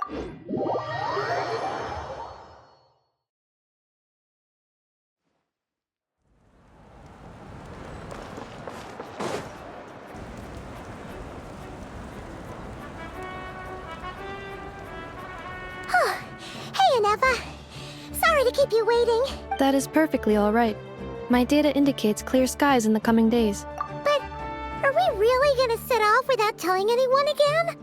Hey, Anefa. Sorry to keep you waiting. That is perfectly all right. My data indicates clear skies in the coming days. But are we really gonna set off without telling anyone again?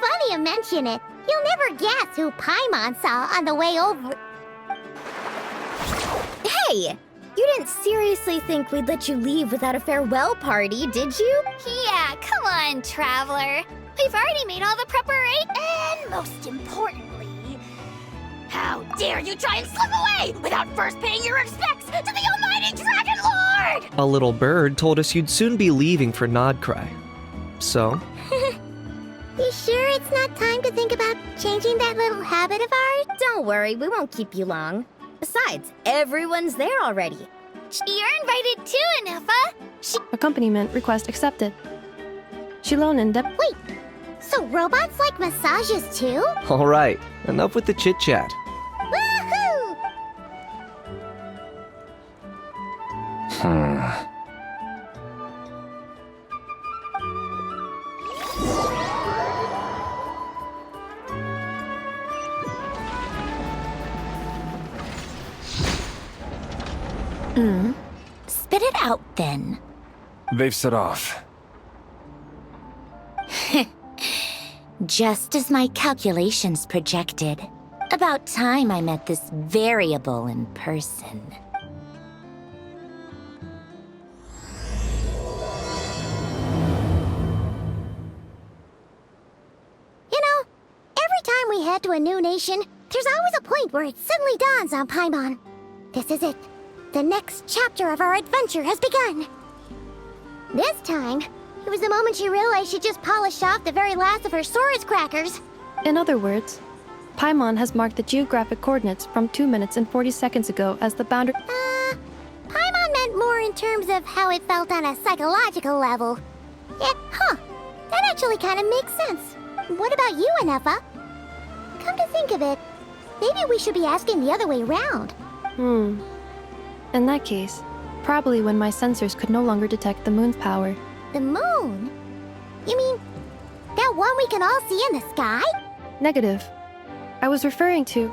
Funny you mention it. You'll never guess who Paimon saw on the way over. Hey! You didn't seriously think we'd let you leave without a farewell party, did you? Yeah, come on, Traveler. We've already made all the preparation. And most importantly, how dare you try and slip away without first paying your respects to the almighty Dragon Lord! A little bird told us you'd soon be leaving for Nodcry. So? You sure it's not time to think about changing that little habit of ours? Don't worry, we won't keep you long. Besides, everyone's there already. You're invited too, Anefa. Accompaniment request accepted. Shilon and Wait, so robots like massages too? Alright, enough with the chit-chat. Woohoo! Spit it out, then. They've set off. Just as my calculations projected. About time I met this variable in person. You know, every time we head to a new nation, there's always a point where it suddenly dawns on Paimon. This is it. The next chapter of our adventure has begun. This time, it was the moment she realized she just polished off the very last of her Saurus crackers. In other words, Paimon has marked the geographic coordinates from 2 minutes and 40 seconds ago as the boundary. Paimon meant more in terms of how it felt on a psychological level. That actually kind of makes sense. What about you, Anefa? Come to think of it, maybe we should be asking the other way round. In that case, probably when my sensors could no longer detect the moon's power. The moon? You mean that one we can all see in the sky? Negative. I was referring to...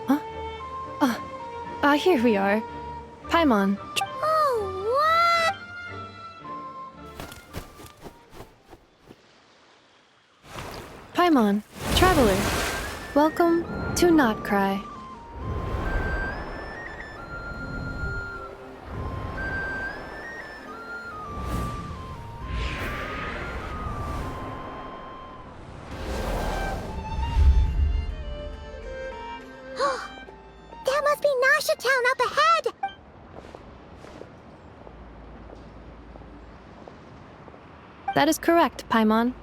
Huh? Here we are. Paimon. Oh, what? Paimon, Traveler. Welcome to Nodcry. That must be Nasha Town up ahead! That is correct, Paimon.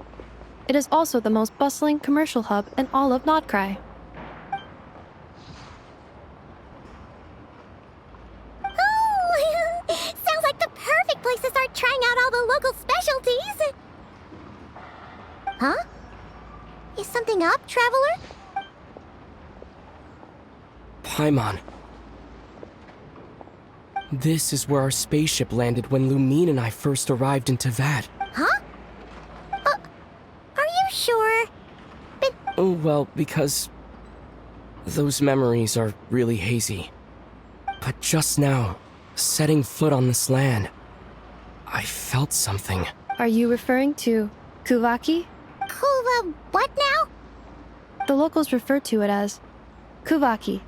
It is also the most bustling commercial hub in all of Nodcry. Oh! Sounds like the perfect place to start trying out all the local specialties! Huh? Is something up, Traveler? Paimon. This is where our spaceship landed when Lumine and I first arrived in Teyvat. Huh? Are you sure? But Oh, well, because those memories are really hazy. But just now, setting foot on this land, I felt something. Are you referring to Kuvaki? Kuva, what now? The locals refer to it as Kuvaki.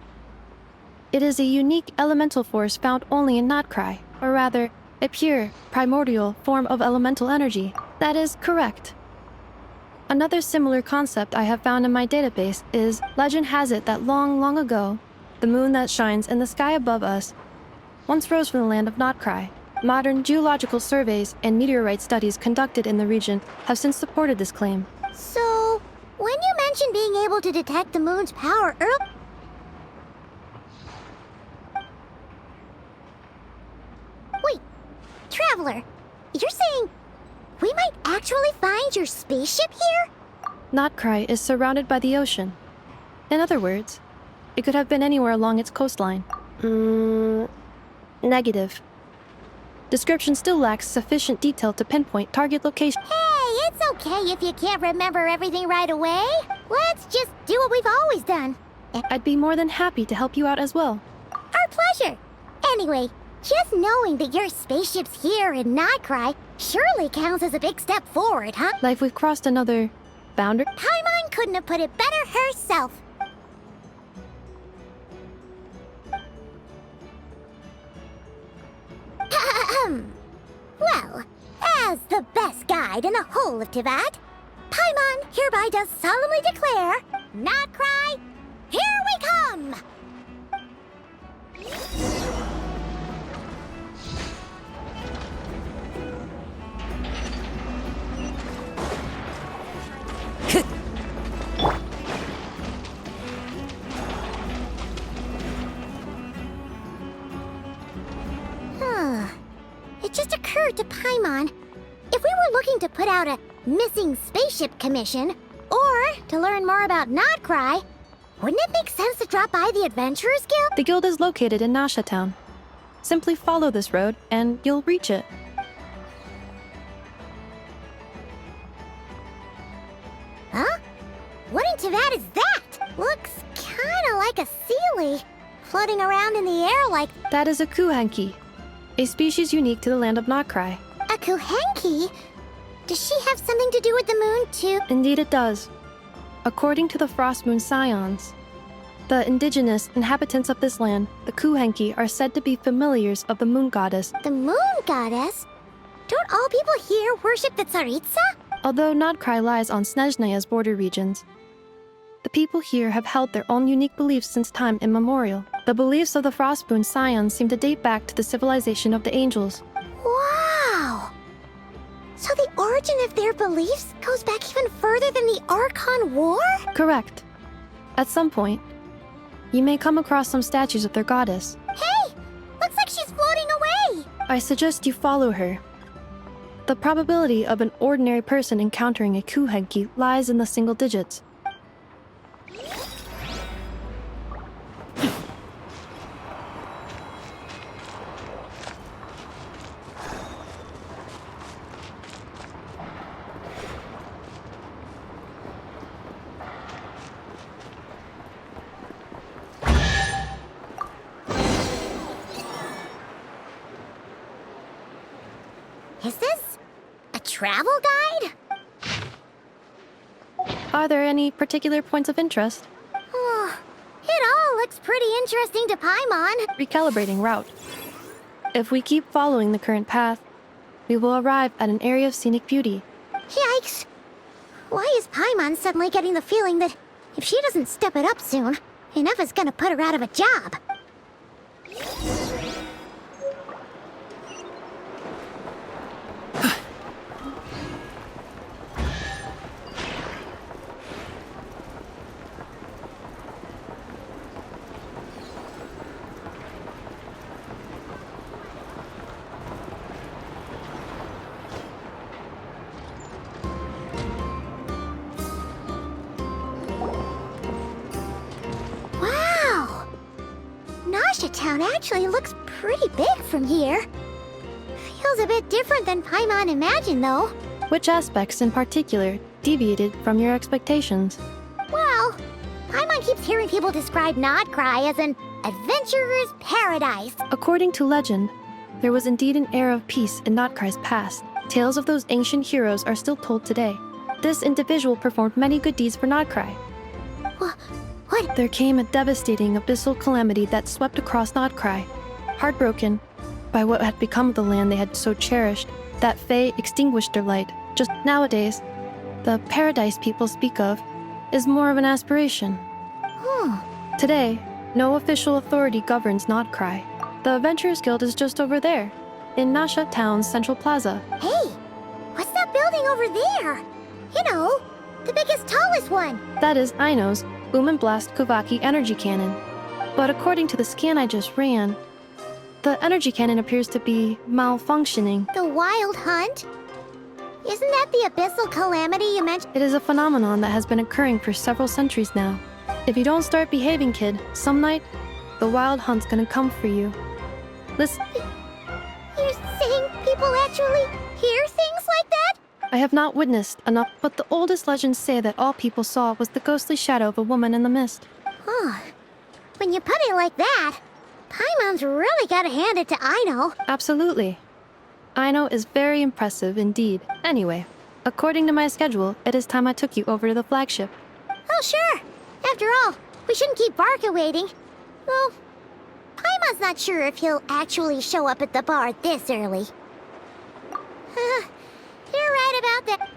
It is a unique elemental force found only in Nodcry, or rather, a pure, primordial form of elemental energy. That is correct. Another similar concept I have found in my database is, legend has it that long, long ago, the moon that shines in the sky above us once rose from the land of Nodcry. Modern geological surveys and meteorite studies conducted in the region have since supported this claim. So, when you mentioned being able to detect the moon's power early... Wait, Traveler, you're saying we might actually find your spaceship here? Notcry is surrounded by the ocean. In other words, it could have been anywhere along its coastline. Negative. Description still lacks sufficient detail to pinpoint target location. Hey, it's okay if you can't remember everything right away. Let's just do what we've always done. I'd be more than happy to help you out as well. Our pleasure. Anyway, just knowing that your spaceship's here in Notcry surely counts as a big step forward, huh? Like we've crossed another boundary? Paimon couldn't have put it better herself. Well, as the best guide in the whole of Teyvat, Paimon hereby does solemnly declare, Notcry, here we come! It just occurred to Paimon, if we were looking to put out a missing spaceship commission, or to learn more about Notcry, wouldn't it make sense to drop by the Adventurers Guild? The guild is located in Nasha Town. Simply follow this road and you'll reach it. Huh? What in Teyvat is that? Looks kinda like a Sealy, floating around in the air like That is a Kuhanki, a species unique to the land of Notcry. a Kuhenki. Does she have something to do with the moon, too? Indeed it does. According to the Frost Moon Scions, the indigenous inhabitants of this land, the Kuhenki, are said to be familiars of the moon goddess. The moon goddess? Don't all people here worship the Tsaritsa? Although Notcry lies on Snezhnaya's border regions, the people here have held their own unique beliefs since time immemorial. The beliefs of the Frost Moon Scions seem to date back to the civilization of the angels. Wow! So the origin of their beliefs goes back even further than the Archon War? Correct. At some point, you may come across some statues of their goddess. Hey! Looks like she's floating away! I suggest you follow her. The probability of an ordinary person encountering a Kuhenki lies in the single digits. Is this a travel guide? Are there any particular points of interest? Oh, it all looks pretty interesting to Paimon. Recalibrating route. If we keep following the current path, we will arrive at an area of scenic beauty. Yikes! Why is Paimon suddenly getting the feeling that if she doesn't step it up soon, enough is gonna put her out of a job? Wow! Nasha Town actually looks pretty big from here. Feels a bit different than Paimon imagined, though. Which aspects in particular deviated from your expectations? Well, Paimon keeps hearing people describe Notcry as an adventurer's paradise. According to legend, there was indeed an era of peace in Notcry's past. Tales of those ancient heroes are still told today. This individual performed many good deeds for Notcry. What? There came a devastating abyssal calamity that swept across Notcry. Heartbroken by what had become of the land they had so cherished, that Fae extinguished their light. Just nowadays, the paradise people speak of is more of an aspiration. Today, no official authority governs Notcry. The Adventurers Guild is just over there, in Nasha Town's central plaza. Hey, what's that building over there? You know, the biggest, tallest one. That is Aino's Boom and Blast Kuvaki energy cannon. But according to the scan I just ran, the energy cannon appears to be malfunctioning. The Wild Hunt? Isn't that the abyssal calamity you mentioned? It is a phenomenon that has been occurring for several centuries now. If you don't start behaving, kid, some night, the wild hunt's gonna come for you. Listen, You're saying people actually hear things like that? I have not witnessed enough, but the oldest legends say that all people saw was the ghostly shadow of a woman in the mist. Oh, when you put it like that, Paimon's really gotta hand it to Aino. Absolutely. Aino is very impressive indeed. Anyway, according to my schedule, it is time I took you over to the flagship. Oh, sure. After all, we shouldn't keep Barca waiting. Well, Paimon's not sure if he'll actually show up at the bar this early. You're right about that.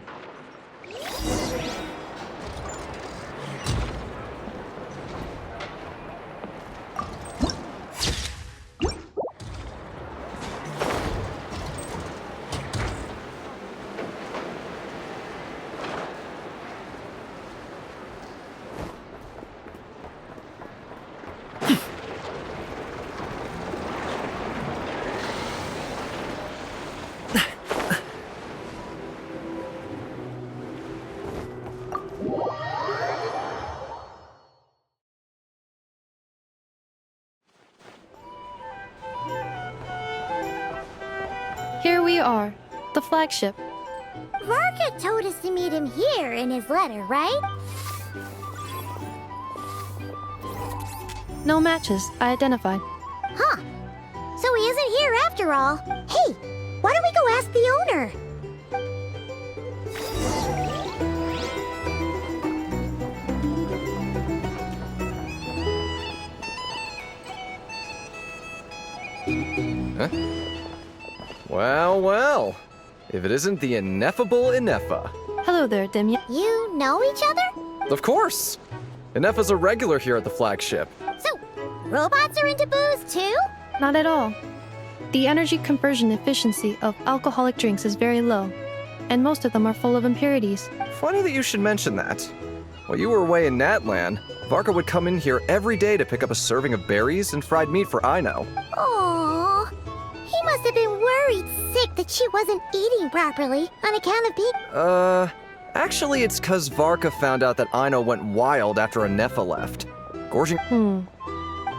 Here we are, the flagship. Varka told us to meet him here in his letter, right? No matches, I identified. Huh. So he isn't here after all. Hey, why don't we go ask the owner? Huh? Well, well. If it isn't the ineffable Ineffa. Hello there, Dimya. You know each other? Of course! Ineffa's a regular here at the flagship. So, robots are into booze too? Not at all. The energy conversion efficiency of alcoholic drinks is very low, and most of them are full of impurities. Funny that you should mention that. While you were away in Natlan, Varka would come in here every day to pick up a serving of berries and fried meat for Aino. Aww. He must have been worried sick that she wasn't eating properly on account of being... Actually it's 'cause Varka found out that Aino went wild after Ineffa left. Gorging...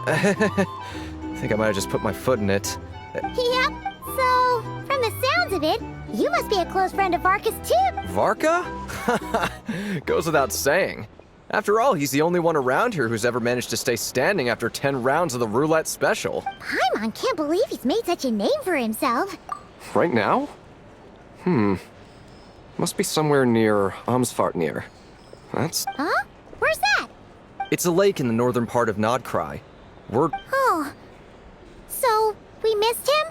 I think I might have just put my foot in it. Yep. So, from the sounds of it, you must be a close friend of Varka's too. Varka? Goes without saying. After all, he's the only one around here who's ever managed to stay standing after 10 rounds of the roulette special. Paimon can't believe he's made such a name for himself. Right now? Must be somewhere near Amsvartnir. That's... Huh? Where's that? It's a lake in the northern part of Nodkrai. We're... Oh. So, we missed him?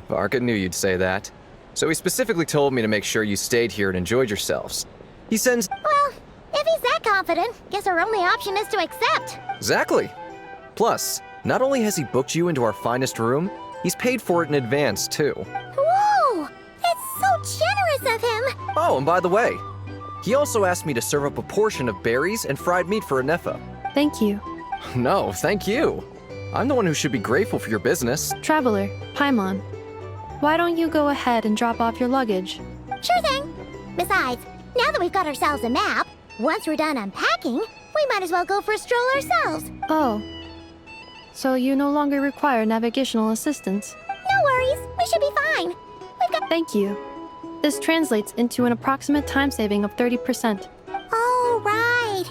Varka knew you'd say that. So he specifically told me to make sure you stayed here and enjoyed yourselves. He sends... Well, if he's that confident, guess our only option is to accept. Exactly. Plus, not only has he booked you into our finest room, he's paid for it in advance, too. Whoa! It's so generous of him! Oh, and by the way, he also asked me to serve up a portion of berries and fried meat for Ineffa. Thank you. No, thank you. I'm the one who should be grateful for your business. Traveler, Paimon, why don't you go ahead and drop off your luggage? Sure thing. Besides, now that we've got ourselves a map, once we're done unpacking, we might as well go for a stroll ourselves. Oh. So you no longer require navigational assistance? No worries, we should be fine. We've got... Thank you. This translates into an approximate time saving of 30%. Oh, right.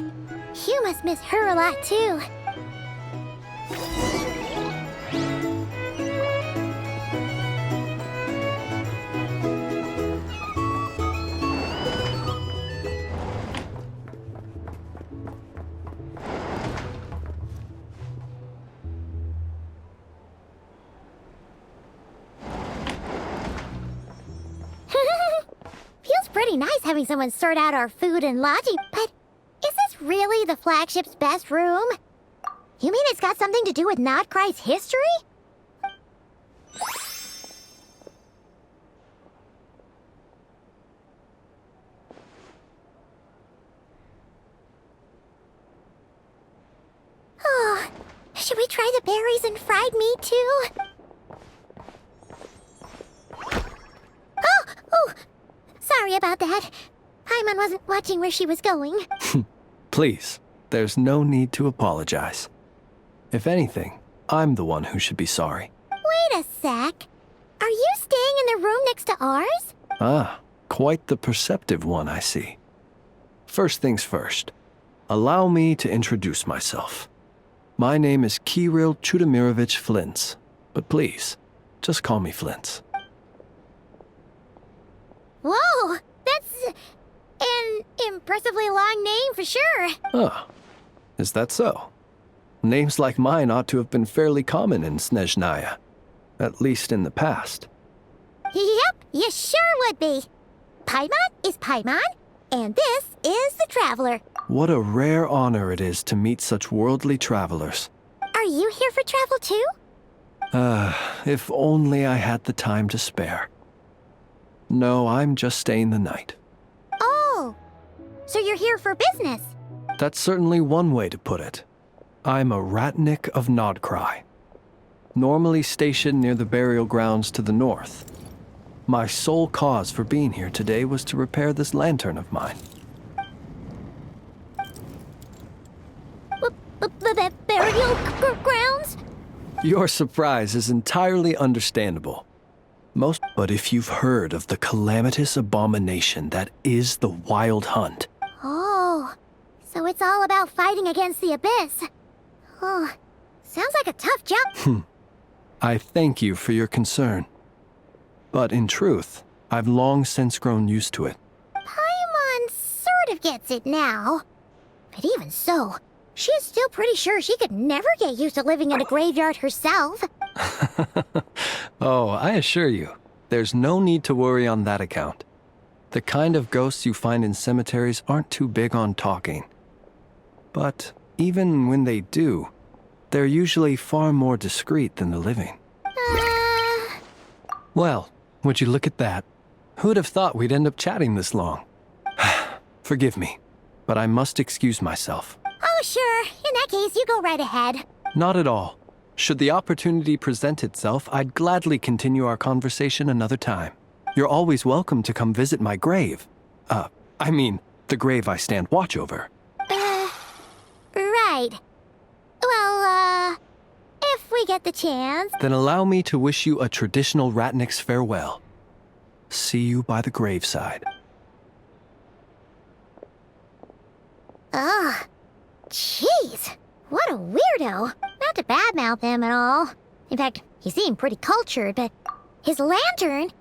You must miss her a lot, too. Feels pretty nice having someone sort out our food and lodging, but is this really the flagship's best room? You mean it's got something to do with Nodkrai's history? Oh, should we try the berries and fried meat too? Oh, about that. Paimon wasn't watching where she was going. Please, there's no need to apologize. If anything, I'm the one who should be sorry. Wait a sec. Are you staying in the room next to ours? Ah, quite the perceptive one, I see. First things first, allow me to introduce myself. My name is Kirill Chudamirovich Flintz, but please, just call me Flintz. Whoa, that's an impressively long name for sure. Ah, is that so? Names like mine ought to have been fairly common in Snezhnaya, at least in the past. Yep, you sure would be. Paimon is Paimon, and this is the Traveler. What a rare honor it is to meet such worldly travelers. Are you here for travel too? If only I had the time to spare. No, I'm just staying the night. Oh, so you're here for business? That's certainly one way to put it. I'm a Ratnik of Nodcry, normally stationed near the burial grounds to the north. My sole cause for being here today was to repair this lantern of mine. Burial grounds? Your surprise is entirely understandable. But if you've heard of the calamitous abomination that is the Wild Hunt. Oh, so it's all about fighting against the abyss. Oh, sounds like a tough job. I thank you for your concern. But in truth, I've long since grown used to it. Paimon sort of gets it now. But even so, she's still pretty sure she could never get used to living in a graveyard herself. Oh, I assure you, there's no need to worry on that account. The kind of ghosts you find in cemeteries aren't too big on talking. But even when they do, they're usually far more discreet than the living. Well, would you look at that? Who'd have thought we'd end up chatting this long? Forgive me, but I must excuse myself. Oh, sure. In that case, you go right ahead. Not at all. Should the opportunity present itself, I'd gladly continue our conversation another time. You're always welcome to come visit my grave. I mean, the grave I stand watch over. Right. Well, if we get the chance. Then allow me to wish you a traditional Ratnik's farewell. See you by the graveside. Ugh. Jeez. What a weirdo. Not to badmouth him at all. In fact, he seemed pretty cultured, but his lantern?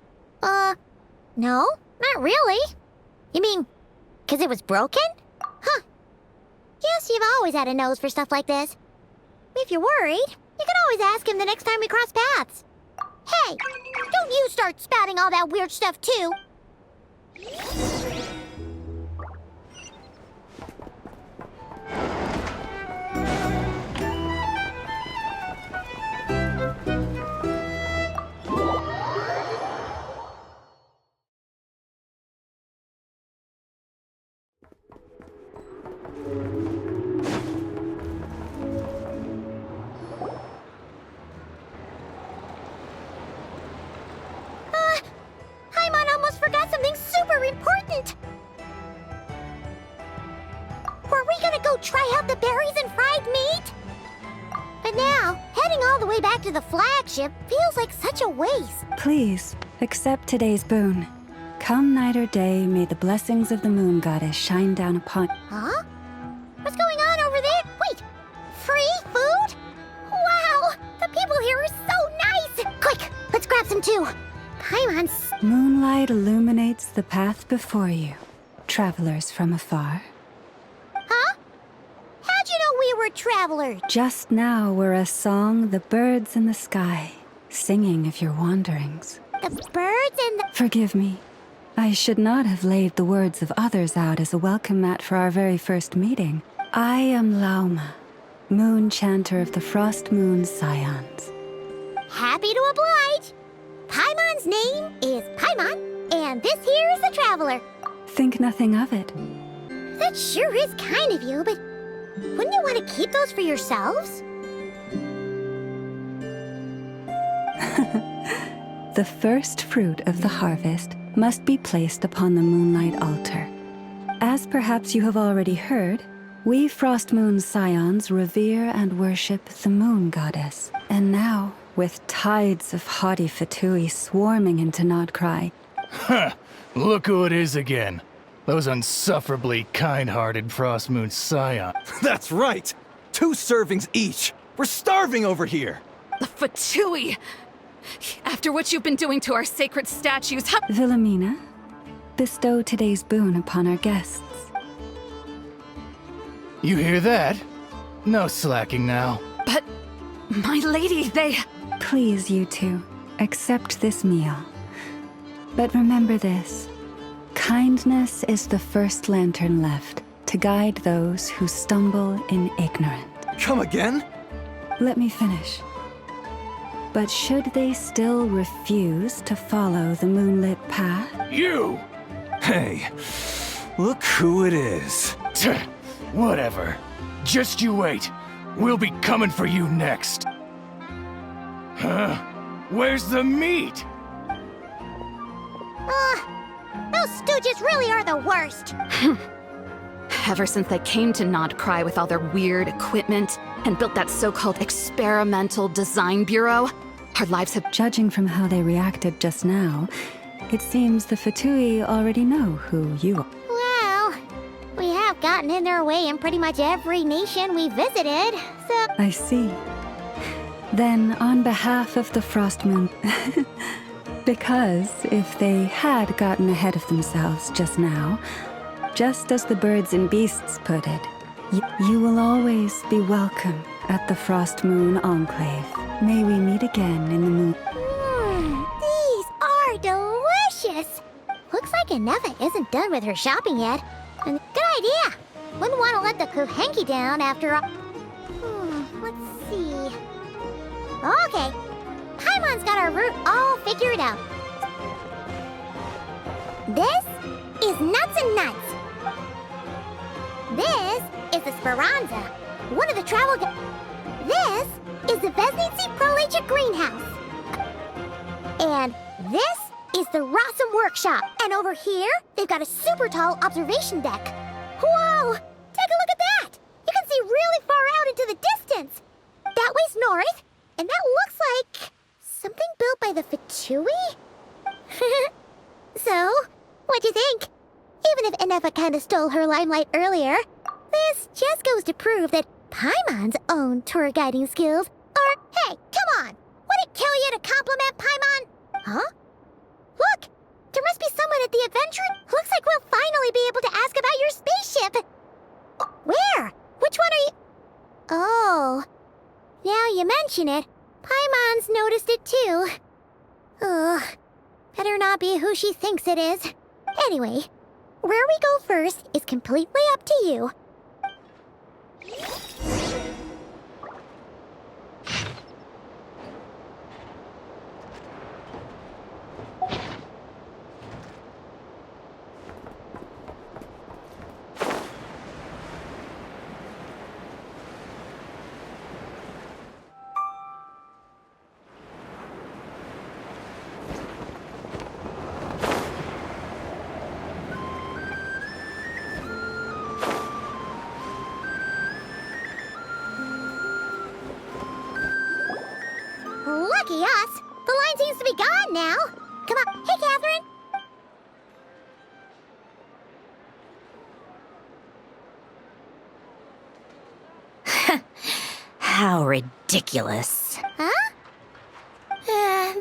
No, not really. You mean, 'cause it was broken? Huh. Guess you've always had a nose for stuff like this. If you're worried, you can always ask him the next time we cross paths. Hey, don't you start spouting all that weird stuff too. Paimon almost forgot something super important. Were we gonna go try out the berries and fried meat? But now, heading all the way back to the flagship feels like such a waste. Please, accept today's boon. Come night or day, may the blessings of the moon goddess shine down upon... Huh? What's going on over there? Wait, free food? Wow, the people here are so nice! Quick, let's grab some too. Paimon's... Moonlight illuminates the path before you, travelers from afar. Huh? How'd you know we were travelers? Just now were a song the birds in the sky, singing of your wanderings. The birds and the... Forgive me. I should not have laid the words of others out as a welcome mat for our very first meeting. I am Lauma, moon chanter of the Frost Moon's scions. Happy to oblige. Paimon's name is Paimon, and this here is the Traveler. Think nothing of it. That sure is kind of you, but wouldn't you want to keep those for yourselves? The first fruit of the harvest must be placed upon the moonlight altar. As perhaps you have already heard, we Frost Moon scions revere and worship the moon goddess. And now, with tides of haughty Fatui swarming into Nodcry, Huh, look who it is again. Those unsufferably kind-hearted Frost Moon scions. That's right! 2 servings each! We're starving over here! The Fatui! After what you've been doing to our sacred statues, how— Wilhelmina, bestow today's boon upon our guests. You hear that? No slacking now. But, my lady, they— Please, you two, accept this meal. But remember this. Kindness is the first lantern left to guide those who stumble in ignorance. Come again? Let me finish. But should they still refuse to follow the moonlit path? You! Hey, look who it is. Whatever. Just you wait. We'll be coming for you next. Huh? Where's the meat? Those stooges really are the worst. Ever since they came to Nodcry with all their weird equipment and built that so-called experimental design bureau, our lives have— Judging from how they reacted just now, it seems the Fatui already know who you are. Well, we have gotten in their way in pretty much every nation we visited, so... I see. Then, on behalf of the Frost Moon... Because if they had gotten ahead of themselves just now, just as the birds and beasts put it, you will always be welcome at the Frost Moon Enclave. May we meet again in the moon. These are delicious! Looks like Inefa isn't done with her shopping yet. And good idea! Wouldn't want to let the Kuhenki down after all. Let's see. Okay. Paimon's got our route all figured out. This is Nuts and Nuts. This is the Speranza, one of the travel This is the Vesnitsi Prolature Greenhouse. And this is the Rossum Workshop. And over here, they've got a super tall observation deck. Whoa! Take a look at that! You can see really far out into the distance. That way's north, and that looks like something built by the Fatui? So, what'd you think? Even if Inefa kinda stole her limelight earlier, this just goes to prove that Paimon's own tour guiding skills are... Hey, come on! Would it kill you to compliment Paimon? Huh? Look! There must be someone at the adventure. Looks like we'll finally be able to ask about your spaceship. Where? Which one are you... Oh. Now you mention it, Paimon's noticed it too. Ugh. Better not be who she thinks it is. Anyway, where we go first is completely up to you. Lucky us! The line seems to be gone now. Come on. Hey, Catherine. How ridiculous. Huh?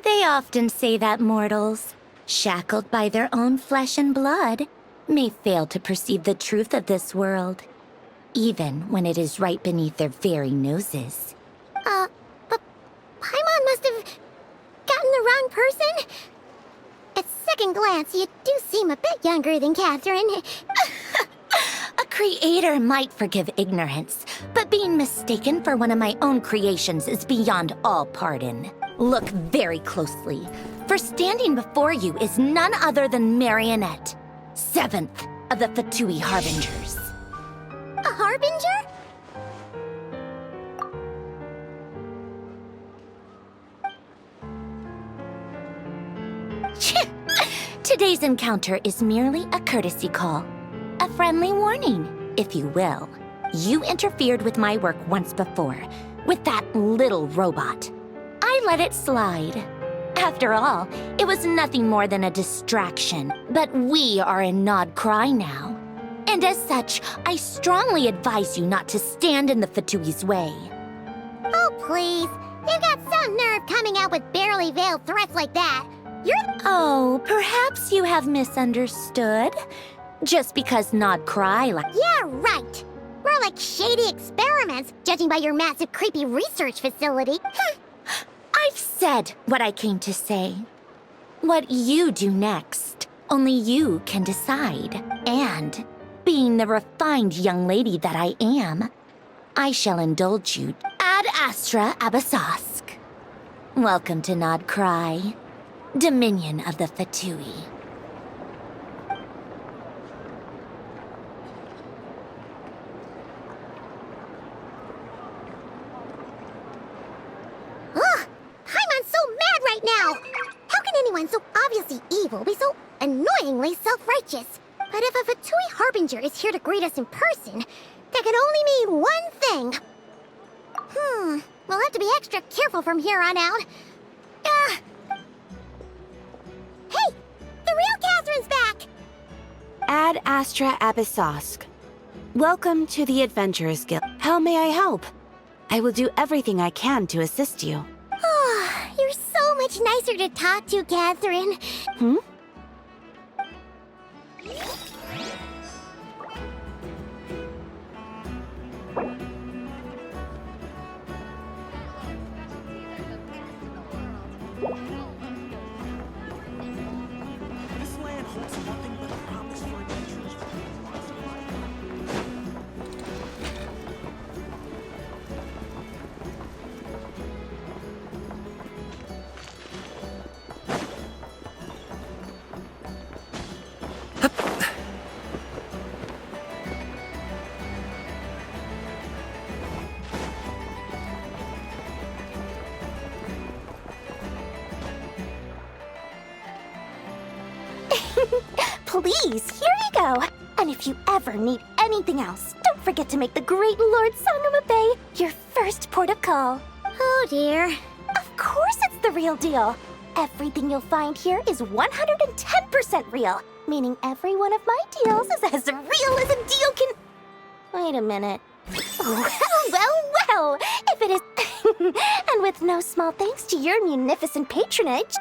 They often say that mortals, shackled by their own flesh and blood, may fail to perceive the truth of this world, even when it is right beneath their very noses. But Paimon must have gotten the wrong person. At second glance, you do seem a bit younger than Catherine. A creator might forgive ignorance, but being mistaken for one of my own creations is beyond all pardon. Look very closely, for standing before you is none other than Marionette, 7th of the Fatui Harbingers. A harbinger? Today's encounter is merely a courtesy call. A friendly warning, if you will. You interfered with my work once before, with that little robot. I let it slide. After all, it was nothing more than a distraction, but we are in Nod Cry now. And as such, I strongly advise you not to stand in the Fatui's way. Oh, please. You've got some nerve coming out with barely veiled threats like that. Oh, perhaps you have misunderstood. Just because Nod Cry Yeah, right. We're like shady experiments, judging by your massive creepy research facility. I've said what I came to say. What you do next, only you can decide. And, being the refined young lady that I am, I shall indulge you ad astra abasosk. Welcome to Nod Cry, Dominion of the Fatui. Ugh! Paimon's so mad right now! How can anyone so obviously evil be so annoyingly self-righteous? But if a Fatui Harbinger is here to greet us in person, that can only mean one thing. We'll have to be extra careful from here on out. Hey! The real Catherine's back! Ad Astra Abysosk. Welcome to the Adventurers Guild. How may I help? I will do everything I can to assist you. Oh, you're so much nicer to talk to, Catherine. This land holds nothing but promise for adventures. Please, here you go. And if you ever need anything else, don't forget to make the great Lord Sangama Bay your first port of call. Oh dear. Of course it's the real deal. Everything you'll find here is 110% real, meaning every one of my deals is as real as a deal can... Wait a minute. Well, if it is... and with no small thanks to your munificent patronage.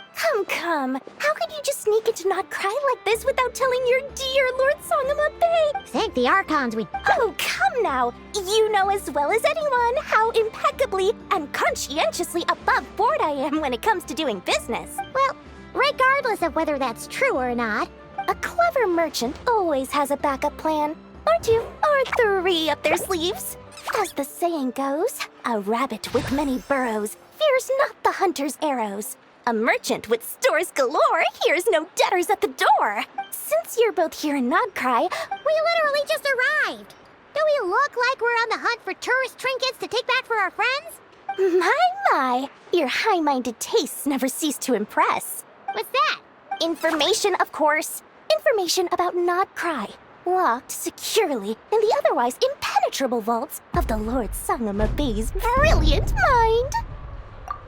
Come. How could you just sneak into Nod Cry like this without telling your dear Lord Sangama Bay? Thank the Archons we... Oh, come now. You know as well as anyone how impeccably and conscientiously above board I am when it comes to doing business. Well, regardless of whether that's true or not, a clever merchant always has a backup plan. Or two, or three up their sleeves. As the saying goes, a rabbit with many burrows fears not the hunter's arrows. A merchant with stores galore hears no debtors at the door. Since you're both here in Nod Cry, we literally just arrived. Do we look like we're on the hunt for tourist trinkets to take back for our friends? My, your high-minded tastes never cease to impress. What's that? Information, of course. Information about Nod Cry, locked securely in the otherwise impenetrable vaults of the Lord Sangama Bay's brilliant mind.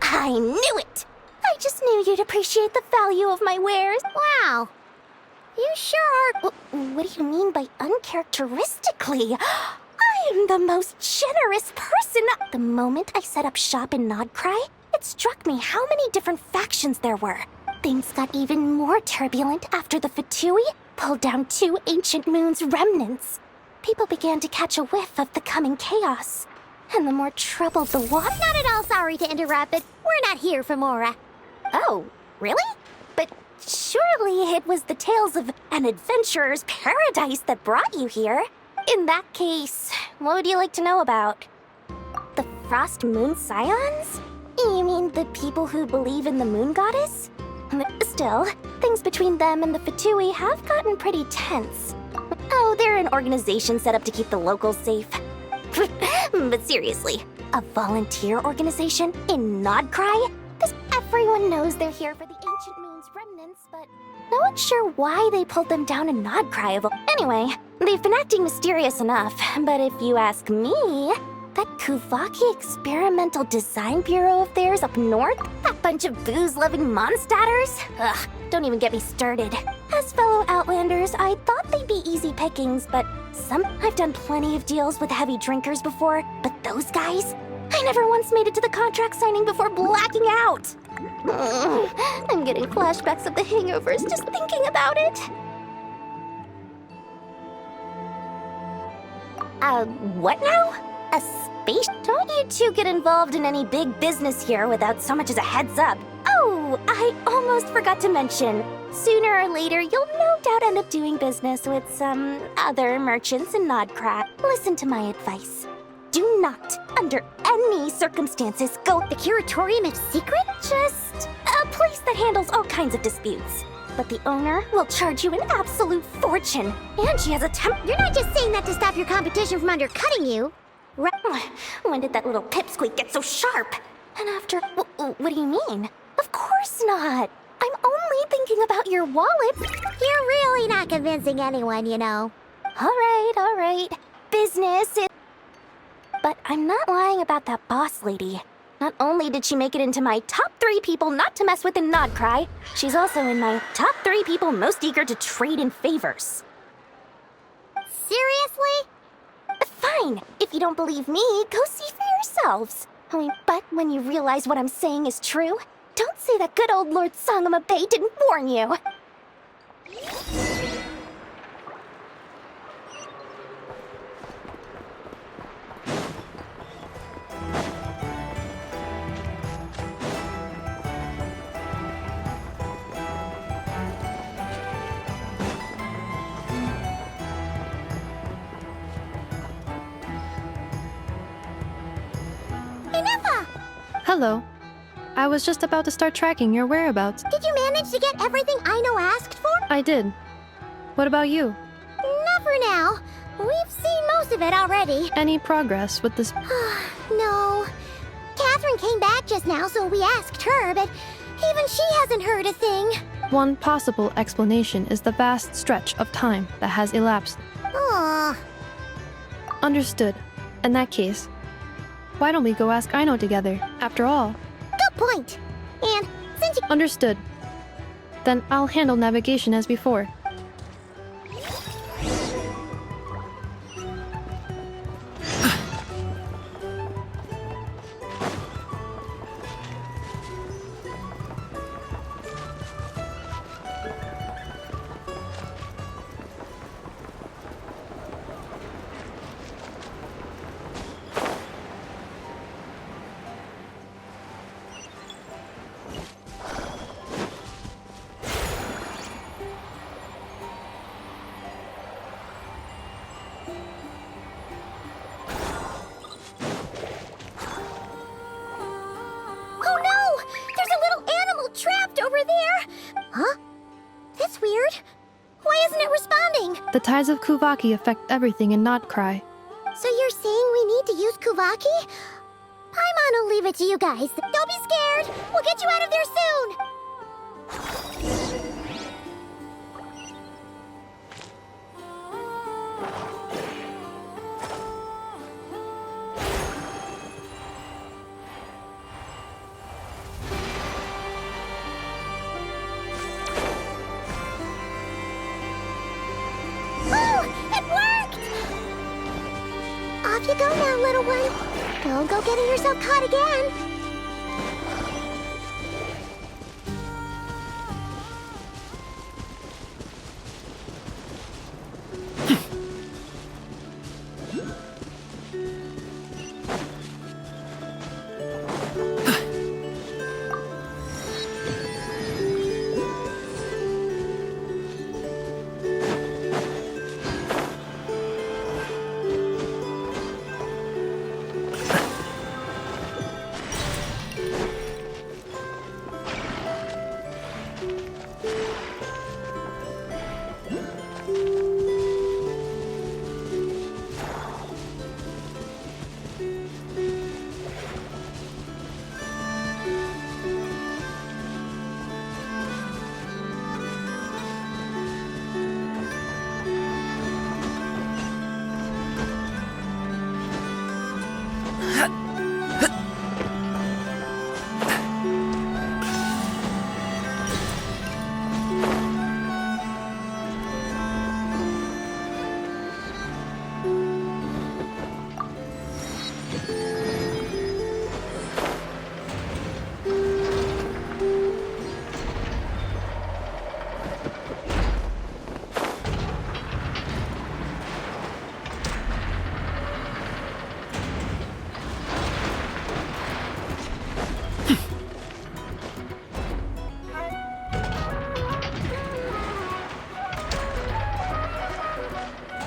I knew it! I just knew you'd appreciate the value of my wares. Wow. You sure are... What do you mean by uncharacteristically? I am the most generous person. The moment I set up shop in Nod Cry, it struck me how many different factions there were. Things got even more turbulent after the Fatui pulled down 2 ancient moon's remnants. People began to catch a whiff of the coming chaos. And the more troubled the water... Not at all sorry to interrupt, but we're not here for Mora. Oh, really? But surely it was the tales of an adventurer's paradise that brought you here. In that case, what would you like to know about? The Frost Moon Scions? You mean the people who believe in the moon goddess? Still, things between them and the Fatui have gotten pretty tense. Oh, they're an organization set up to keep the locals safe. But seriously, a volunteer organization in Nod Cry? Everyone knows they're here for the ancient moon's remnants, but No one's sure why they pulled them down in Nodcry. Anyway, they've been acting mysterious enough, but if you ask me, that Kuvaki Experimental Design Bureau of theirs up north? That bunch of booze-loving monstaters? Ugh, don't even get me started. As fellow Outlanders, I thought they'd be easy pickings, but I've done plenty of deals with heavy drinkers before, but those guys? I never once made it to the contract signing before blacking out. I'm getting flashbacks of the hangovers just thinking about it. What now? A space? Don't you two get involved in any big business here without so much as a heads up. Oh, I almost forgot to mention. Sooner or later, you'll no doubt end up doing business with some other merchants in Nodcry. Listen to my advice. Do not, under any circumstances, go the Curatorium of Secret? Just a place that handles all kinds of disputes. But the owner will charge you an absolute fortune. And she has a You're not just saying that to stop your competition from undercutting you. When did that little pipsqueak get so sharp? And after... What do you mean? Of course not. I'm only thinking about your wallet. You're really not convincing anyone, you know. All right. Business is... But I'm not lying about that boss lady. Not only did she make it into my top 3 people not to mess with in Nodcry, she's also in my top 3 people most eager to trade in favors. Seriously? Fine. If you don't believe me, go see for yourselves. But when you realize what I'm saying is true, don't say that good old Lord Sangama Bay didn't warn you. Hello. I was just about to start tracking your whereabouts. Did you manage to get everything Aino asked for? I did. What about you? Not for now. We've seen most of it already. Any progress with this? No. Catherine came back just now, so we asked her, but even she hasn't heard a thing. One possible explanation is the vast stretch of time that has elapsed. Aw. Understood. In that case, why don't we go ask Aino together? After all. Good point. And since you... Understood. Then I'll handle navigation as before. The tides of Kuvaki affect everything in Nodcry. So you're saying we need to use Kuvaki? Paimon will leave it to you guys. Don't be scared. We'll get you out of there soon. Off you go now, little one. Don't go getting yourself caught again.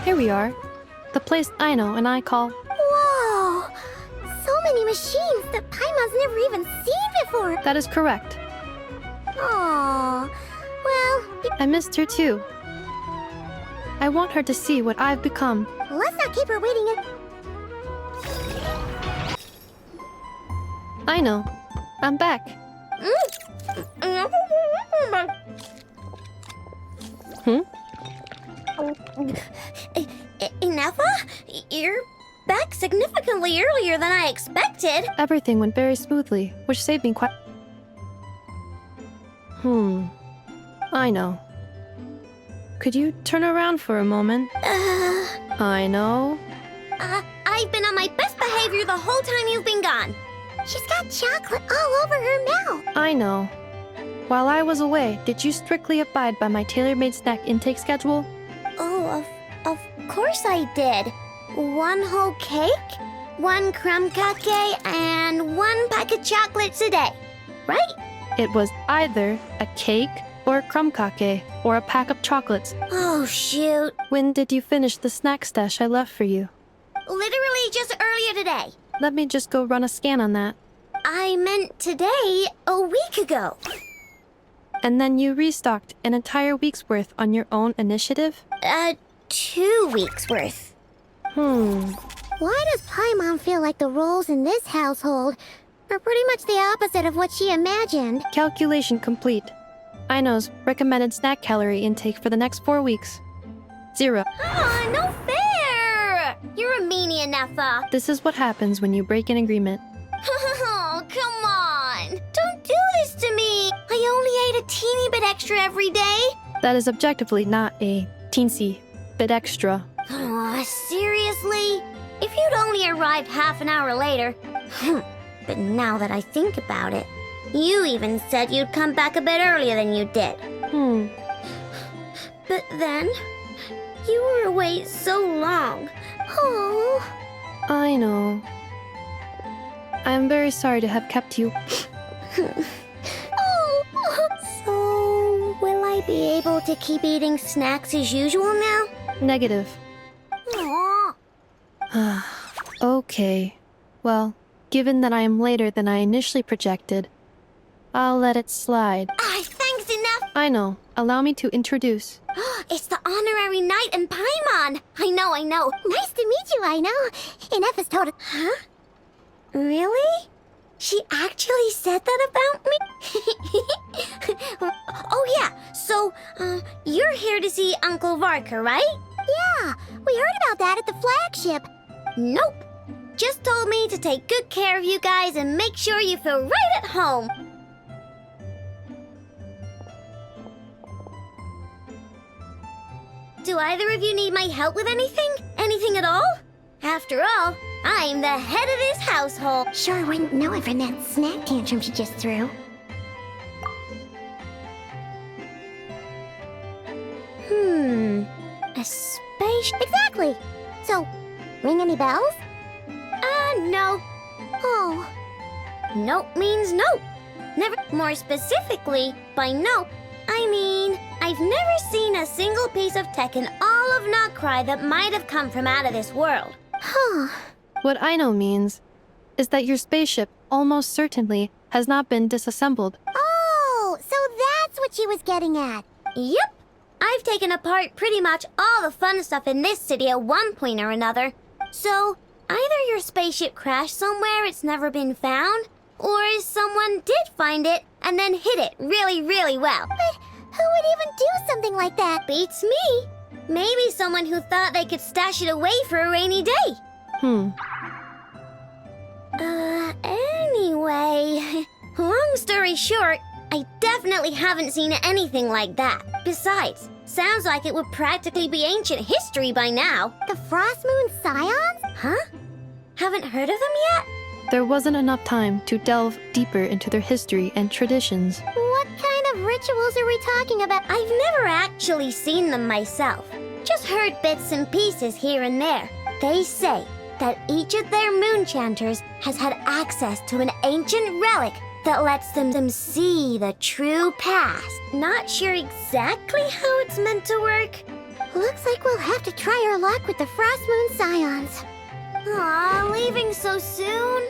Here we are. The place Aino and I call... Whoa! So many machines that Paimon's never even seen before! That is correct. Aww. Well, I missed her too. I want her to see what I've become. let's not keep her waiting. Aino, I'm back. Hmm? Ineffa? You're back significantly earlier than I expected. Everything went very smoothly, which saved me quite... I know. Could you turn around for a moment? I know. I've been on my best behavior the whole time you've been gone. She's got chocolate all over her mouth. I know. While I was away, did you strictly abide by my tailor-made snack intake schedule? Oh, of course I did. 1 whole cake, 1 crumb cake, and 1 pack of chocolates a day, right? It was either a cake or a crumb cake or a pack of chocolates. Oh, shoot. When did you finish the snack stash I left for you? Literally just earlier today. Let me just go run a scan on that. I meant today, a week ago. And then you restocked an entire week's worth on your own initiative? 2 weeks worth. Why does Paimon feel like the roles in this household are pretty much the opposite of what she imagined? Calculation complete. Aino's recommended snack calorie intake for the next 4 weeks. 0. Ah, no fair! You're a meanie, Ineffa. This is what happens when you break an agreement. Oh, come on. Don't do this to me. I only ate a teeny bit extra every day. That is objectively not a teensy bit extra. Oh, seriously? If you'd only arrived half an hour later. But now that I think about it, you even said you'd come back a bit earlier than you did. But then, you were away so long. Oh. I know. I am very sorry to have kept you. So, will I be able to keep eating snacks as usual now? Negative. Aw. Okay. Well, given that I am later than I initially projected, I'll let it slide. Thanks enough. I know. Allow me to introduce. It's the honorary knight in Paimon. I know. Nice to meet you, I know. Ineffa's told us. Huh? Really? She actually said that about me? Oh yeah, so, you're here to see Uncle Varka, right? Yeah, we heard about that at the flagship. Nope. Just told me to take good care of you guys and make sure you feel right at home. Do either of you need my help with anything? Anything at all? After all, I'm the head of this household. Sure wouldn't know it from that snack tantrum she just threw. A space... Exactly. So, ring any bells? No. Oh. Nope means nope. Never... More specifically, by nope, I mean, I've never seen a single piece of tech in all of Notcry that might have come from out of this world. Huh. What I know means is that your spaceship almost certainly has not been disassembled. Oh, so that's what she was getting at. Yep. I've taken apart pretty much all the fun stuff in this city at one point or another. So, either your spaceship crashed somewhere it's never been found, or someone did find it and then hid it really, really well. But who would even do something like that? Beats me. Maybe someone who thought they could stash it away for a rainy day. Anyway, long story short, I definitely haven't seen anything like that. Besides, sounds like it would practically be ancient history by now. The Frost Moon Scions? Huh? Haven't heard of them yet? There wasn't enough time to delve deeper into their history and traditions. What kind of rituals are we talking about? I've never actually seen them myself. Just heard bits and pieces here and there. They say that each of their moon chanters has had access to an ancient relic that lets them see the true past. Not sure exactly how it's meant to work, Looks like we'll have to try our luck with the Frost Moon Scions. Aw, leaving so soon?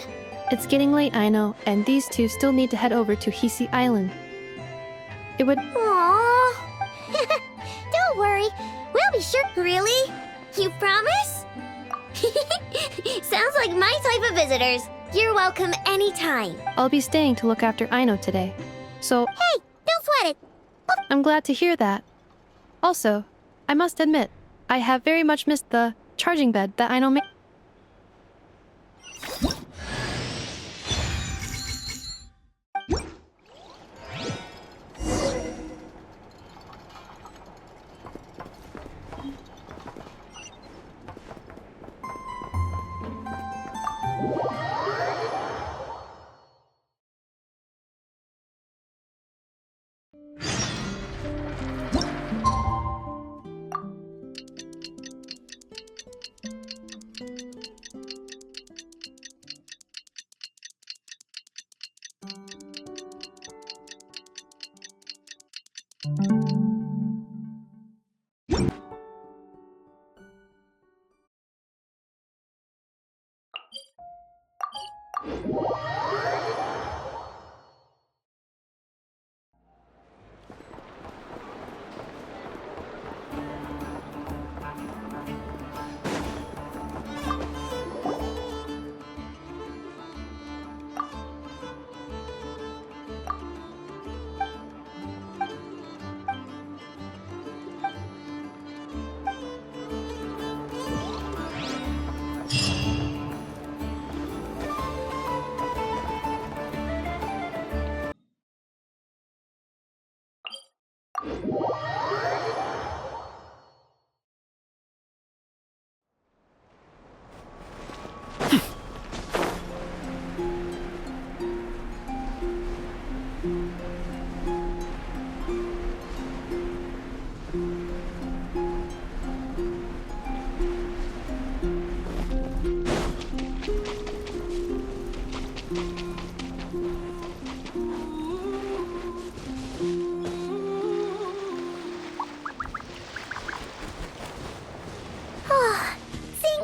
It's getting late, I know, and these two still need to head over to Hisi Island. It would. Aww. Don't worry, we'll be sure. Really? You promise? Sounds like my type of visitors. You're welcome anytime. I'll be staying to look after Aino today. So, Hey, don't sweat it. I'm glad to hear that. Also, I must admit, I have very much missed the charging bed that Aino made.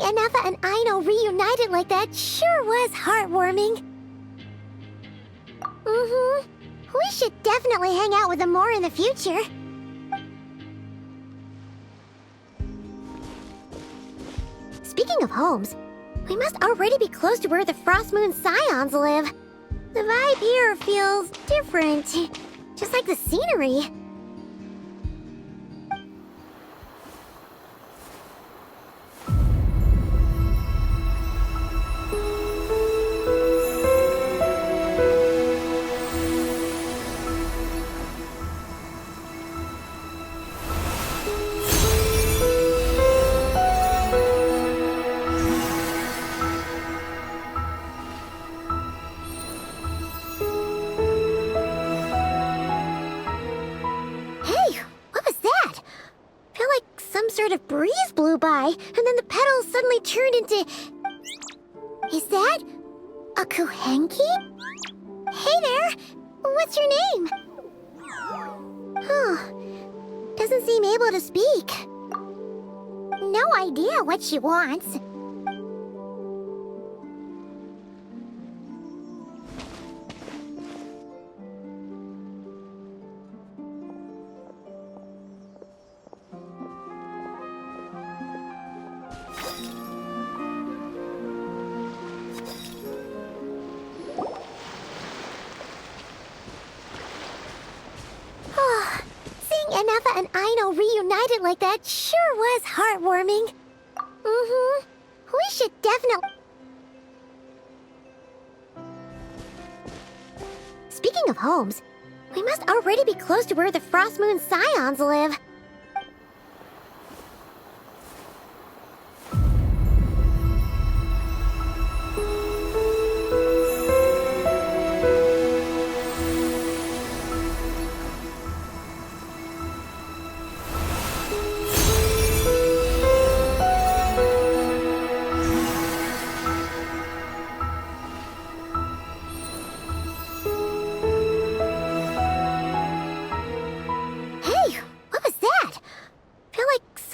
Anafa and Aino reunited like that sure was heartwarming. We should definitely hang out with them more in the future. Speaking of homes, we must already be close to where the Frost Moon Scions live. The vibe here feels different, just like the scenery. Sort of breeze blew by, and then the petals suddenly turned into... Is that a Kuhenki? Hey there! What's your name? Huh. Doesn't seem able to speak. No idea what she wants. Anafa and Aino reunited like that sure was heartwarming. We should definitely... Speaking of homes, we must already be close to where the Frost Moon Scions live.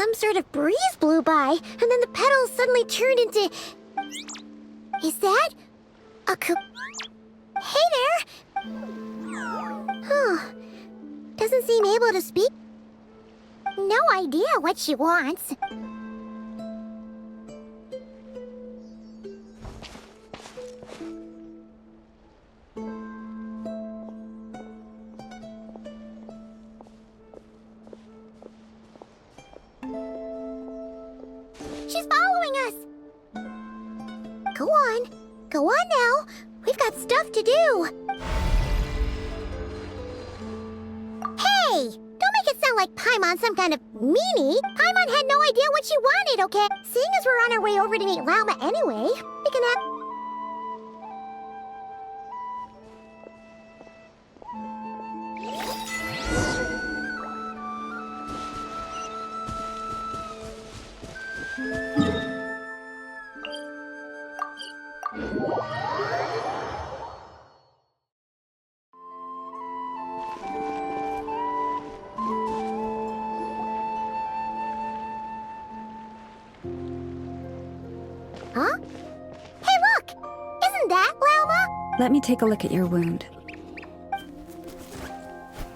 some sort of breeze blew by, and then the petals suddenly turned into... Is that... a Hey there! Huh. Doesn't seem able to speak. No idea what she wants. She's following us! Go on. Go on now. We've got stuff to do. Hey! Don't make it sound like Paimon's some kind of meanie. Paimon had no idea what she wanted, okay? Seeing as we're on our way over to meet Lauma anyway, we can have... Huh? Hey, look! Isn't that Lauma? Let me take a look at your wound.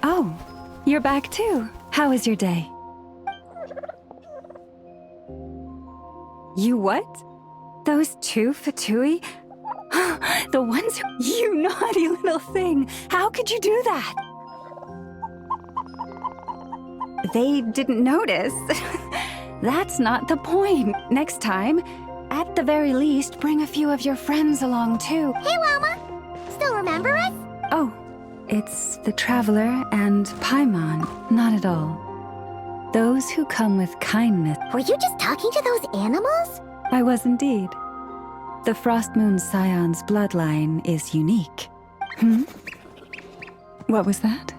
Oh, you're back too. How was your day? You what? Those two Fatui? The ones who... You naughty little thing! How could you do that? They didn't notice. That's not the point. Next time, at the very least, bring a few of your friends along too. Hey, Lauma! Still remember us? Oh, it's the Traveler and Paimon. Not at all. Those who come with kindness. Were you just talking to those animals? I was indeed. The Frost Moon Scion's bloodline is unique. What was that?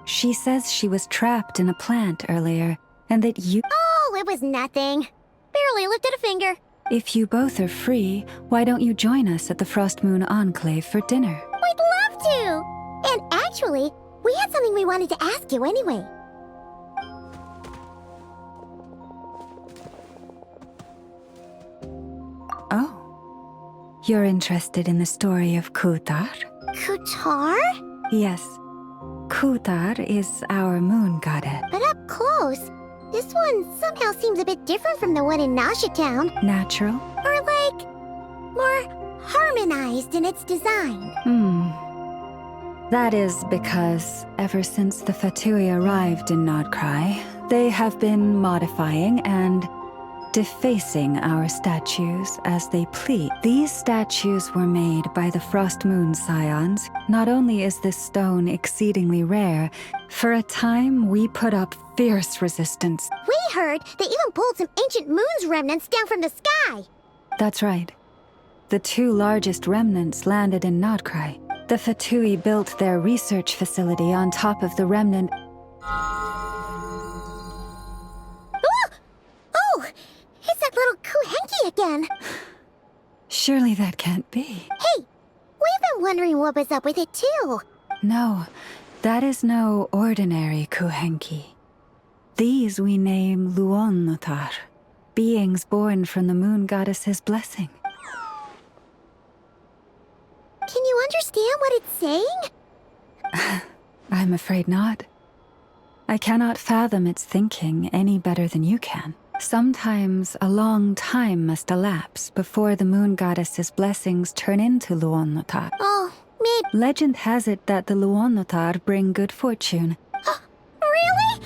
She says she was trapped in a plant earlier, and that you... Oh, it was nothing. Barely lifted a finger. If you both are free, why don't you join us at the Frost Moon Enclave for dinner? We'd love to! And actually, we had something we wanted to ask you anyway. Oh. You're interested in the story of Kutar? Kutar? Yes. Kutar is our moon goddess. But up close, this one somehow seems a bit different from the one in Nasha Town. Natural? Or like, more harmonized in its design. That is because ever since the Fatui arrived in Nodcry, they have been modifying and defacing our statues as they please. These statues were made by the Frost Moon Scions. Not only is this stone exceedingly rare, for a time we put up fierce resistance. We heard they even pulled some ancient moon's remnants down from the sky. That's right. The two largest remnants landed in Nodcry. The Fatui built their research facility on top of the remnant. Oh! It's that little Kuhenki again. Surely that can't be. Hey, we've been wondering what was up with it too. No, that is no ordinary Kuhenki. These we name Luonnotar, beings born from the moon goddess's blessing. Can you understand what it's saying? I'm afraid not. I cannot fathom its thinking any better than you can. Sometimes a long time must elapse before the moon goddess's blessings turn into Luonnotar. Oh, maybe... Legend has it that the Luonnotar bring good fortune. Really?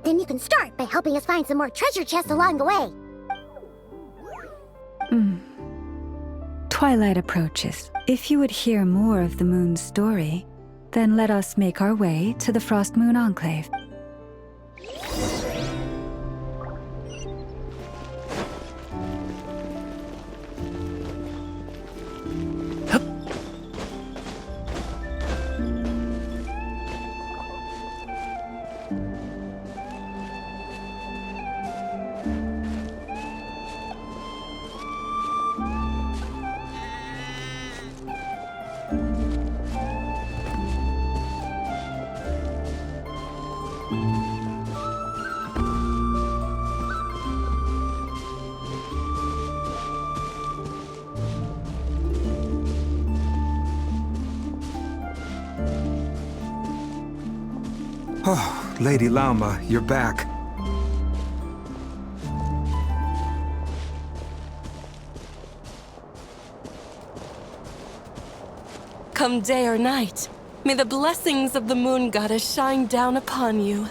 Then you can start by helping us find some more treasure chests along the way. Twilight approaches. If you would hear more of the moon's story, then let us make our way to the Frost Moon Enclave. Oh, Lady Lauma, you're back. Come day or night, may the blessings of the Moon Goddess shine down upon you.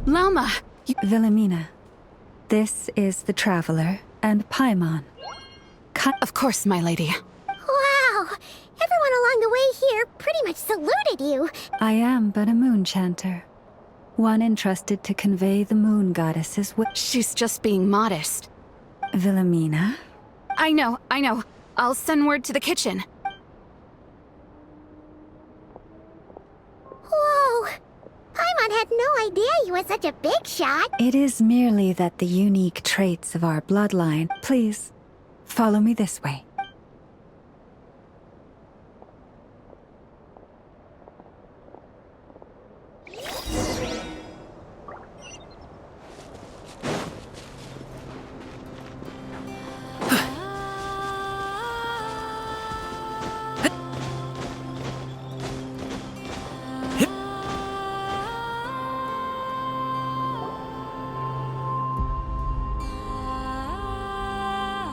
Lauma! Wilhelmina, this is the Traveler and Paimon. Of course, my lady. Wow! Everyone along the way here pretty much saluted you. I am but a moon chanter. One entrusted to convey the moon goddess's She's just being modest. Wilhelmina? I know. I'll send word to the kitchen. Whoa! Paimon had no idea you were such a big shot. It is merely that the unique traits of our bloodline. Please, follow me this way.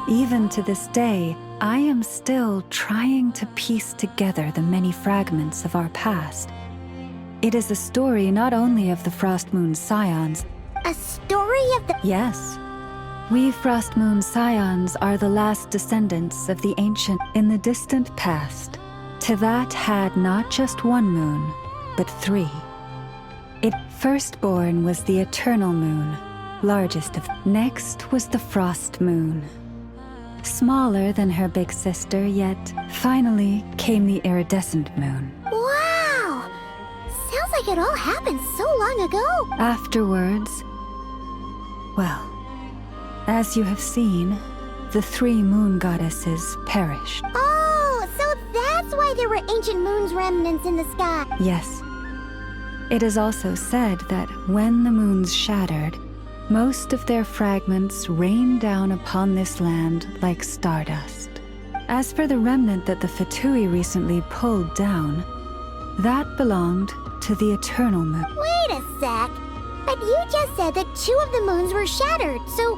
Even to this day, I am still trying to piece together the many fragments of our past. It is a story not only of the Frost Moon Scions. A story of the... Yes. We Frost Moon Scions are the last descendants of the ancient in the distant past. To that had not just one moon, but 3. It firstborn was the Eternal Moon, largest of... Next was the Frost Moon. Smaller than her big sister, yet finally came the iridescent moon. Wow! Sounds like it all happened so long ago. Afterwards, well, as you have seen, the 3 moon goddesses perished. Oh, so that's why there were ancient moon's remnants in the sky. Yes. It is also said that when the moons shattered, most of their fragments rained down upon this land like stardust. As for the remnant that the Fatui recently pulled down, that belonged to the Eternal Moon. Wait a sec. But you just said that 2 of the moons were shattered, so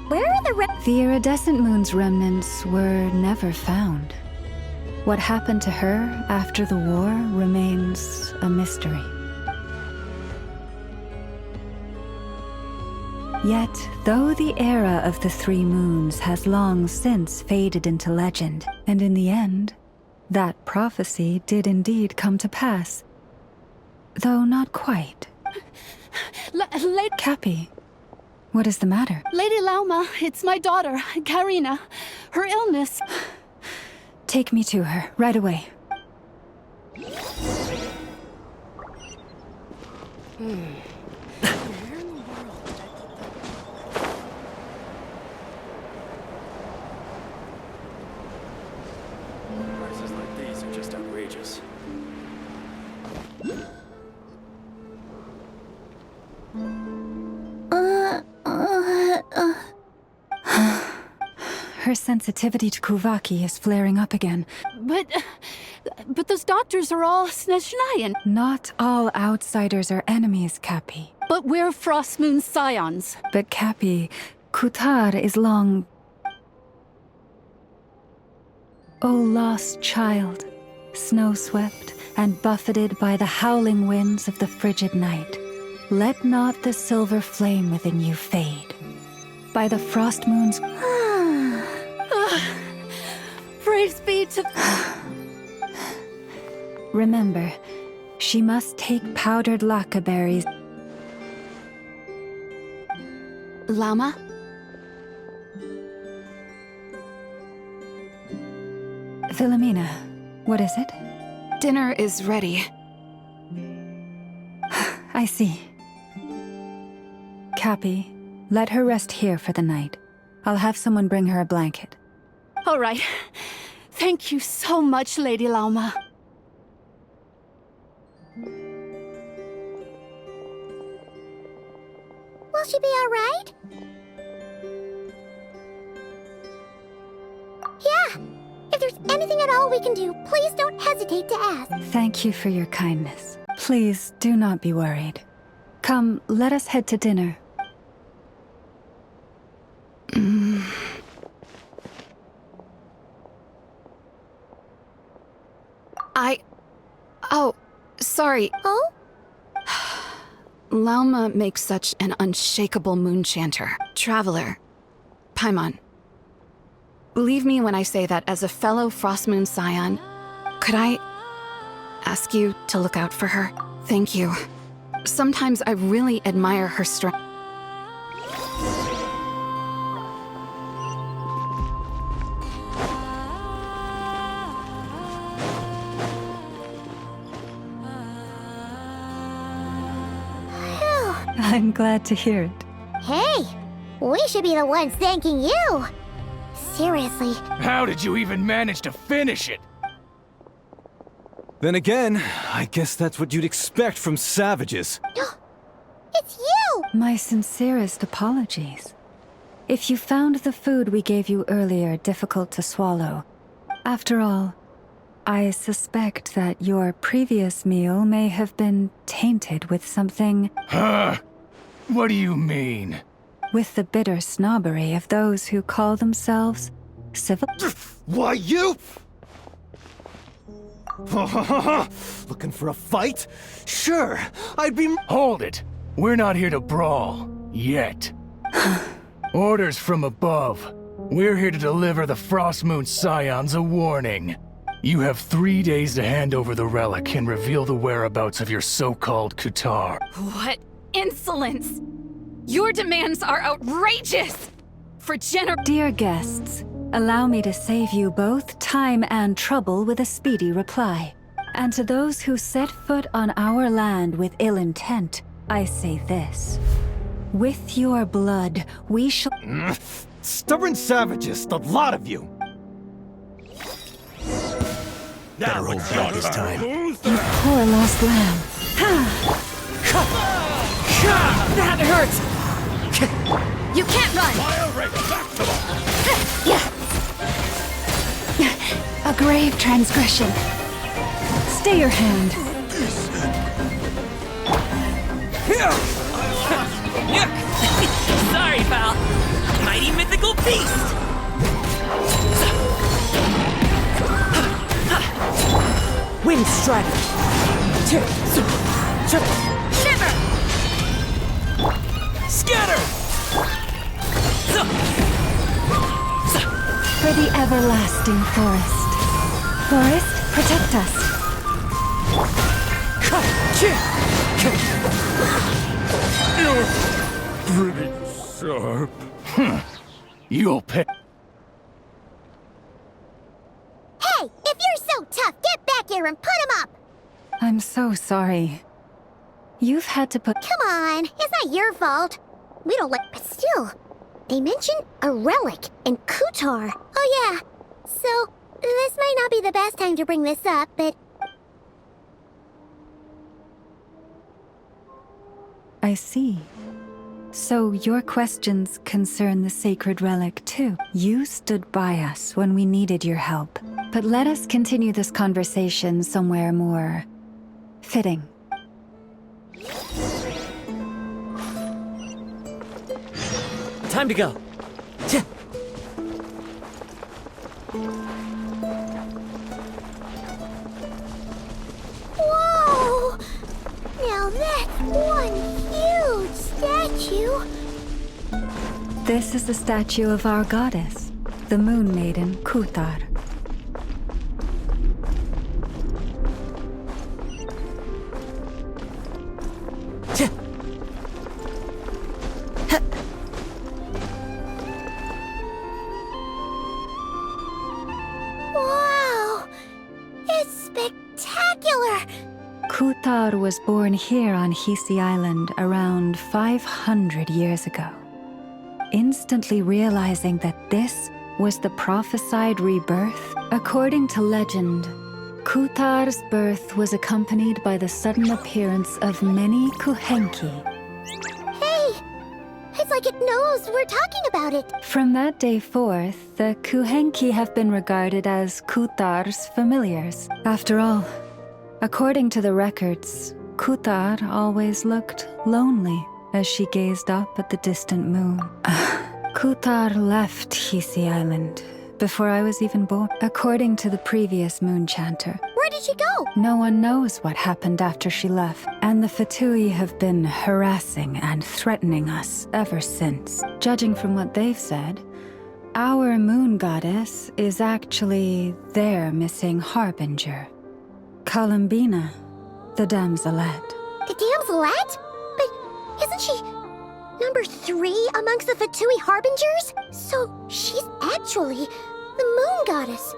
where are the The iridescent moon's remnants were never found. What happened to her after the war remains a mystery. Yet, though the era of the 3 moons has long since faded into legend, and in the end, that prophecy did indeed come to pass. Though not quite. Cappy, what is the matter? Lady Lauma, it's my daughter, Karina. Her illness... Take me to her, right away. Prices like these are just outrageous. Her sensitivity to Kuvaki is flaring up again. But those doctors are all Snezhnayan. Not all outsiders are enemies, Cappy. But we're Frost Moon Scions. But Cappy, Kutar is long... O lost child, snow-swept and buffeted by the howling winds of the frigid night, let not the silver flame within you fade. By the frost moon's... Praise be to... Remember, she must take powdered laka berries. Lauma? Wilhelmina, what is it? Dinner is ready. I see. Cappy, let her rest here for the night. I'll have someone bring her a blanket. All right. Thank you so much, Lady Lauma. Will she be alright? Yeah. If there's anything at all we can do, please don't hesitate to ask. Thank you for your kindness. Please do not be worried. Come, let us head to dinner. Oh, sorry. Oh? Lauma makes such an unshakable moon chanter. Traveler. Paimon. Believe me when I say that as a fellow Frost Moon Scion, could I ask you to look out for her? Thank you. Sometimes I really admire her strength. I'm glad to hear it. Hey, we should be the ones thanking you. Seriously. How did you even manage to finish it? Then again, I guess that's what you'd expect from savages. It's you! My sincerest apologies. If you found the food we gave you earlier difficult to swallow, after all, I suspect that your previous meal may have been tainted with something... Huh? What do you mean? With the bitter snobbery of those who call themselves civil... Why, you... Looking for a fight? Sure, I'd be... Hold it! We're not here to brawl. Yet. Orders from above. We're here to deliver the Frost Moon Scions a warning. You have 3 days to hand over the relic and reveal the whereabouts of your so-called Kutar. What insolence! Your demands are outrageous! Dear guests, allow me to save you both time and trouble with a speedy reply. And to those who set foot on our land with ill intent, I say this. With your blood, we shall... Stubborn savages, the lot of you! Better hope not this time. You poor lost lamb. That hurts! You can't run! A grave transgression. Stay your hand. Sorry, pal. Mighty mythical beast! Wind strike! Shiver! Scatter! For the everlasting forest. Forest, protect us. Pretty sharp. You'll pay. Hey, if you're so tough, get back here and put him up! I'm so sorry. You've had to put... Come on, it's not your fault. We don't like... But still, they mentioned a relic in Kutar. Oh yeah, so this might not be the best time to bring this up, but... I see. So your questions concern the sacred relic too. You stood by us when we needed your help. But let us continue this conversation somewhere more... fitting. Time to go. Whoa! Now that's one huge statue! This is the statue of our goddess, the Moon Maiden Kutar. Wow! It's spectacular! Kutar was born here on Hisi Island around 500 years ago. Instantly realizing that this was the prophesied rebirth, according to legend, Kutar's birth was accompanied by the sudden appearance of many Kuhenki. Hey! like it knows we're talking about it. From that day forth, the Kuhenki have been regarded as Kutar's familiars. After all, according to the records, Kutar always looked lonely as she gazed up at the distant moon. Kutar left Hisi Island before I was even born, according to the previous moon chanter. Where did she go? No one knows what happened after she left, and the Fatui have been harassing and threatening us ever since. Judging from what they've said, our moon goddess is actually their missing harbinger, Columbina, the damselette. The damselette? But isn't she number 3 amongst the Fatui harbingers? So she's actually the moon goddess.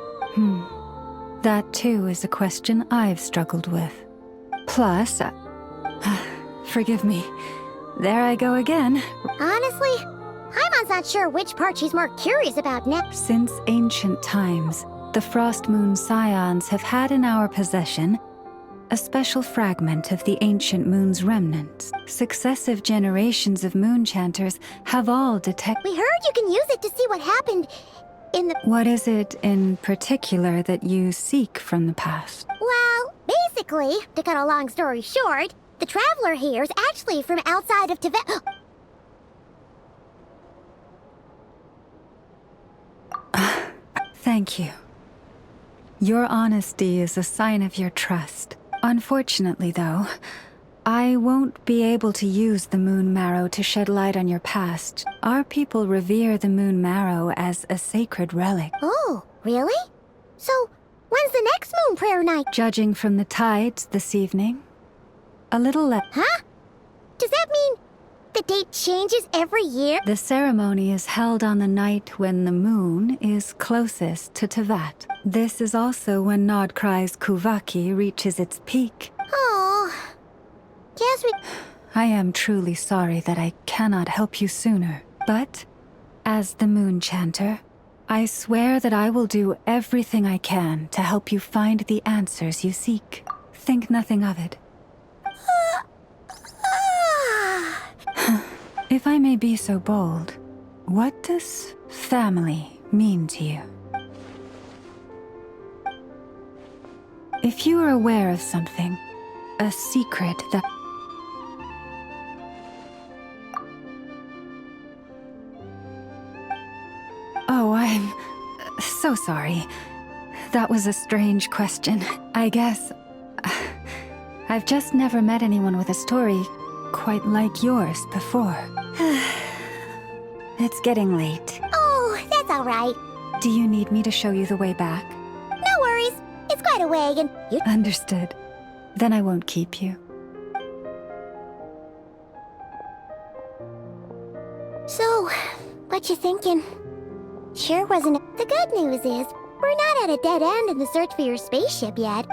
That too is a question I've struggled with. Plus, forgive me, there I go again. Honestly, Paimon's not sure which part she's more curious about next. Since ancient times, the Frost Moon Scions have had in our possession a special fragment of the ancient moon's remnants. Successive generations of moon chanters have all detected. We heard you can use it to see what happened in the... What is it in particular that you seek from the past? Well, basically, to cut a long story short, the traveler here is actually from outside of Tibet. Thank you. Your honesty is a sign of your trust. Unfortunately, though, I won't be able to use the moon marrow to shed light on your past. Our people revere the moon marrow as a sacred relic. Oh, really? So, when's the next moon prayer night? Judging from the tides this evening, a little less. Huh? Does that mean the date changes every year? The ceremony is held on the night when the moon is closest to Tevat. This is also when Nodkrai's Kuvaki reaches its peak. Oh, guess we... I am truly sorry that I cannot help you sooner, but as the moon chanter, I swear that I will do everything I can to help you find the answers you seek. Think nothing of it. If I may be so bold, what does family mean to you? If you are aware of something, a secret that... Oh, I'm so sorry. That was a strange question. I guess... I've just never met anyone with a story quite like yours before. It's getting late. Oh, that's all right. Do you need me to show you the way back? No worries. It's quite a way, and you... Understood. Then I won't keep you. So, what you thinking? Sure wasn't... The good news is, we're not at a dead end in the search for your spaceship yet.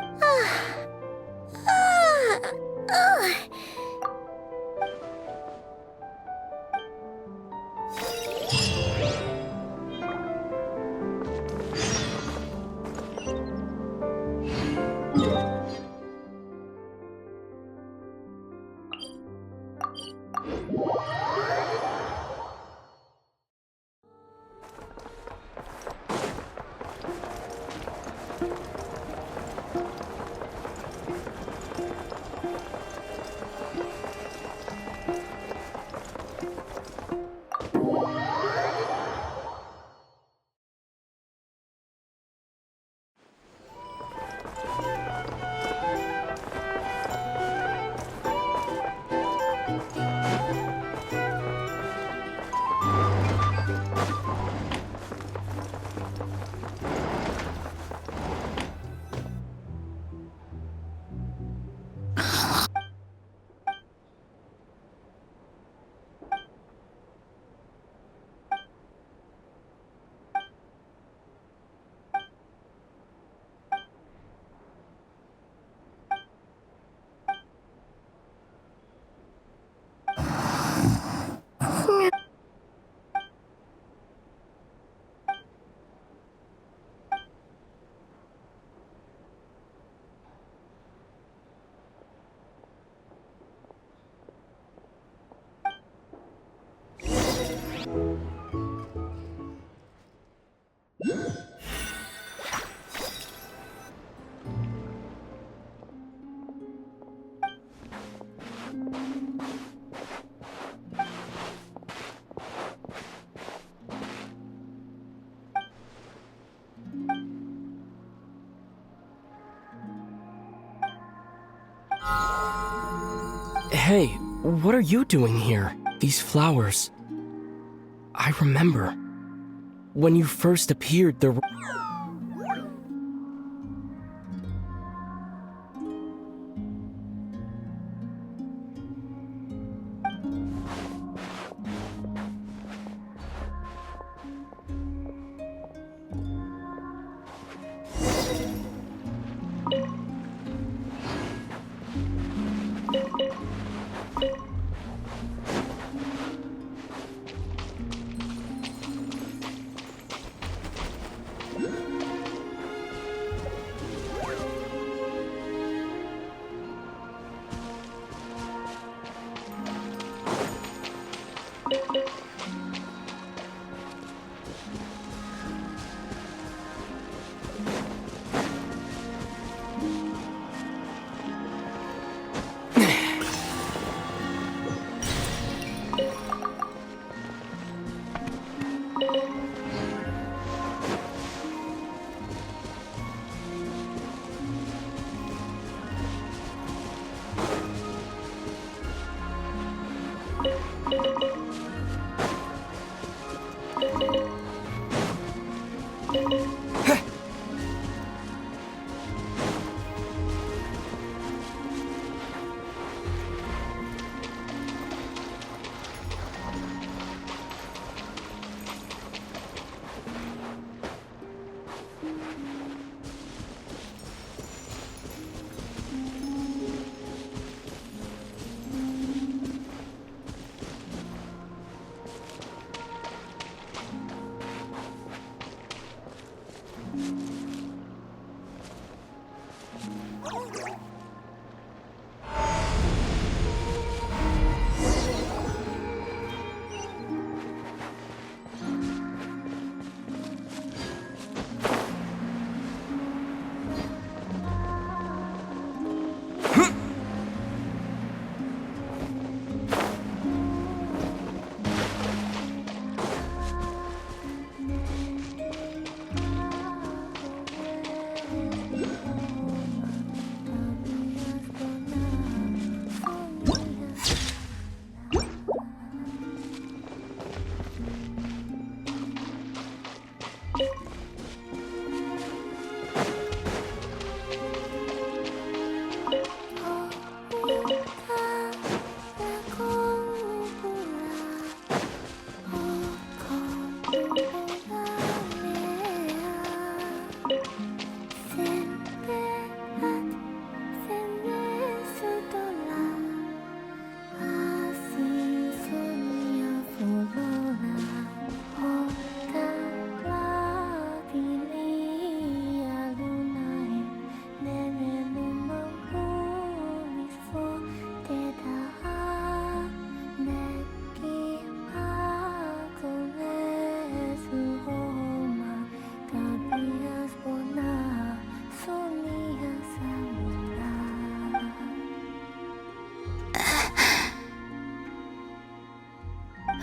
Hey, what are you doing here? These flowers. I remember. When you first appeared, there were...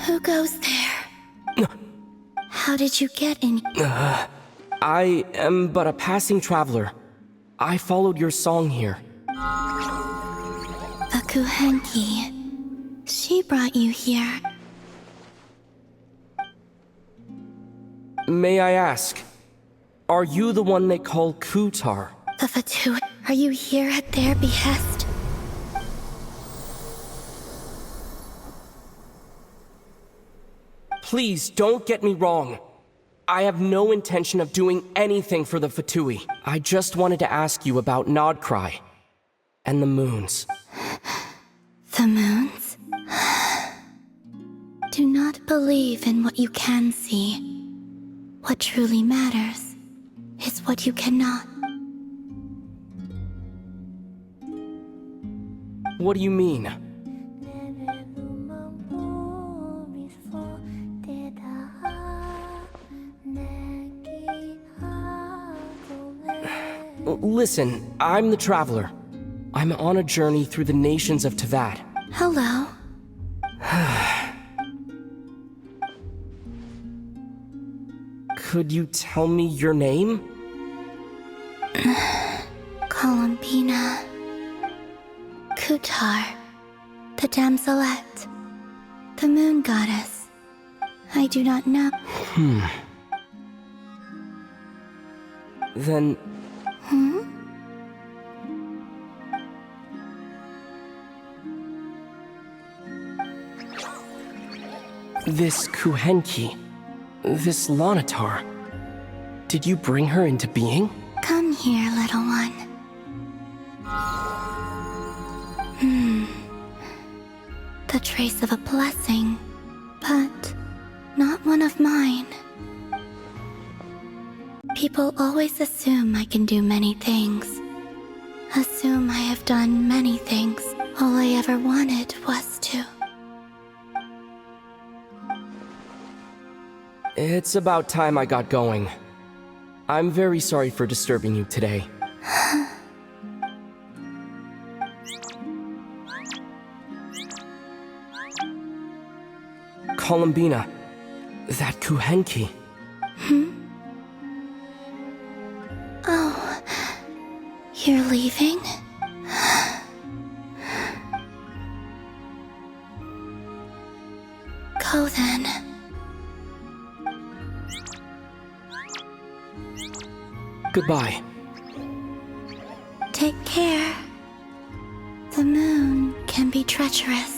Who goes there? How did you get in? I am but a passing traveler. I followed your song here. The Kuhenki. She brought you here. May I ask, are you the one they call Kutar? The Fatui. Are you here at their behest? Please don't get me wrong. I have no intention of doing anything for the Fatui. I just wanted to ask you about Nodcry and the moons. The moons? Do not believe in what you can see. What truly matters is what you cannot. What do you mean? Listen, I'm the Traveler. I'm on a journey through the nations of Tavad. Hello. Could you tell me your name? Columbina. Kutar. The damselette. The moon goddess. I do not know. Then... This Kuhenki, this Lanatar, did you bring her into being? Come here, little one. The trace of a blessing, but not one of mine. People always assume I can do many things. Assume I have done many things. All I ever wanted was to. It's about time I got going. I'm very sorry for disturbing you today. Columbina, that Kuhenki. Oh, you're leaving? Go then. Goodbye. Take care. The moon can be treacherous.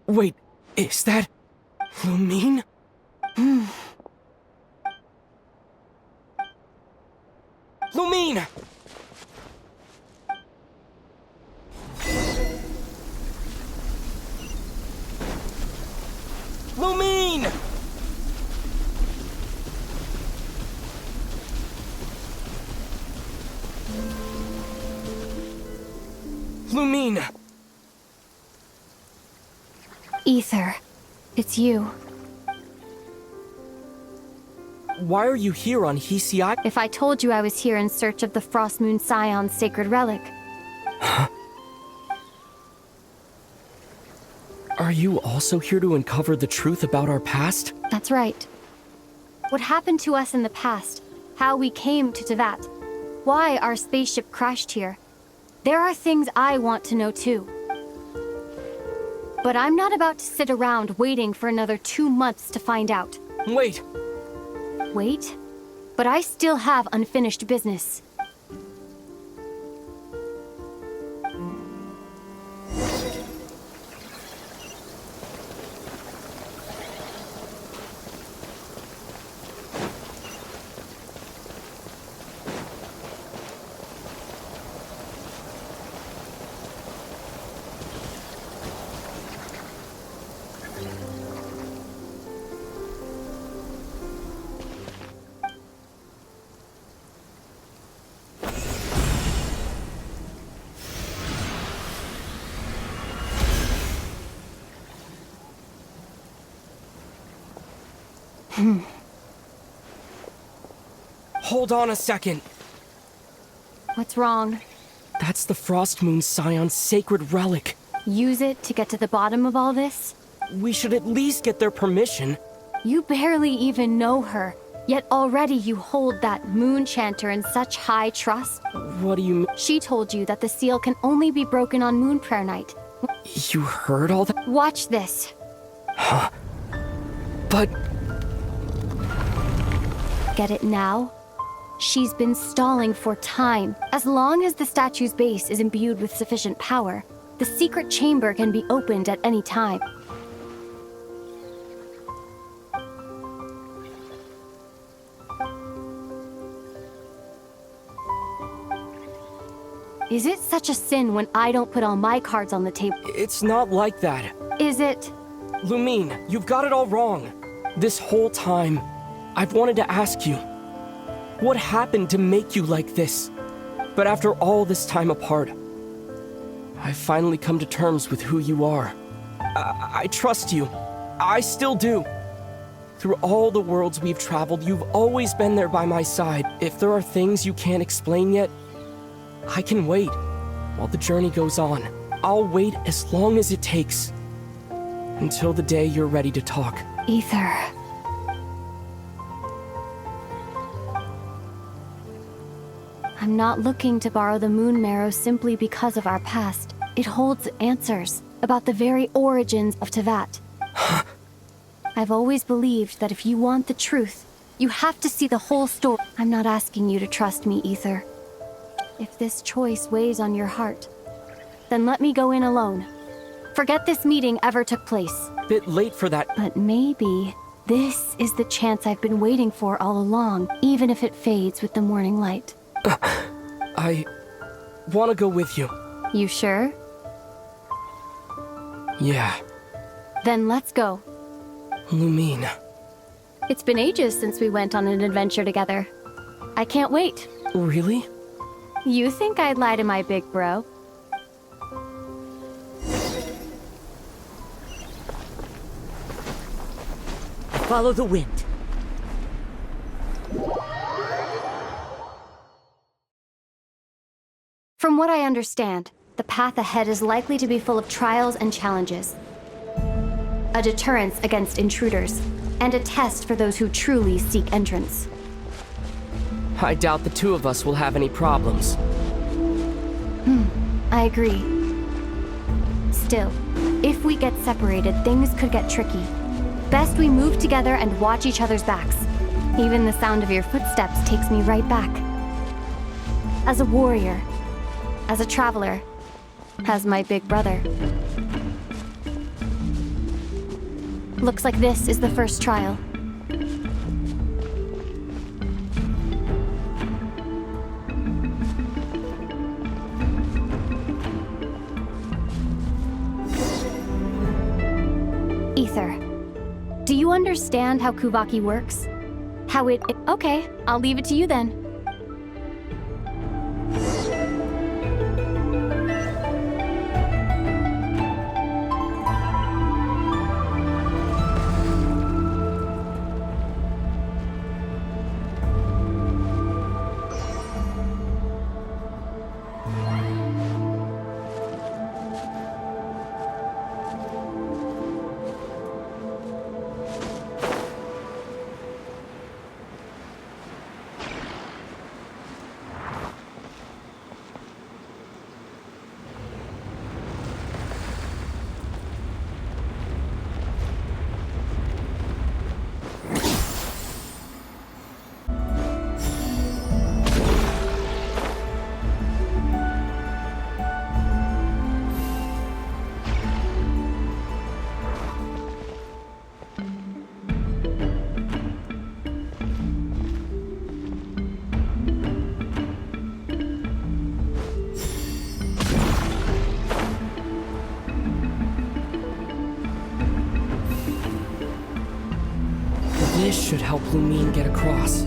Wait, is that... Lumine? Lumine! Lumine! Lumine! Ether, it's you. Why are you here on Hisii? If I told you I was here in search of the Frost Moon Scion's sacred relic. Are you also here to uncover the truth about our past? That's right. What happened to us in the past, how we came to Tevat, why our spaceship crashed here. There are things I want to know too. But I'm not about to sit around waiting for another 2 months to find out. Wait! Wait? But I still have unfinished business. Hold on a second. What's wrong? That's the Frost Moon Scion's sacred relic. Use it to get to the bottom of all this? We should at least get their permission. You barely even know her, yet already you hold that moon chanter in such high trust. What do you mean? She told you that the seal can only be broken on Moon Prayer Night. You heard all that? Watch this. Huh? But... Get it now? She's been stalling for time. As long as the statue's base is imbued with sufficient power, the secret chamber can be opened at any time. Is it such a sin when I don't put all my cards on the table? It's not like that. Is it? Lumine, you've got it all wrong. This whole time, I've wanted to ask you, what happened to make you like this? But after all this time apart, I've finally come to terms with who you are. I trust you. I still do. Through all the worlds we've traveled, you've always been there by my side. If there are things you can't explain yet, I can wait while the journey goes on. I'll wait as long as it takes. Until the day you're ready to talk. Ether. I'm not looking to borrow the moon marrow simply because of our past. It holds answers about the very origins of Tevat. I've always believed that if you want the truth, you have to see the whole story. I'm not asking you to trust me, Ether. If this choice weighs on your heart, then let me go in alone. Forget this meeting ever took place. Bit late for that. But maybe this is the chance I've been waiting for all along, even if it fades with the morning light. I want to go with you. You sure? Yeah. Then let's go. Lumine. It's been ages since we went on an adventure together. I can't wait. Really? You think I'd lie to my big bro? Follow the wind. From what I understand, the path ahead is likely to be full of trials and challenges. A deterrence against intruders, and a test for those who truly seek entrance. I doubt the two of us will have any problems. I agree. Still, if we get separated, things could get tricky. Best we move together and watch each other's backs. Even the sound of your footsteps takes me right back. As a warrior, as a traveler, as my big brother. Looks like this is the first trial. Ether, do you understand how Kuvaki works? How it... Okay, I'll leave it to you then. This should help Lumine get across.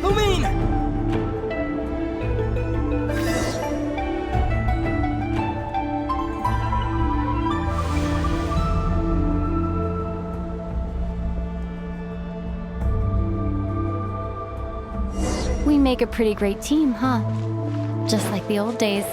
Lumine! We make a pretty great team, huh? Just like the old days.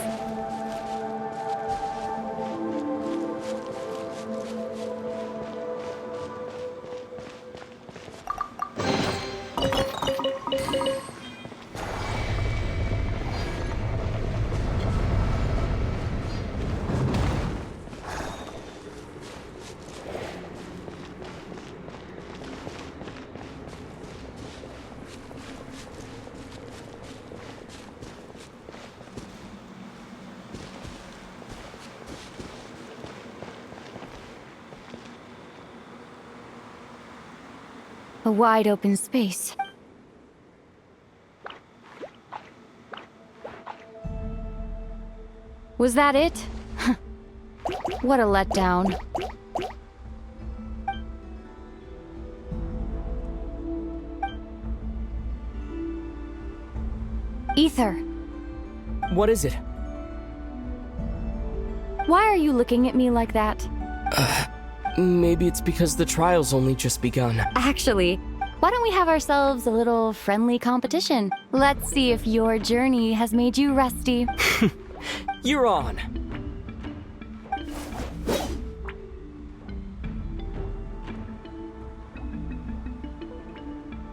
A wide open space. Was that it? What a letdown. Ether, What is it? why are you looking at me like that? Maybe it's because the trial's only just begun. Actually, why don't we have ourselves a little friendly competition? Let's see if your journey has made you rusty. You're on.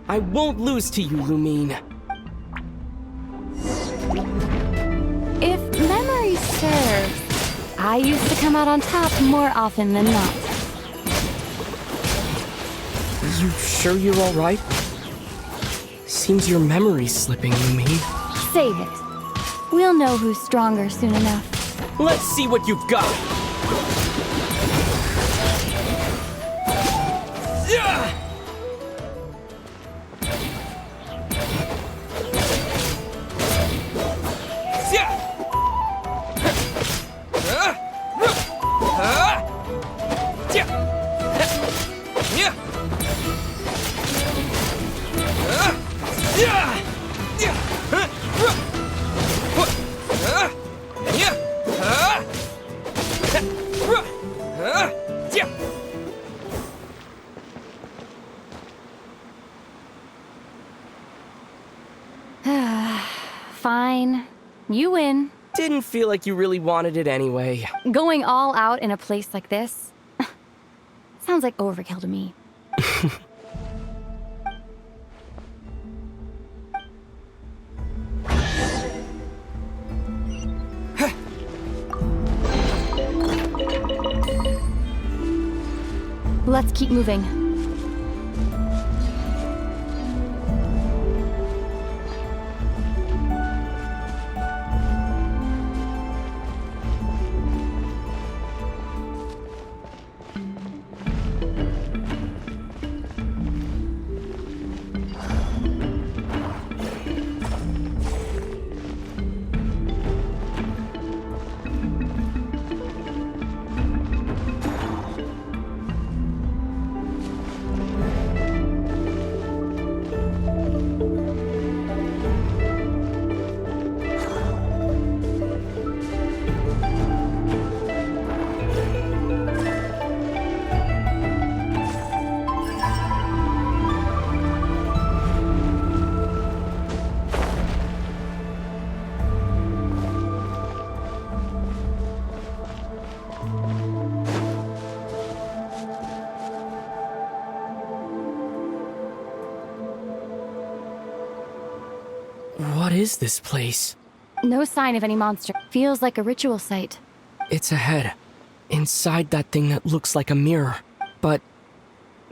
I won't lose to you, Lumine. If memory serves, I used to come out on top more often than not. You sure you're alright? Seems your memory's slipping, Lumine. Save it. We'll know who's stronger soon enough. Let's see what you've got! Yeah! Fine. You win. Didn't feel like you really wanted it anyway. Going all out in a place like this sounds like overkill to me. Let's keep moving. What is this place? No sign of any monster. Feels like a ritual site. It's ahead. Inside that thing that looks like a mirror. But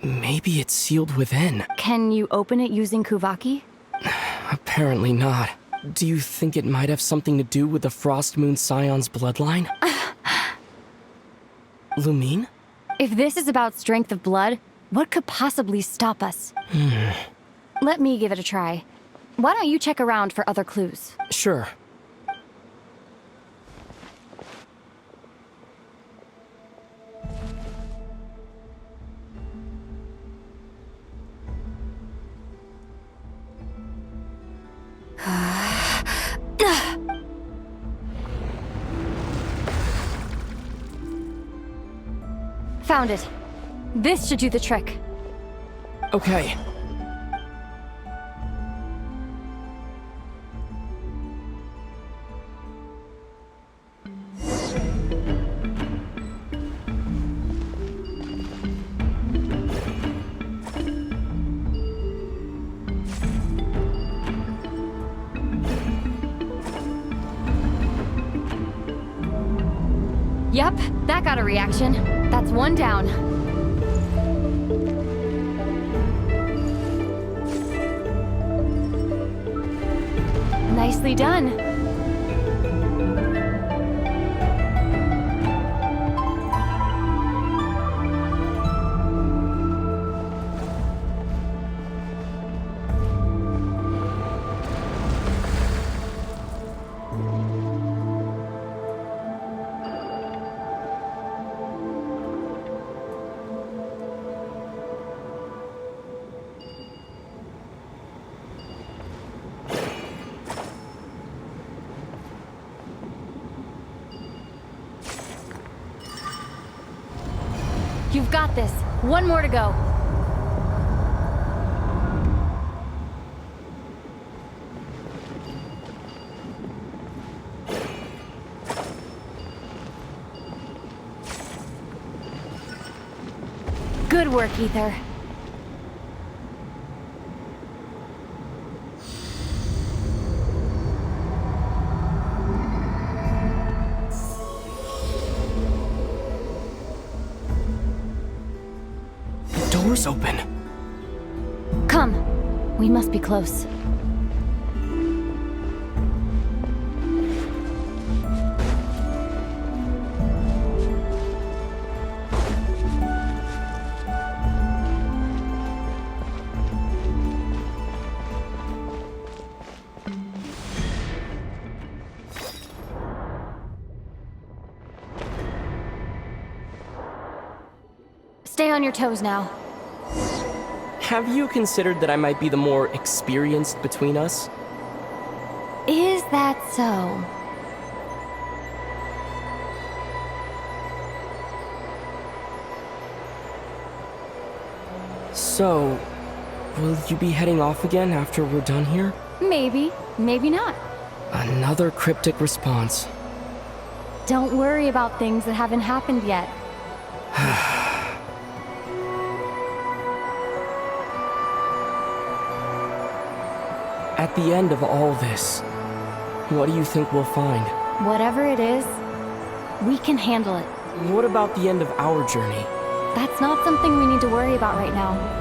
maybe it's sealed within. Can you open it using Kuvaki? Apparently not. Do you think it might have something to do with the Frost Moon Scion's bloodline? Lumine? If this is about strength of blood, what could possibly stop us? Let me give it a try. Why don't you check around for other clues? Sure. Found it. This should do the trick. Okay. Yep, that got a reaction. That's one down. Nicely done. got this. One more to go. Good work, Ether. The door's open. Come. We must be close. Stay on your toes now. Have you considered that I might be the more experienced between us? Is that so? So, will you be heading off again after we're done here? Maybe, maybe not. Another cryptic response. Don't worry about things that haven't happened yet. At the end of all this, what do you think we'll find? Whatever it is, we can handle it. What about the end of our journey? That's not something we need to worry about right now.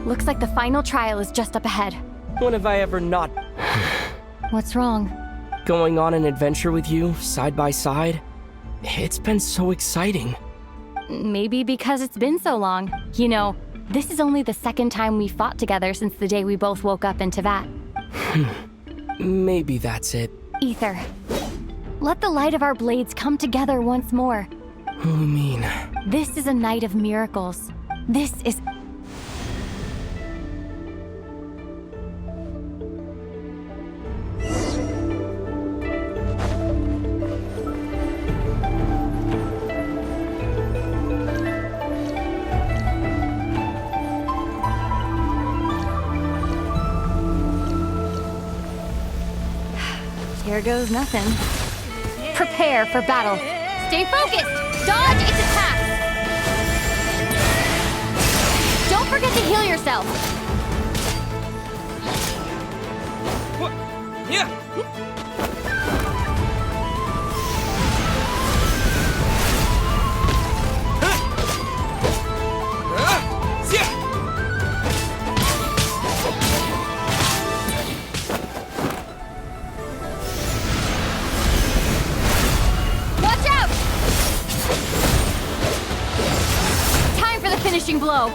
Looks like the final trial is just up ahead. When have I ever not What's wrong? going on an adventure with you, side by side? It's been so exciting. Maybe because it's been so long. You know, this is only the second time we fought together since the day we both woke up in Tevat. Maybe that's it. Ether, let the light of our blades come together once more. What do you mean? This is a night of miracles. This is... Here goes nothing. Prepare for battle. Stay focused! Dodge its attacks! Don't forget to heal yourself! What? Yeah! Finishing blow.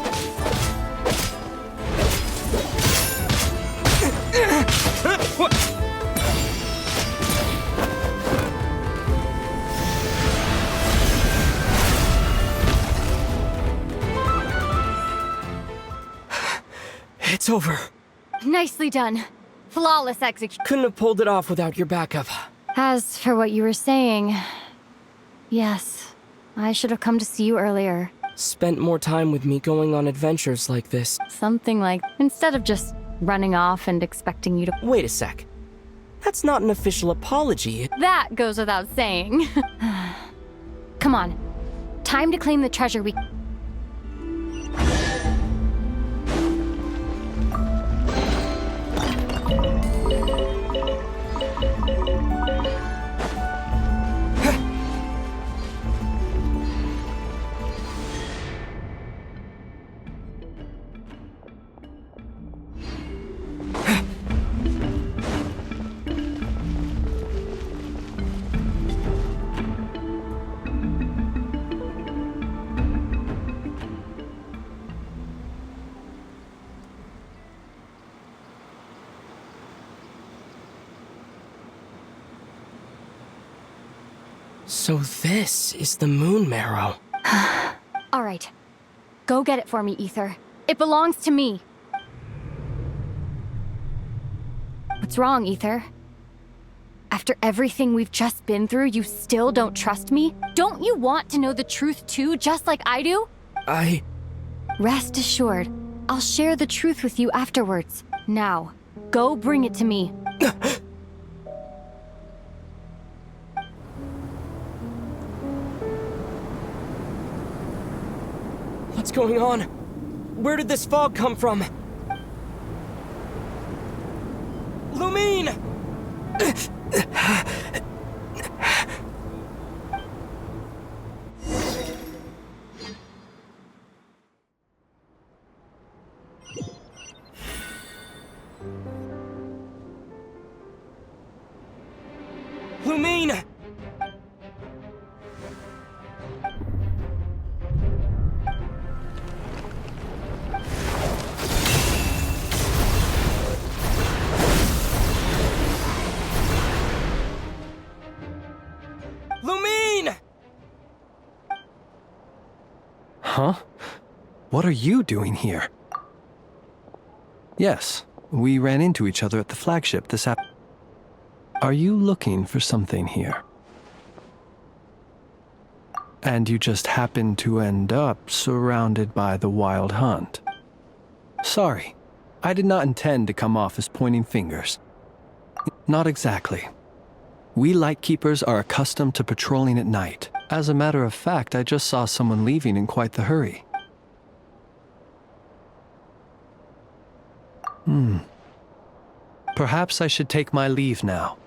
It's over. Nicely done. Flawless execution. Couldn't have pulled it off without your backup. As for what you were saying, yes, I should have come to see you earlier. Spent more time with me going on adventures like this. Something like, instead of just running off and expecting you to... Wait a sec. That's not an official apology. That goes without saying. Come on. Time to claim the treasure we... So this is the moon marrow. All right. Go get it for me, Ether. It belongs to me. What's wrong, Ether? After everything we've just been through, you still don't trust me? Don't you want to know the truth too, just like I do? Rest assured, I'll share the truth with you afterwards. Now, go bring it to me. What's going on? Where did this fog come from? Lumine! Lumine! Lumine! Huh? What are you doing here? Yes, we ran into each other at the flagship this afternoon. Are you looking for something here? And you just happened to end up surrounded by the Wild Hunt. Sorry, I did not intend to come off as pointing fingers. Not exactly. We Lightkeepers are accustomed to patrolling at night. As a matter of fact, I just saw someone leaving in quite the hurry. Perhaps I should take my leave now.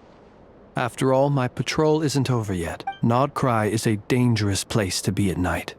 After all, my patrol isn't over yet. Nodcry is a dangerous place to be at night.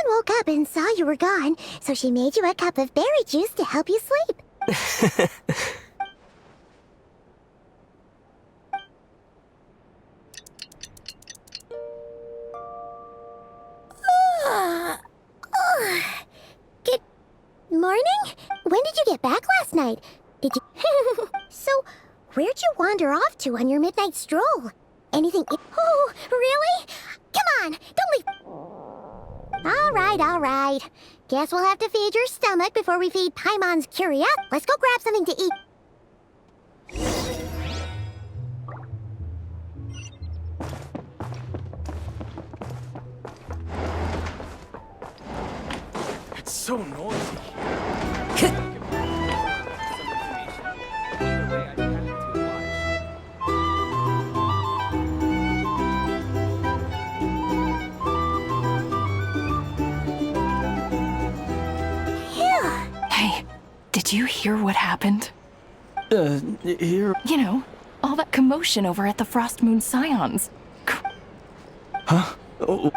Woke up and saw you were gone, so she made you a cup of berry juice to help you sleep. Good morning? When did you get back last night? Did you... So, where'd you wander off to on your midnight stroll? Anything... Oh, really? Come on, don't leave... All right. Guess we'll have to feed your stomach before we feed Paimon's curiosity. Let's go grab something to eat. It's so noisy. Did you hear what happened? Here? You know, all that commotion over at the Frost Moon Scions. Huh? Oh.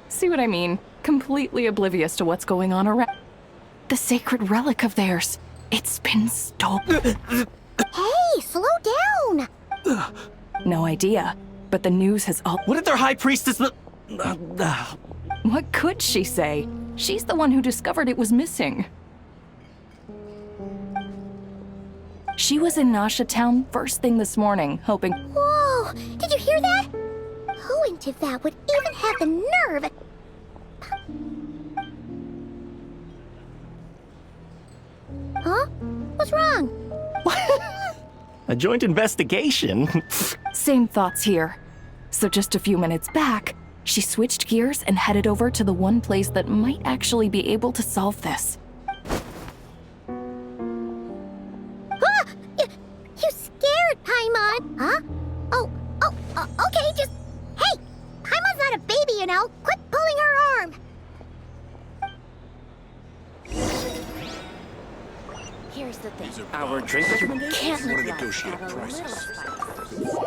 See what I mean? Completely oblivious to what's going on around. The sacred relic of theirs. It's been stolen. Hey, slow down! No idea, but the news has all... What did their high priestess... What could she say? She's the one who discovered it was missing. She was in Nasha Town first thing this morning, hoping... Whoa! Did you hear that? Who in Tivat would even have the nerve? Huh? What's wrong? A joint investigation? Same thoughts here. So just a few minutes back, She switched gears and headed over to the one place that might actually be able to solve this. You scared Paimon, huh? Okay, just... Hey! Paimon's not a baby, you know. Quit pulling her arm. Here's the thing. Our drink recommendations? Can't Want to neglect negotiate that a prices. little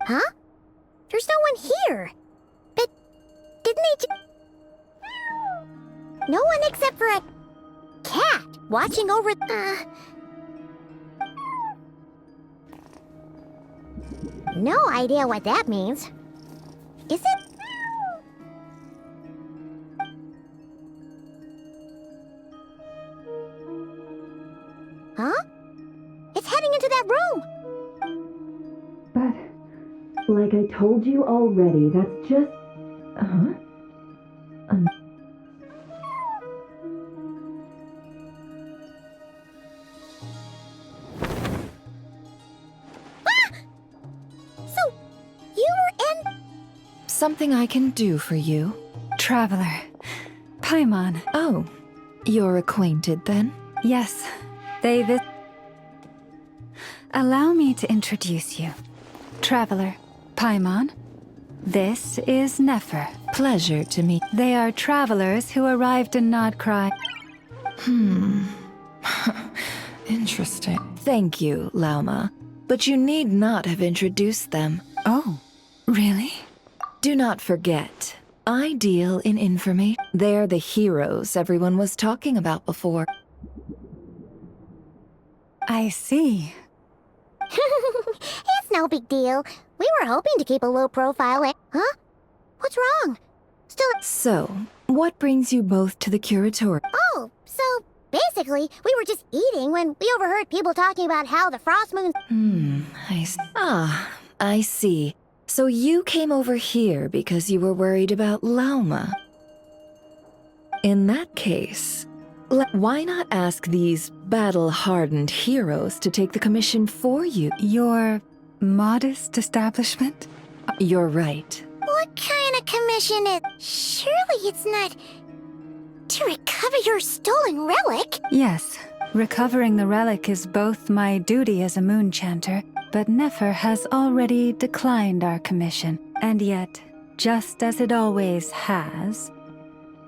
Huh? There's no one here. But didn't they No one except for a cat watching over... No idea what that means. Is it? Huh? It's heading into that room! Like I told you already, that's just... Huh? So, you were in... Something I can do for you? Traveler. Paimon. Oh, you're acquainted then? Yes, they Allow me to introduce you. Traveler. Paimon. This is Nefer. Pleasure to meet. They are travelers who arrived in Nodcry. Interesting. Thank you, Lauma. But you need not have introduced them. Oh, really? Do not forget, I deal in information. They're the heroes everyone was talking about before. I see. It's no big deal. We were hoping to keep a low profile. Huh? What's wrong? So, what brings you both to the Curatorium? Oh, so basically, we were just eating when we overheard people talking about how the Frost Moon... I see. I see. So you came over here because you were worried about Lauma. In that case, why not ask these battle-hardened heroes to take the commission for you? Your modest establishment? You're right. What kind of commission is... Surely it's not... to recover your stolen relic? Yes. Recovering the relic is both my duty as a moon chanter, but Nefer has already declined our commission. And yet, just as it always has,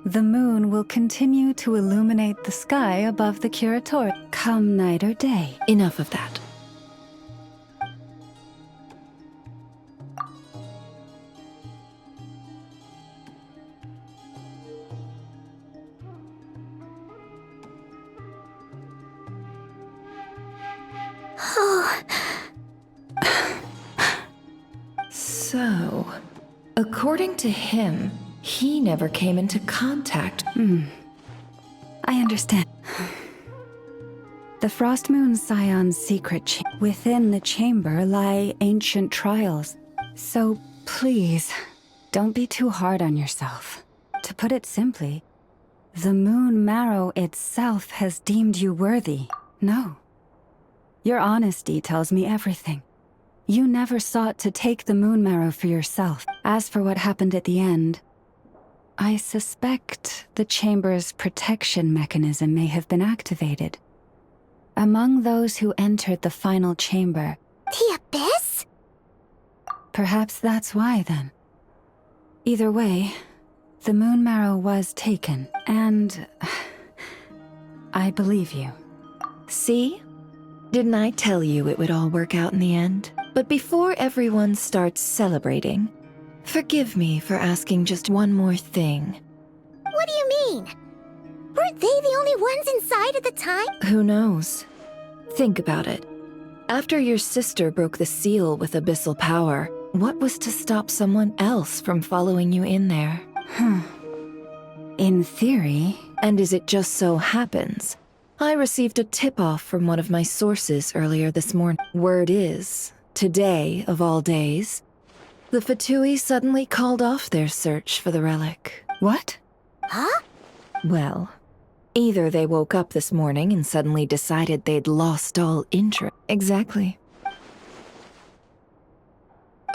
the moon will continue to illuminate the sky above the Curatorium, come night or day. Enough of that. So, according to him, he never came into contact. I understand. The Frost Moon Scion's secret within the chamber lie ancient trials. So please, don't be too hard on yourself. To put it simply, the Moon Marrow itself has deemed you worthy. No. Your honesty tells me everything. You never sought to take the Moon Marrow for yourself. As for what happened at the end, I suspect the chamber's protection mechanism may have been activated. Among those who entered the final chamber... The Abyss? Perhaps that's why, then. Either way, the Moon Marrow was taken, and... I believe you. See? Didn't I tell you it would all work out in the end? But before everyone starts celebrating, forgive me for asking just one more thing. What do you mean? Weren't they the only ones inside at the time? Who knows? Think about it. After your sister broke the seal with abyssal power, what was to stop someone else from following you in there? In theory. And as it just so happens, I received a tip-off from one of my sources earlier this morning. Word is, today of all days, the Fatui suddenly called off their search for the relic. What? Huh? Well, either they woke up this morning and suddenly decided they'd lost all interest. Exactly.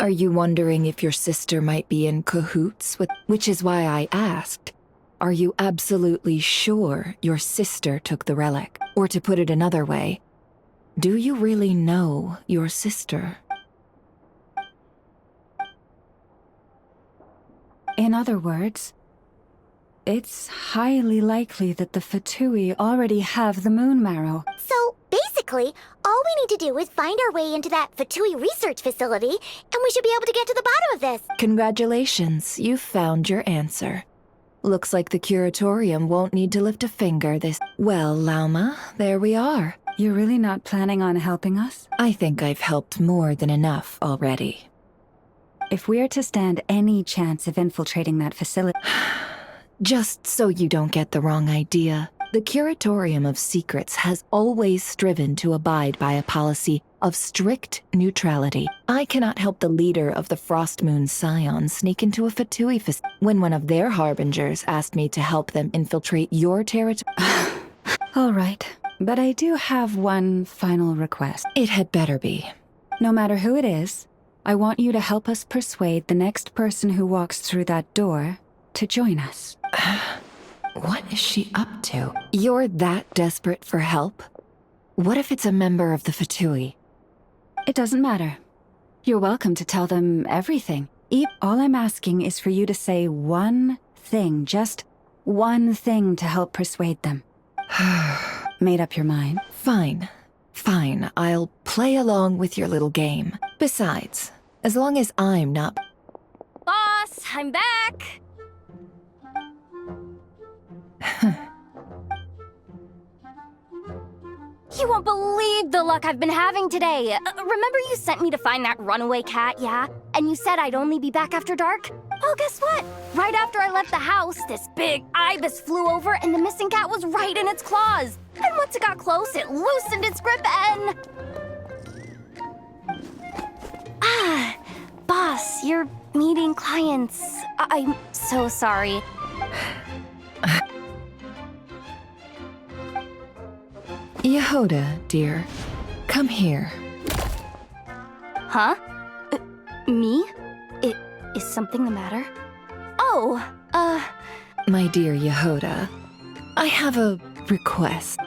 Are you wondering if your sister might be in cahoots with... Which is why I asked, are you absolutely sure your sister took the relic? Or to put it another way, do you really know your sister? In other words, it's highly likely that the Fatui already have the moon marrow. So, basically, all we need to do is find our way into that Fatui research facility, and we should be able to get to the bottom of this. Congratulations, you've found your answer. Looks like the curatorium won't need to lift a finger this... Well, Lauma, there we are. You're really not planning on helping us? I think I've helped more than enough already. If we're to stand any chance of infiltrating that facility... Just so you don't get the wrong idea, the Curatorium of Secrets has always striven to abide by a policy of strict neutrality. I cannot help the leader of the Frost Moon Scions sneak into a Fatui facility when one of their harbingers asked me to help them infiltrate your territory. All right, but I do have one final request. It had better be. No matter who it is, I want you to help us persuade the next person who walks through that door to join us. What is she up to? You're that desperate for help? What if it's a member of the Fatui? It doesn't matter. You're welcome to tell them everything. All I'm asking is for you to say one thing, just one thing to help persuade them. Made up your mind? Fine. Fine, I'll play along with your little game. Besides, as long as I'm not... Boss, I'm back! You won't believe the luck I've been having today. Remember you sent me to find that runaway cat, yeah? And you said I'd only be back after dark? Well, guess what? Right after I left the house, this big ibis flew over and the missing cat was right in its claws. And once it got close, it loosened its grip and... Boss, you're meeting clients. I'm so sorry. Yehoda, dear, come here. Huh? Me? Is something the matter? Oh, My dear Yehoda, I have a request.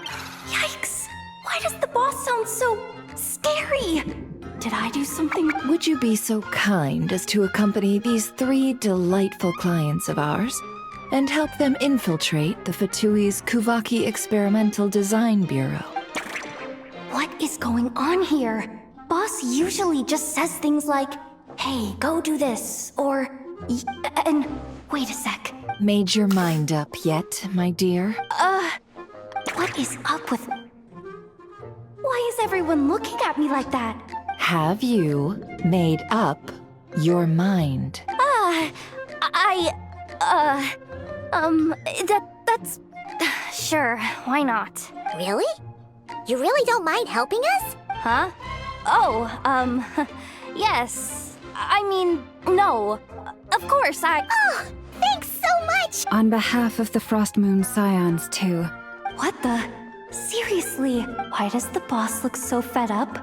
Yikes! Why does the boss sound so scary? Did I do something? Would you be so kind as to accompany these 3 delightful clients of ours and help them infiltrate the Fatui's Kuvaki Experimental Design Bureau? What is going on here? Boss usually just says things like, hey, go do this, or... and... wait a sec. Made your mind up yet, my dear? What is up with... Why is everyone looking at me like that? Have you made up your mind? That's... Sure, why not? Really? You really don't mind helping us? Huh? Oh, yes. I mean, no. Of course, Oh, thanks so much! On behalf of the Frost Moon Scions, too. What the... Seriously, why does the boss look so fed up?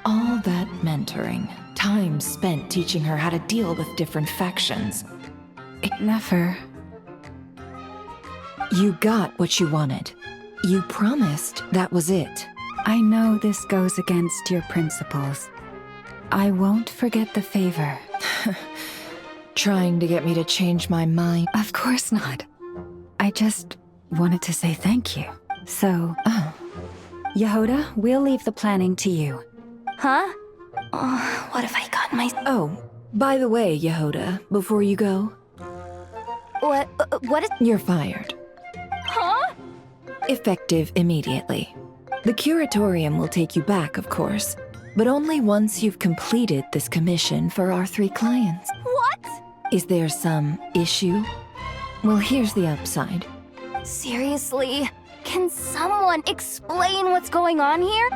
All that mentoring, time spent teaching her how to deal with different factions. Never. You got what you wanted. You promised that was it. I know this goes against your principles. I won't forget the favor. Trying to get me to change my mind? Of course not. I just wanted to say thank you. So, Yehoda, we'll leave the planning to you. Huh? What have I got my... Oh, by the way, Yehoda, before you go... What is... You're fired. Huh? Effective immediately. The Curatorium will take you back, of course, but only once you've completed this commission for our 3 clients. What? Is there some issue? Well, here's the upside. Seriously? Can someone explain what's going on here?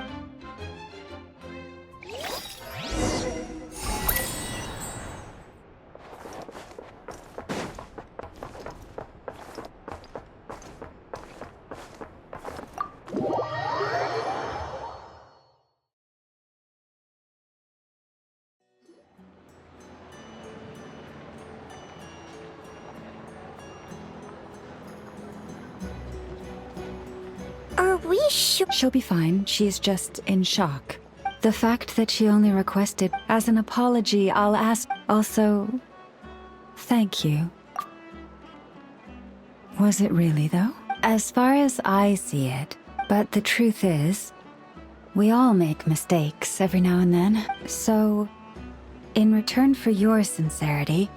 Are we sure? She'll be fine. She's just in shock. The fact that she only requested as an apology, I'll ask. Also, thank you. Was it really, though? As far as I see it. But the truth is, we all make mistakes every now and then. So, in return for your sincerity...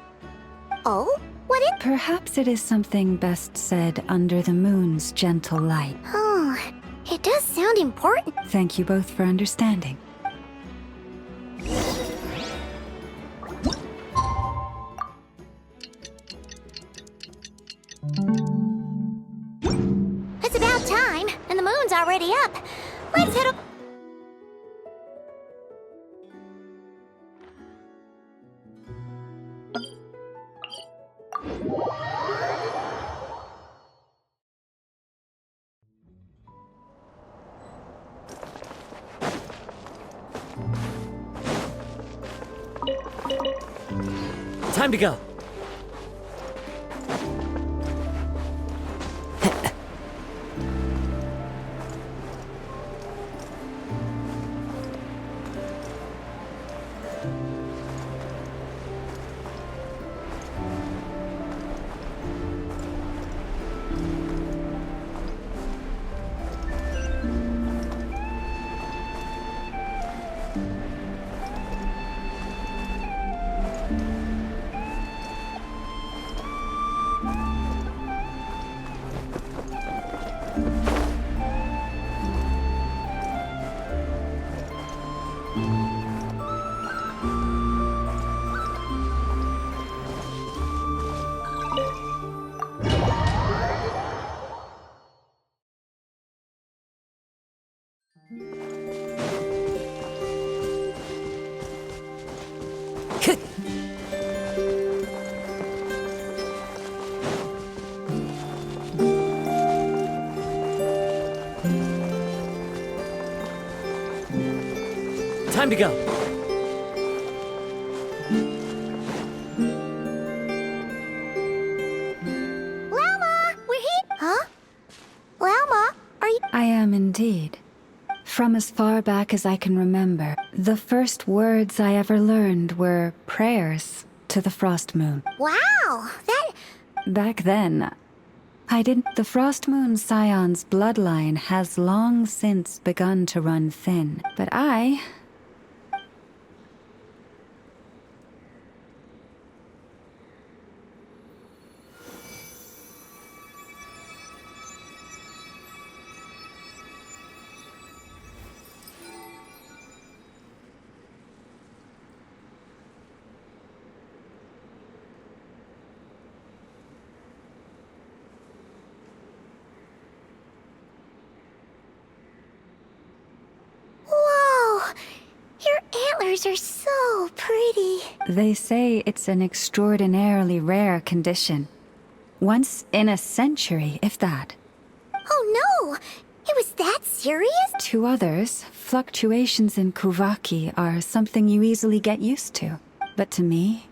Oh? What it? Perhaps it is something best said under the moon's gentle light. Oh, it does sound important. Thank you both for understanding. It's about time, and the moon's already up. Let's head up. Time to go. Time to go. Llama, we're here. Huh? Llama, are you? I am indeed. From as far back as I can remember, the first words I ever learned were prayers to the Frost Moon. Wow, that... Back then, I didn't... The Frost Moon Scion's bloodline has long since begun to run thin, but I... Whoa! Your antlers are so pretty. They say it's an extraordinarily rare condition. Once in a century, if that. Oh no! It was that serious? To others, fluctuations in Kuvaki are something you easily get used to. But to me,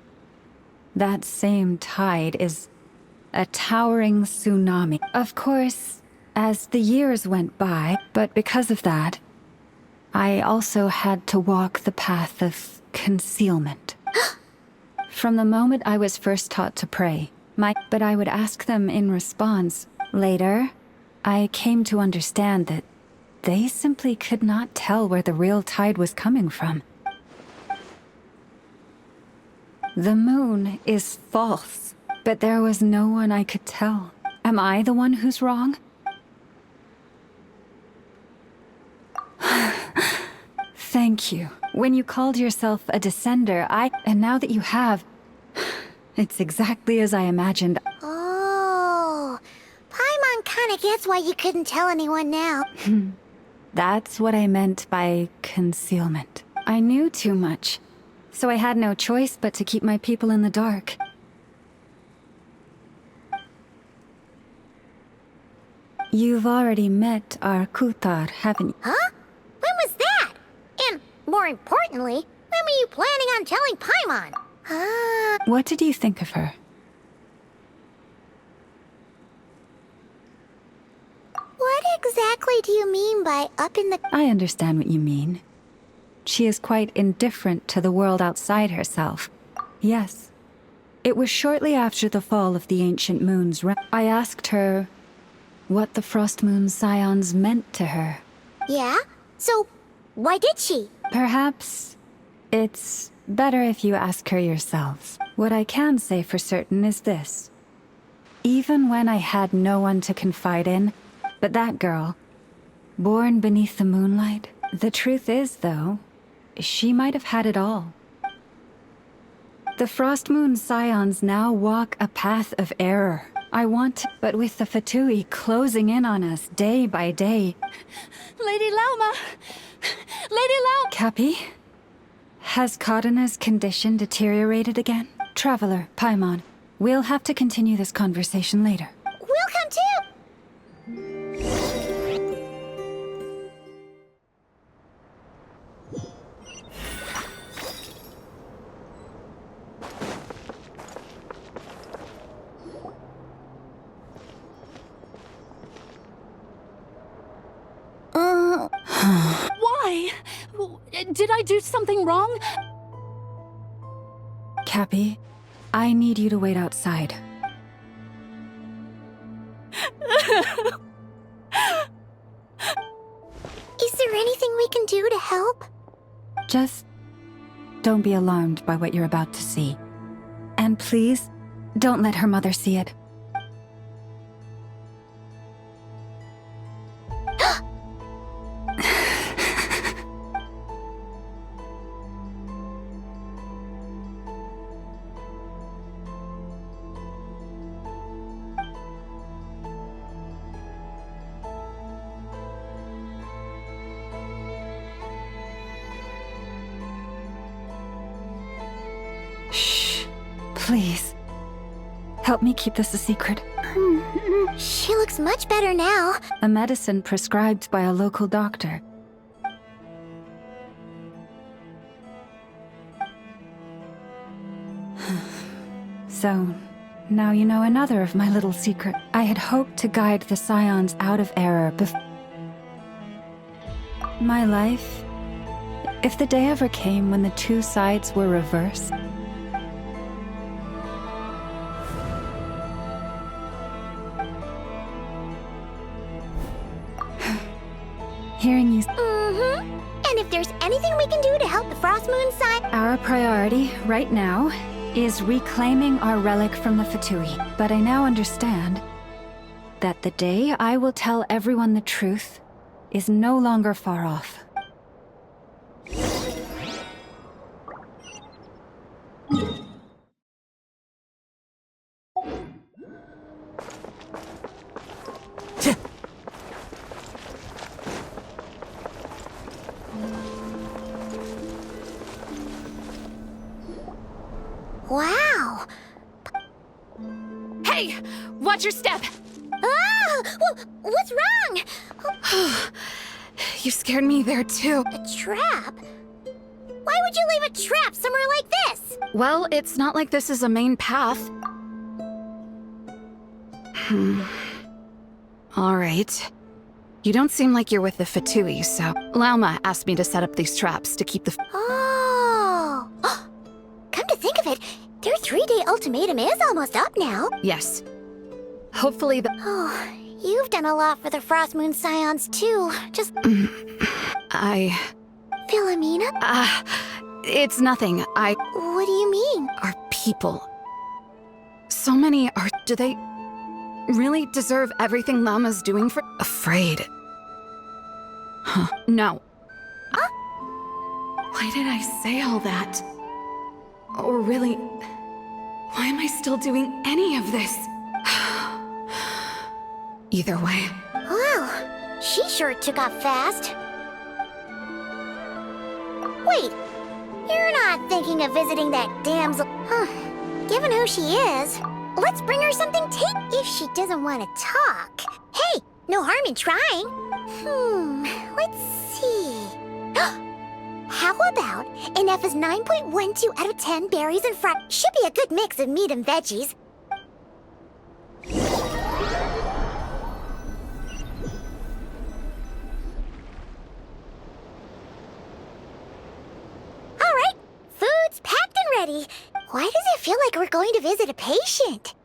that same tide is a towering tsunami. Of course, as the years went by, but because of that, I also had to walk the path of concealment. From the moment I was first taught to pray, but I would ask them in response. Later, I came to understand that they simply could not tell where the real tide was coming from. The moon is false, but there was no one I could tell. Am I the one who's wrong? Thank you. When you called yourself a descender, and now that you have, it's exactly as I imagined. Oh, guess why you couldn't tell anyone now. That's what I meant by concealment. I knew too much, so I had no choice but to keep my people in the dark. You've already met our Kutar, haven't you? Huh? When was that? And, more importantly, when were you planning on telling Paimon? What did you think of her? What exactly do you mean by up in the... I understand what you mean. She is quite indifferent to the world outside herself. Yes. It was shortly after the fall of the ancient moon's realm. I asked her what the Frost Moon Scions meant to her. Yeah? So, why did she? Perhaps it's better if you ask her yourselves. What I can say for certain is this. Even when I had no one to confide in, but that girl, born beneath the moonlight, the truth is, though, she might have had it all. The Frost Moon Scions now walk a path of error. I want to, but with the Fatui closing in on us day by day... Lady Lauma! Lady Lauma! Cappy? Has Kadena's condition deteriorated again? Traveler, Paimon, we'll have to continue this conversation later. We'll come too! Why? Did I do something wrong? Cappy, I need you to wait outside. Is there anything we can do to help? Just don't be alarmed by what you're about to see. And please, don't let her mother see it. Shh. Please. Help me keep this a secret. She looks much better now. A medicine prescribed by a local doctor. So, now you know another of my little secret. I had hoped to guide the Scions out of error before... My life... If the day ever came when the two sides were reversed... Hearing you... And if there's anything we can do to help the Frost Moon side... Our priority, right now, is reclaiming our relic from the Fatui. But I now understand that the day I will tell everyone the truth is no longer far off. Wow! Hey! Watch your step! Ah! What's wrong? You scared me there too. A trap? Why would you leave a trap somewhere like this? Well, it's not like this is a main path. Alright. You don't seem like you're with the Fatui, so... Lauma asked me to set up these traps to keep the... Oh! Come to think of it, their 3-day ultimatum is almost up now. Yes. Hopefully the... Oh, you've done a lot for the Frost Moon Scions too. Just... Philomena? It's nothing. What do you mean? Our people. So many are... Do they really deserve everything Lama's doing for... Afraid. Huh. No. Why did I say all that? Or really... Why am I still doing any of this? Either way. Wow, she sure took off fast. Wait, you're not thinking of visiting that damsel? Huh. Given who she is, let's bring her something if she doesn't want to talk. Hey, no harm in trying. Let's see. How about Ineffa's 9.12 out of 10 berries and fruit? Should be a good mix of meat and veggies. All right, food's packed and ready. Why does it feel like we're going to visit a patient?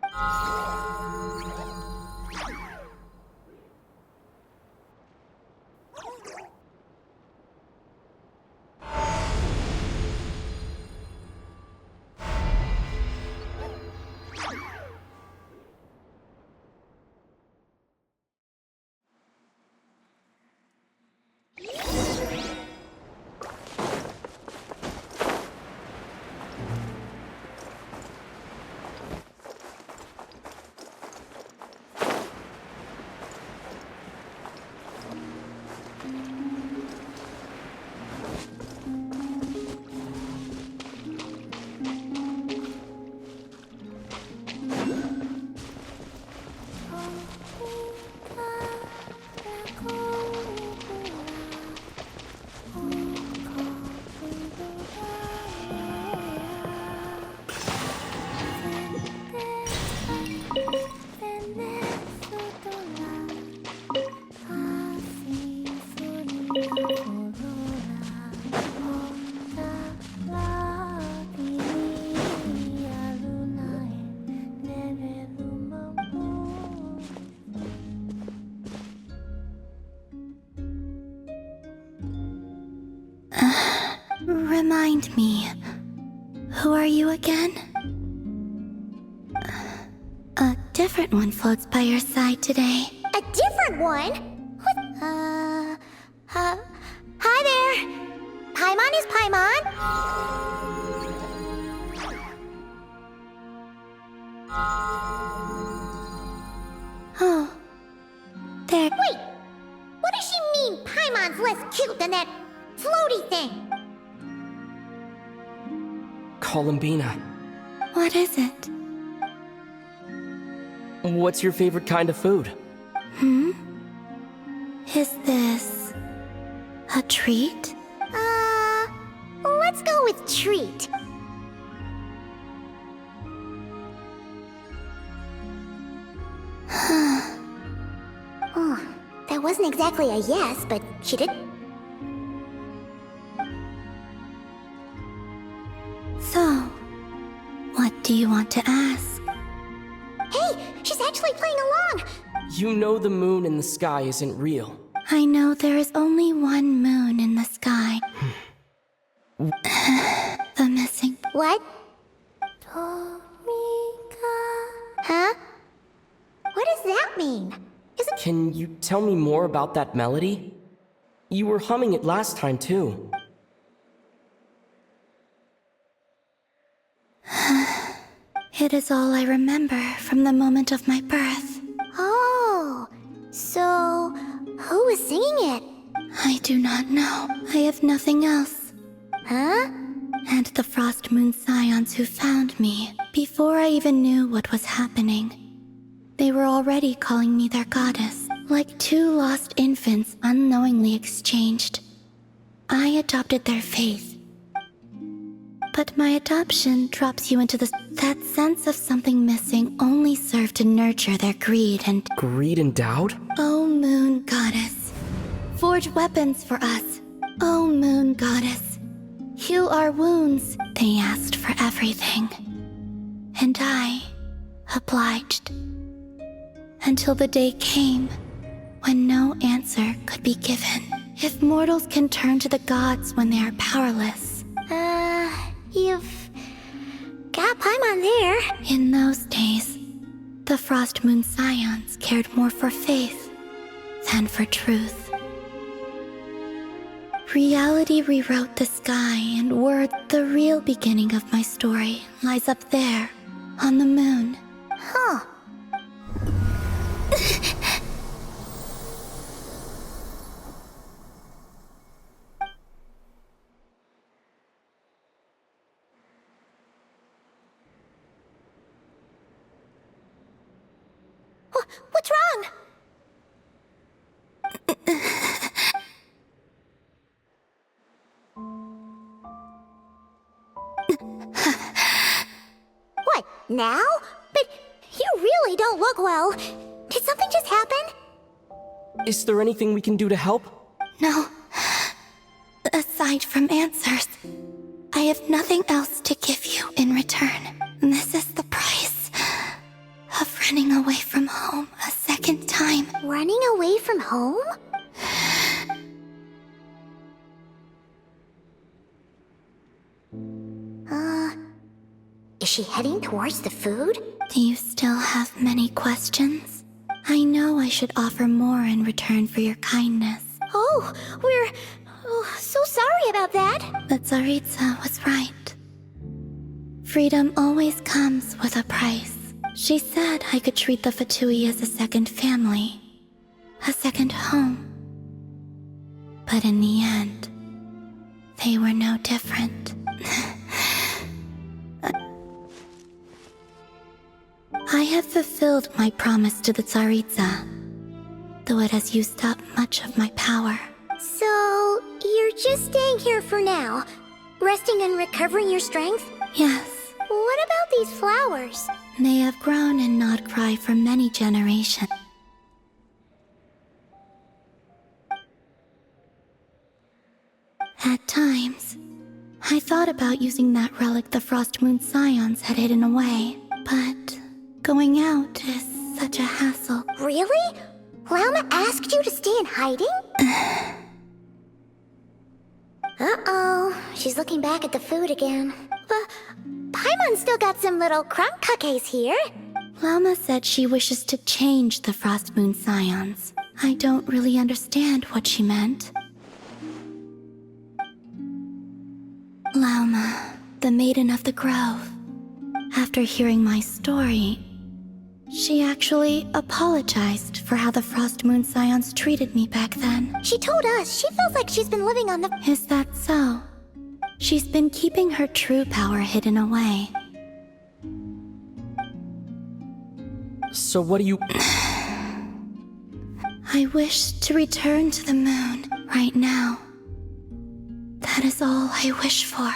Remind me, who are you again? A different one floats by your side today. A different one? What? Hi there. Paimon is Paimon? Oh. There. Wait! What does she mean Paimon's less cute than that floaty thing? Columbina. What is it? What's your favorite kind of food? Is this a treat? Let's go with treat. Oh, that wasn't exactly a yes, but she did. So, what do you want to ask? Hey, she's actually playing along! You know the moon in the sky isn't real. I know there is only one moon in the sky. The missing... What? Huh? What does that mean? Can you tell me more about that melody? You were humming it last time, too. It is all I remember from the moment of my birth. Oh, so who was singing it? I do not know. I have nothing else. Huh? And the Frost Moon Scions who found me, before I even knew what was happening, they were already calling me their goddess, like two lost infants unknowingly exchanged. I adopted their faith. But my adoption drops you into that sense of something missing only served to nurture their greed and... Greed and doubt? Oh, Moon Goddess. Forge weapons for us. Oh, Moon Goddess. Heal our wounds. They asked for everything. And I obliged. Until the day came when no answer could be given. If mortals can turn to the gods when they are powerless... You've got Paimon there. In those days, the Frost Moon Scions cared more for faith than for truth. Reality rewrote the sky, and the real beginning of my story lies up there, on the moon. Huh. What's wrong? What, now? But you really don't look well. Did something just happen? Is there anything we can do to help? No. Aside from answers, I have nothing else to give you in return. This is the price of running away from home a second time. Running away from home? Is she heading towards the food? Do you still have many questions? I know I should offer more in return for your kindness. Oh, we're so sorry about that. But Tsaritsa was right. Freedom always comes with a price. She said I could treat the Fatui as a second family, a second home. But in the end, they were no different. I have fulfilled my promise to the Tsaritsa, though it has used up much of my power. So, you're just staying here for now, resting and recovering your strength? Yes. What about these flowers? They have grown in Nodcry for many generations. At times, I thought about using that relic the Frost Moon Scions had hidden away, but going out is such a hassle. Really? Lauma asked you to stay in hiding? Uh-oh, she's looking back at the food again. But Paimon's still got some little crumb cookies here. Lauma said she wishes to change the Frost Moon Scions. I don't really understand what she meant. Lauma, the Maiden of the Grove. After hearing my story, she actually apologized for how the Frost Moon Scions treated me back then. She told us she feels like she's been living on the... Is that so? She's been keeping her true power hidden away. So what do you... I wish to return to the moon right now. That is all I wish for.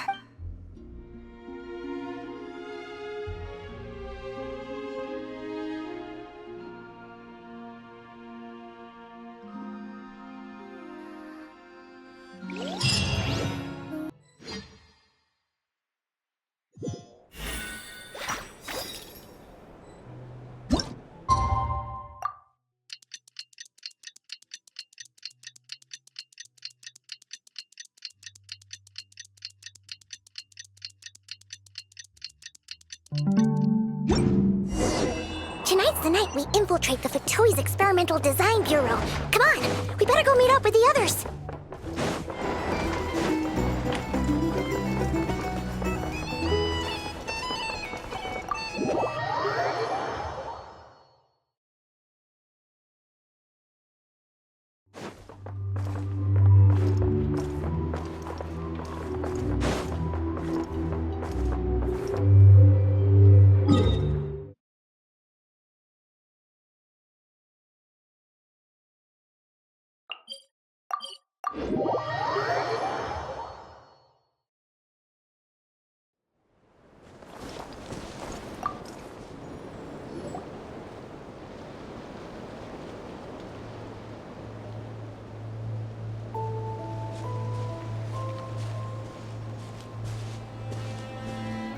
Tonight's the night we infiltrate the Fatui's Experimental Design Bureau. Come on, we better go meet up with the others.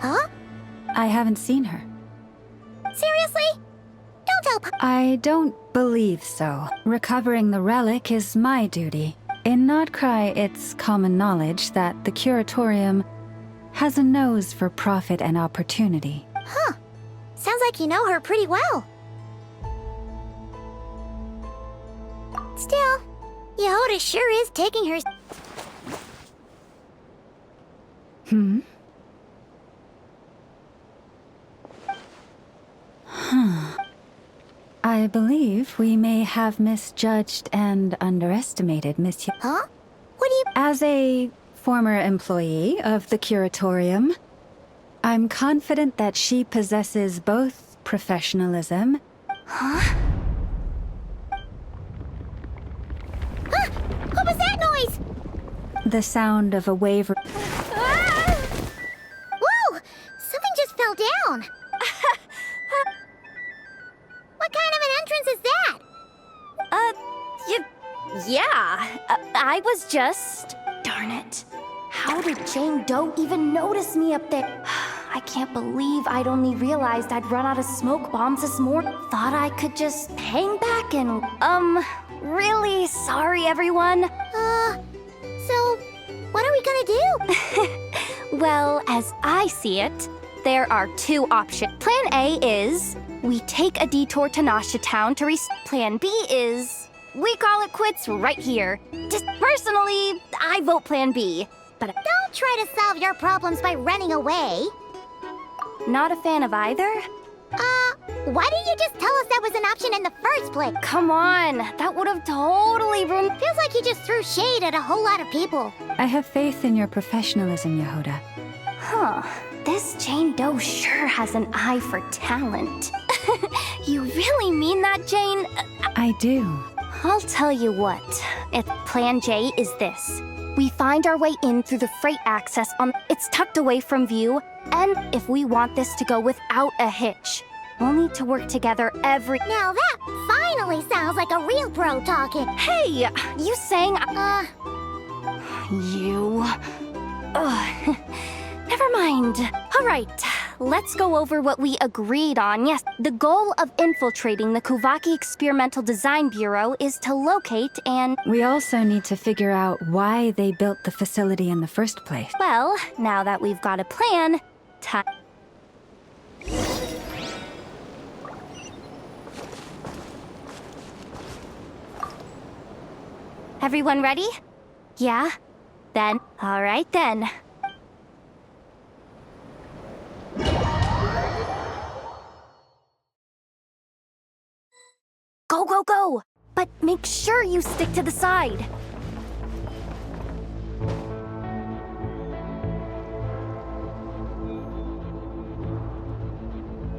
Huh? I haven't seen her. Seriously? Don't tell I don't believe so. Recovering the relic is my duty. In Nodcry, it's common knowledge that the Curatorium has a nose for profit and opportunity. Huh. Sounds like you know her pretty well. Still, Yehoda sure is taking her... Hmm? Huh. I believe we may have misjudged and underestimated Miss Ye- Huh? What do you... As a former employee of the Curatorium, I'm confident that she possesses both professionalism... Huh? The sound of a wave. Whoa! Something just fell down! What kind of an entrance is that? I was just... Darn it. How did Jane Doe even notice me up there? I can't believe I'd only realized I'd run out of smoke bombs this morning. Thought I could just hang back and... really sorry, everyone. So, what are we gonna do? Well, as I see it, there are two options. Plan A is we take a detour to Nasha Town to Plan B is we call it quits right here. Just personally, I vote Plan B. But don't try to solve your problems by running away. Not a fan of either? Why didn't you just tell us that was an option in the first place? Come on, that would have totally ruined... Feels like you just threw shade at a whole lot of people. I have faith in your professionalism, Yehuda. Huh. This Jane Doe sure has an eye for talent. You really mean that, Jane? I do. I'll tell you what. Plan J is this. We find our way in through the freight access on... It's tucked away from view, and if we want this to go without a hitch, we'll need to work together every... Now that finally sounds like a real pro talking. Hey, you saying... You... Never mind. All right, let's go over what we agreed on. Yes, the goal of infiltrating the Kuvaki Experimental Design Bureau is to locate and... We also need to figure out why they built the facility in the first place. Well, now that we've got a plan, time... Everyone ready? Yeah? Then, all right then. Go, go, go! But make sure you stick to the side.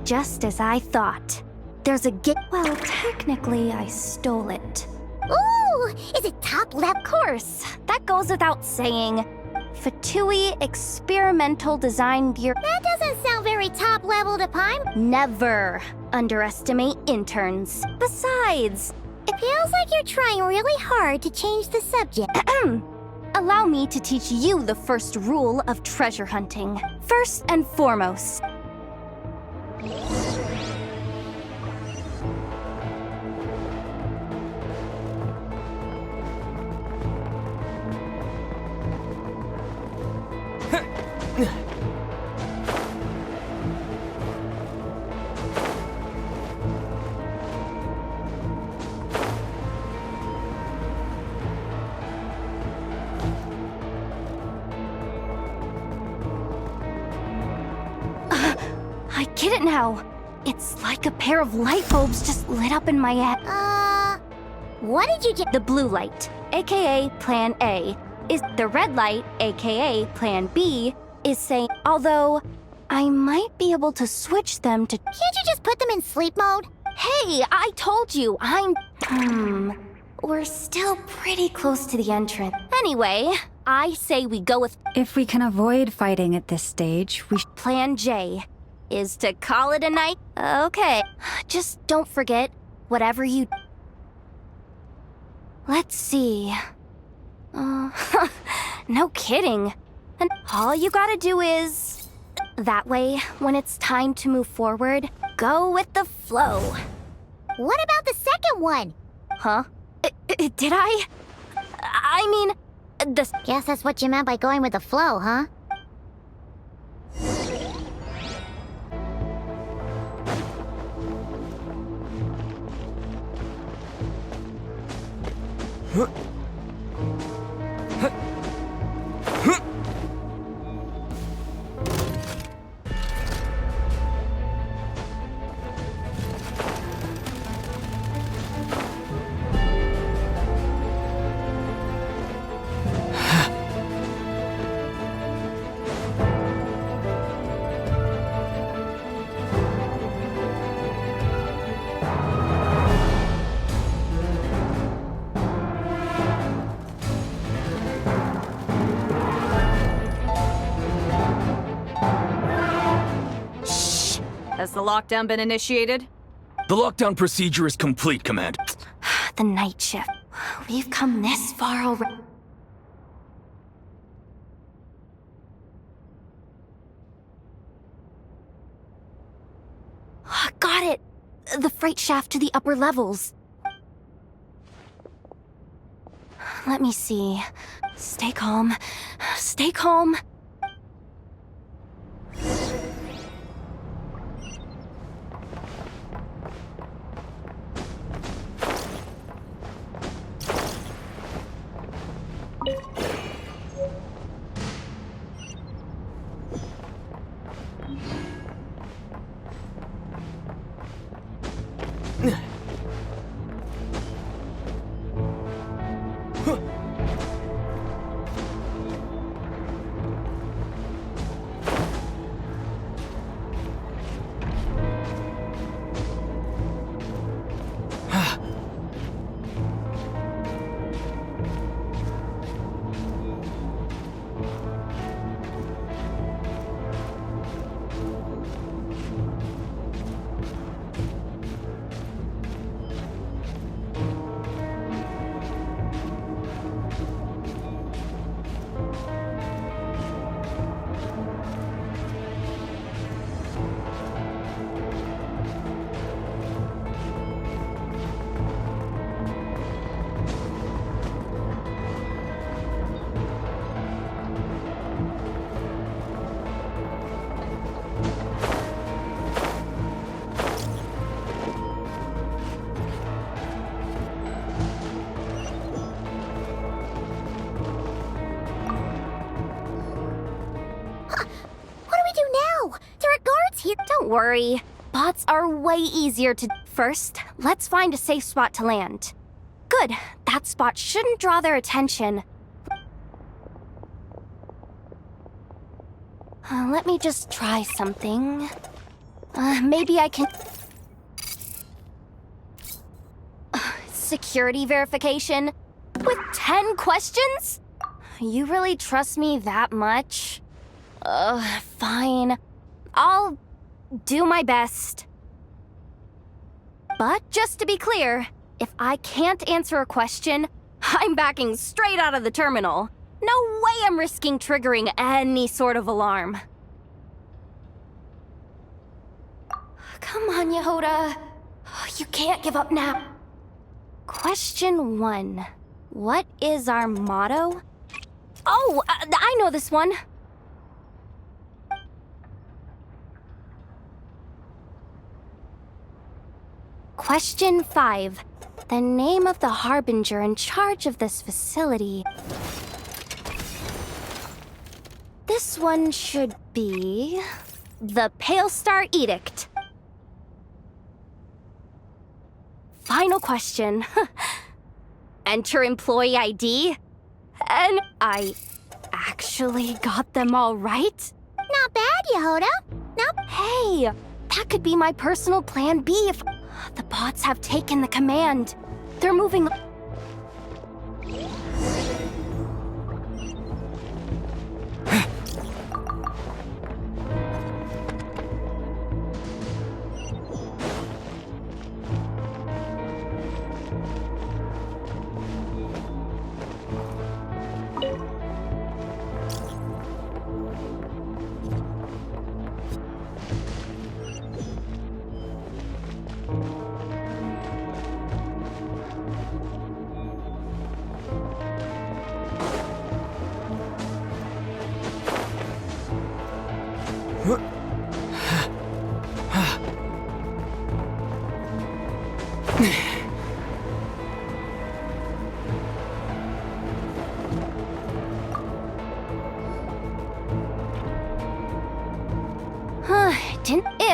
Just as I thought. There's a gate. Well, technically, I stole it. Ooh! Is it top level? Of course. That goes without saying. Fatui Experimental Design Bureau. That doesn't sound very top level to Paimon. Never underestimate interns. Besides, it feels like you're trying really hard to change the subject. Allow me to teach you the first rule of treasure hunting. First and foremost. I get it now. It's like a pair of light bulbs just lit up in my head. What did you get? The blue light, aka Plan A, is the red light, aka Plan B, is saying, although I might be able to switch them to... Can't you just put them in sleep mode? Hey, I told you, we're still pretty close to the entrance. Anyway, I say we go with... If we can avoid fighting at this stage, we... Plan J is to call it a night. Okay, just don't forget, whatever you... Let's see... no kidding. And all you gotta do is... That way, when it's time to move forward, go with the flow. What about the second one? Huh? Did I? I mean, Guess that's what you meant by going with the flow, huh? the lockdown been initiated? The lockdown procedure is complete, Command. The night shift. We've come this far already. Got it! The freight shaft to the upper levels. Let me see. Stay calm. Stay calm. Don't worry. Bots are way easier to... First, let's find a safe spot to land. Good. That spot shouldn't draw their attention. Let me just try something. Maybe I can... Security verification? With 10 questions? You really trust me that much? Fine. I'll do my best. But just to be clear, if I can't answer a question, I'm backing straight out of the terminal. No way I'm risking triggering any sort of alarm. Come on, Yehoda. You can't give up now. Question 1. What is our motto? Oh, I know this one. Question 5. The name of the harbinger in charge of this facility. This one should be... the Pale Star Edict. Final question. Enter employee ID. And I actually got them all right? Not bad, Yehoda. Nope. Hey, that could be my personal plan B if... The bots have taken the command. They're moving...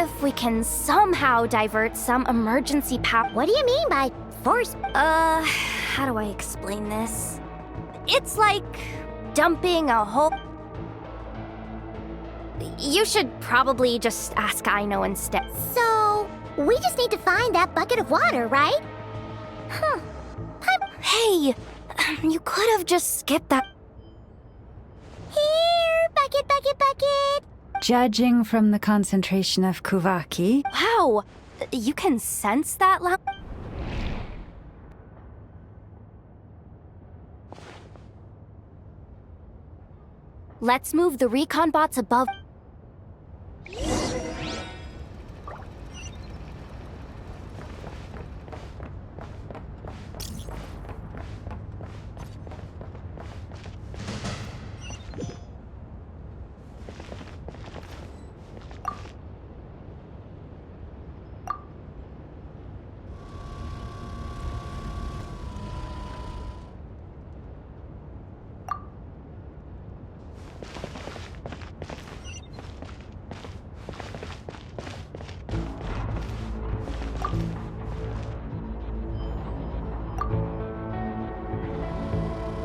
If we can somehow divert some emergency power... What do you mean by force? How do I explain this? It's like dumping a whole... You should probably just ask Aino instead. So, we just need to find that bucket of water, right? Huh. Hey, you could have just skipped that. Here, bucket, bucket, bucket. Judging from the concentration of Kuvaki, Wow! You can sense that loud? Let's move the recon bots above.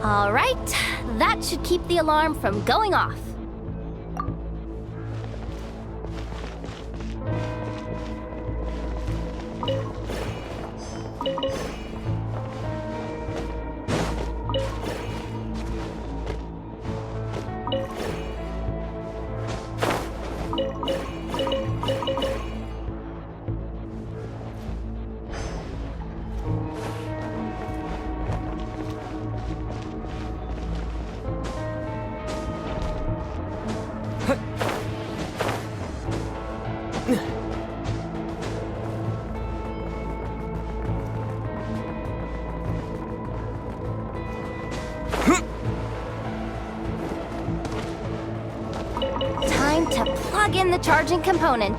All right, that should keep the alarm from going off. Time to plug in the charging component.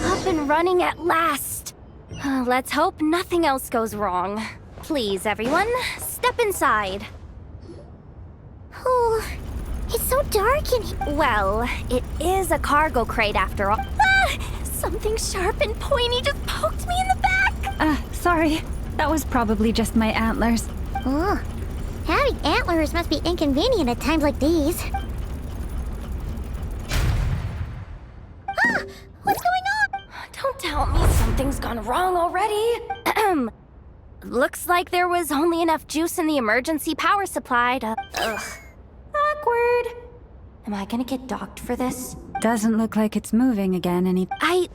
Up and running at last. Let's hope nothing else goes wrong. Please, everyone, step inside. Oh, it's so dark in here. Well, it is a cargo crate after all. Ah! Something sharp and pointy just poked me in the back! Sorry. That was probably just my antlers. Oh, having antlers must be inconvenient at times like these. Ah! What's going on? Don't tell me something's gone wrong already. Looks like there was only enough juice in the emergency power supply to... Awkward. Am I gonna get docked for this? Doesn't look like it's moving again any... I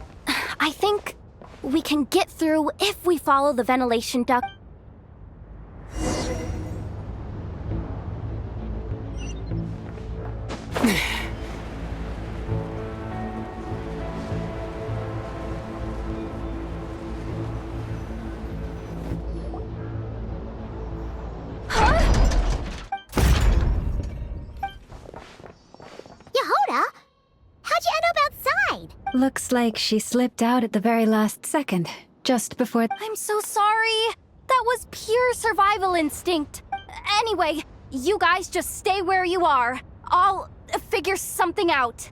think we can get through if we follow the ventilation duct. Yehoda? How'd you end up outside? Looks like she slipped out at the very last second, just before... I'm so sorry. That was pure survival instinct. Anyway, you guys just stay where you are. I'll figure something out.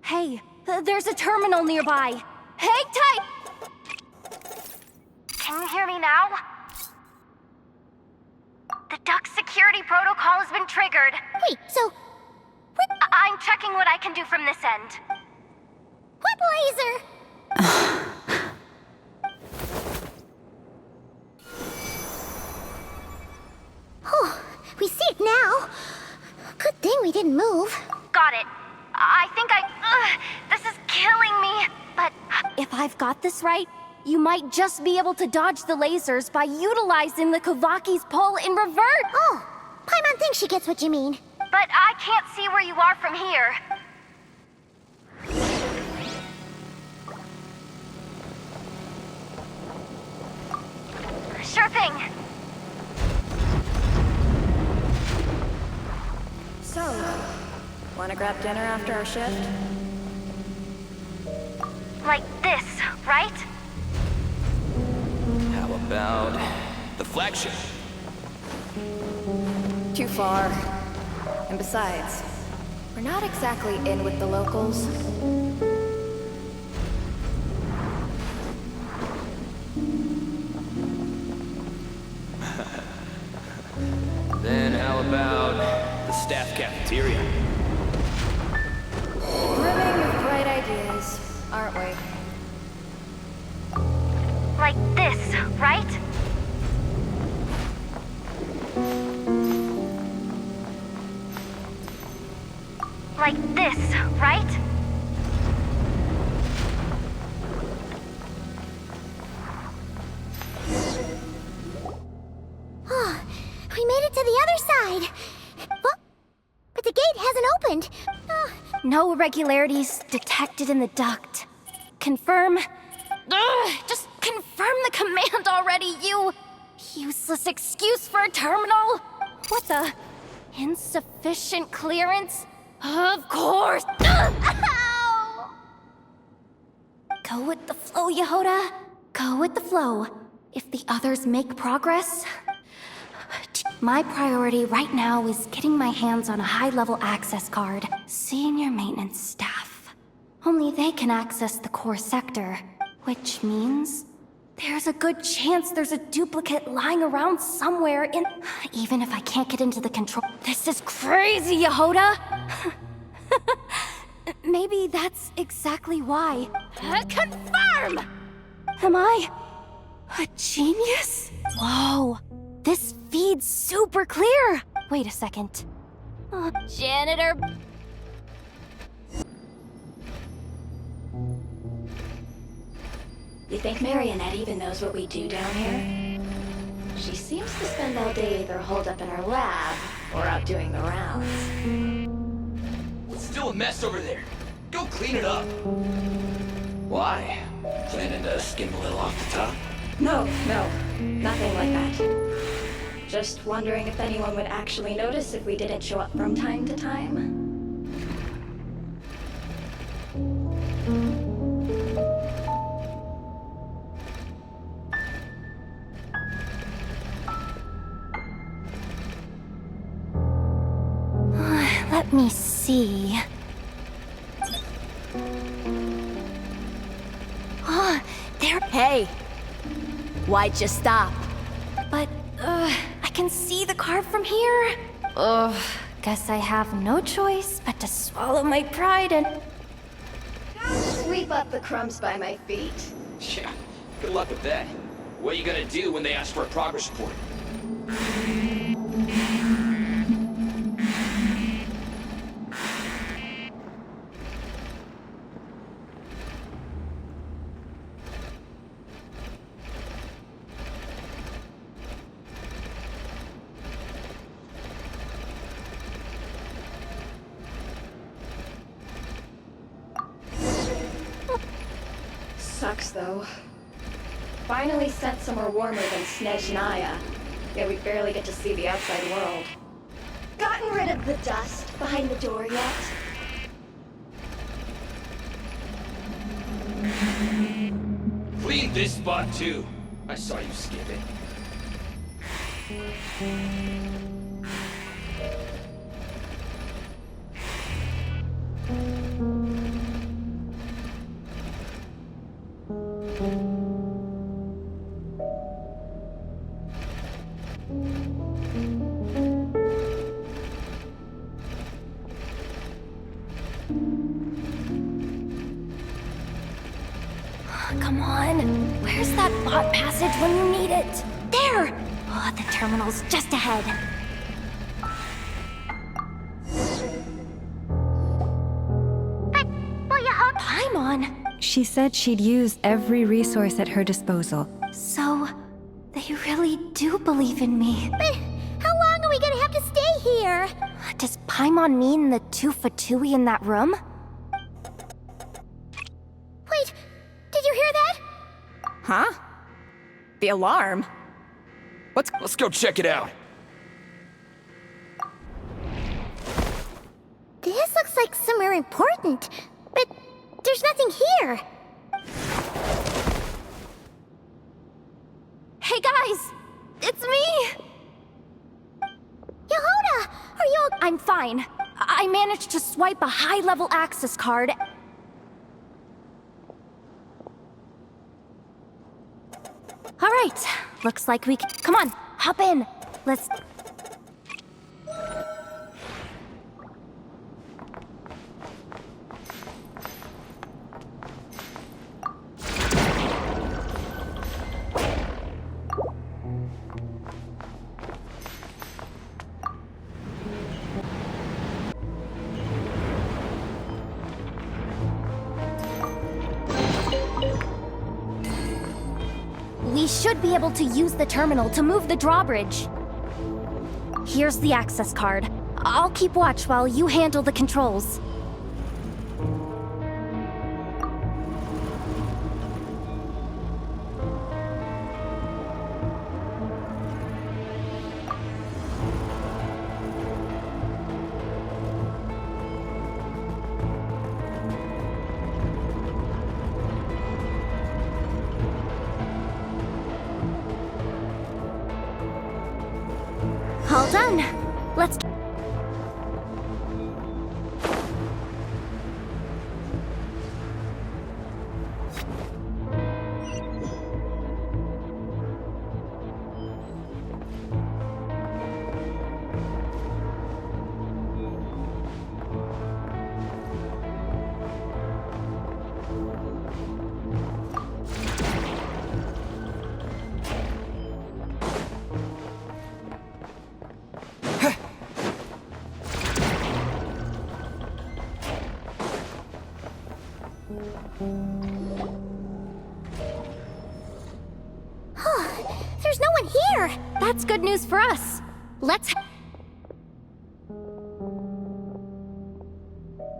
Hey, there's a terminal nearby. Hang tight! Can you hear me now? The duck security protocol has been triggered. Wait, so... I'm checking what I can do from this end. What laser? Oh, we see it now. Good thing we didn't move. Got it. I think this is killing me. But if I've got this right, you might just be able to dodge the lasers by utilizing the Kuvaki's pull in reverse. Oh, Paimon thinks she gets what you mean. But I can't see where you are from here. Sure thing. So, wanna grab dinner after our shift? Like this, right? How about the flagship? Too far. And besides, We're not exactly in with the locals. Then how about the staff cafeteria? Brimming with bright ideas, aren't we? Like this, right? Like this, right? Oh, we made it to the other side. Well, but the gate hasn't opened. No irregularities detected in the duct. Confirm. Just confirm the command already, you useless excuse for a terminal. What the? Insufficient clearance? Of course. Ow! Go with the flow, Yehoda. Go with the flow. If the others make progress, my priority right now is getting my hands on a high-level access card. Senior maintenance staff. Only they can access the core sector, which means there's a good chance there's a duplicate lying around somewhere in... Even if I can't get into the control... This is crazy, Yehoda! Maybe that's exactly why. Confirm! Am I a genius? Whoa, this feed's super clear! Wait a second. Janitor... You think Marionette even knows what we do down here? She seems to spend all day either holed up in her lab or out doing the rounds. It's still a mess over there. Go clean it up. Why? Planning to skim a little off the top? No, nothing like that. Just wondering if anyone would actually notice if we didn't show up from time to time. Let me see. There. Hey! Why'd you stop? But, I can see the car from here. Guess I have no choice but to swallow my pride and... Sweep up the crumbs by my feet. Yeah, good luck with that. What are you gonna do when they ask for a progress report? Sucks, though. Finally sent somewhere warmer than Snezhnaya, yet we barely get to see the outside world. Gotten rid of the dust behind the door yet? Clean this spot too. I saw you skip it. Come on. Where's that bot passage when you need it? There! Oh, the terminal's just ahead. But, well, Yehoda... Paimon! She said she'd use every resource at her disposal. So, they really do believe in me. But how long are we gonna have to stay here? Does Paimon mean the two Fatui in that room? Wait, did you hear that? Huh? The alarm? Let's go check it out. This looks like somewhere important, but there's nothing here. Hey guys! It's me! Yehoda, are you... I'm fine. I I managed to swipe a high-level access card. All right, looks like we can... Come on, hop in. Let's... We should be able to use the terminal to move the drawbridge. Here's the access card. I'll keep watch while you handle the controls. All done. Let's... There's no one here! That's good news for us. Let's...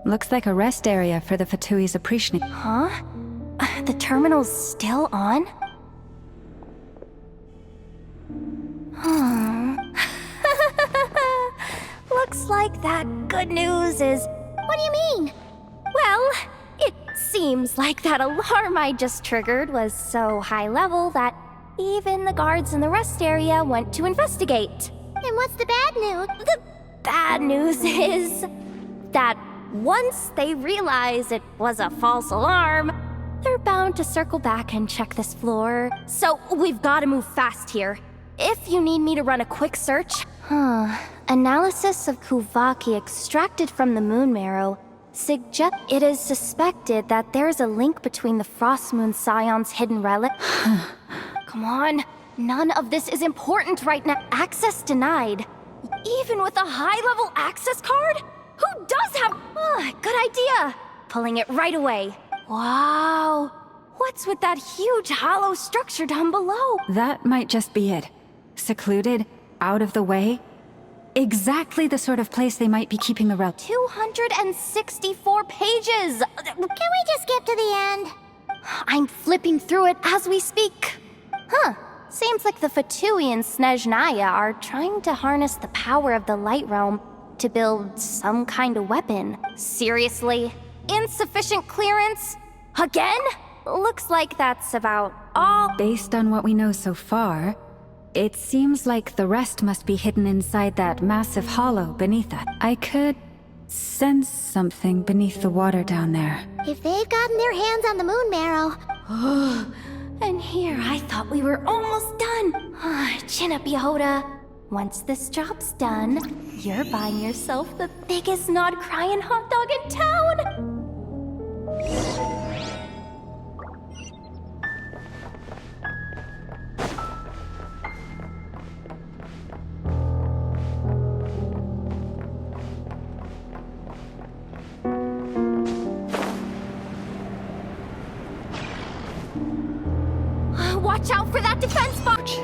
Looks like a rest area for the Fatui's Appreciation. Huh? The terminal's still on? Looks like that good news is... What do you mean? Well, it seems like that alarm I just triggered was so high level that even the guards in the rest area went to investigate. And what's the bad news? The bad news is that once they realize it was a false alarm, they're bound to circle back and check this floor. So we've got to move fast here. If you need me to run a quick search... Analysis of Kuvaki extracted from the moon marrow suggest it is suspected that there's a link between the Frost Moon Scion's hidden relic. Come on, none of this is important right now. Access denied. Even with a high-level access card? Who does have... good idea. Pulling it right away. Wow. What's with that huge hollow structure down below? That might just be it. Secluded, out of the way. Exactly the sort of place they might be keeping the relic. 264 pages! Can we just skip to the end? I'm flipping through it as we speak. Seems like the Fatui and Snezhnaya are trying to harness the power of the Light Realm to build some kind of weapon. Seriously? Insufficient clearance? Again? Looks like that's about all. Based on what we know so far, it seems like the rest must be hidden inside that massive hollow beneath that. I could sense something beneath the water down there. If they've gotten their hands on the moon marrow... And here I thought we were almost done. Chin up, Yehoda. Once this job's done, you're buying yourself the biggest nod-crying hot dog in town! Watch out for that defense box!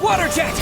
Water jet!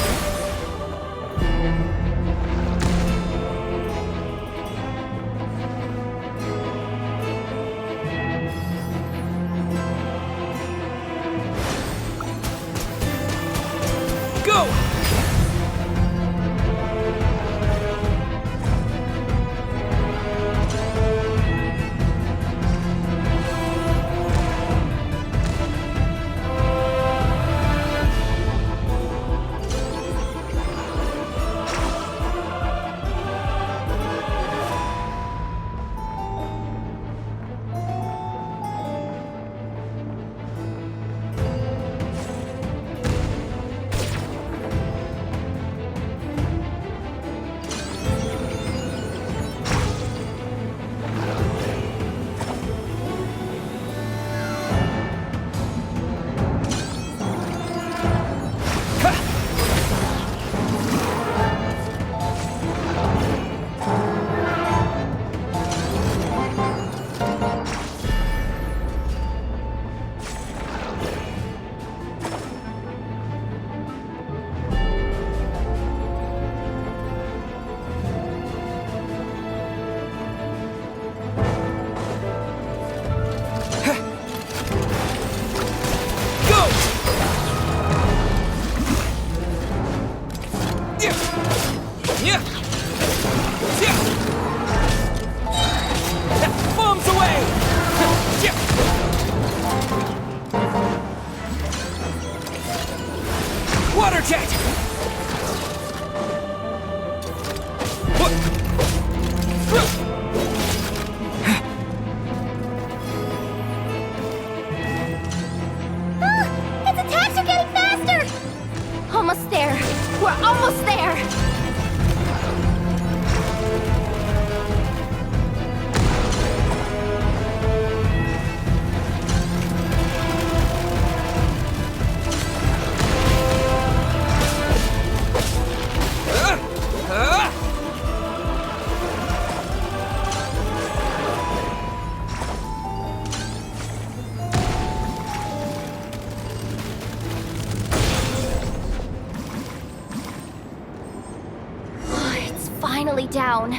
down.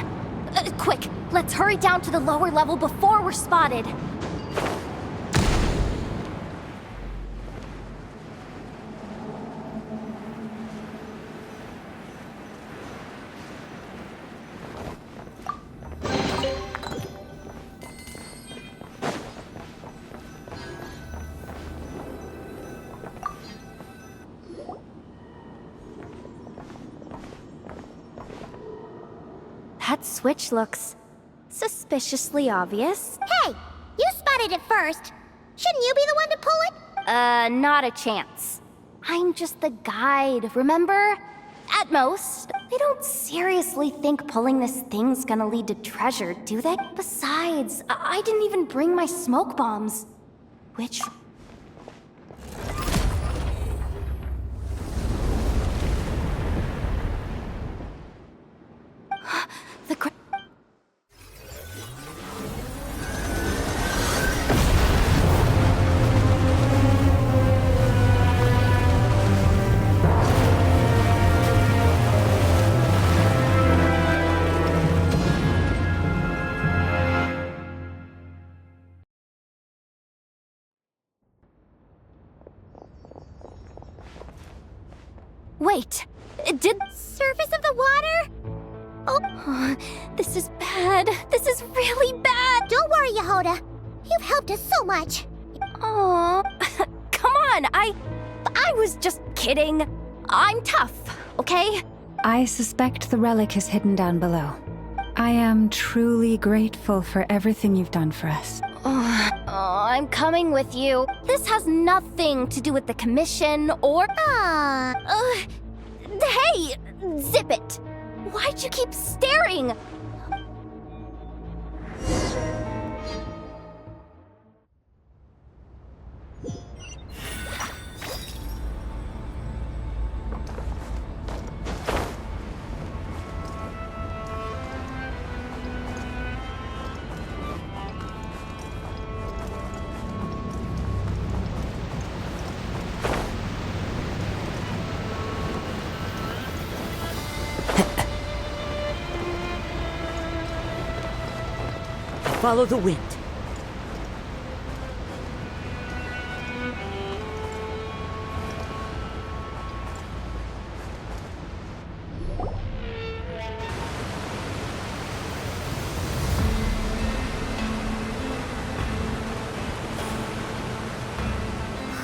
Quick, let's hurry down to the lower level before we're spotted. That switch looks suspiciously obvious. Hey, you spotted it first. Shouldn't you be the one to pull it? Not a chance. I'm just the guide, remember? At most, they don't seriously think pulling this thing's gonna lead to treasure, do they? Besides, I didn't even bring my smoke bombs. Which... Wait, did... Surface of the water? Oh, this is bad. This is really bad. Don't worry, Yehoda. You've helped us so much. Aw, come on, I was just kidding. I'm tough, okay? I suspect the relic is hidden down below. I am truly grateful for everything you've done for us. I'm coming with you. This has nothing to do with the commission or... hey! Zip it! Why'd you keep staring? Follow the wind.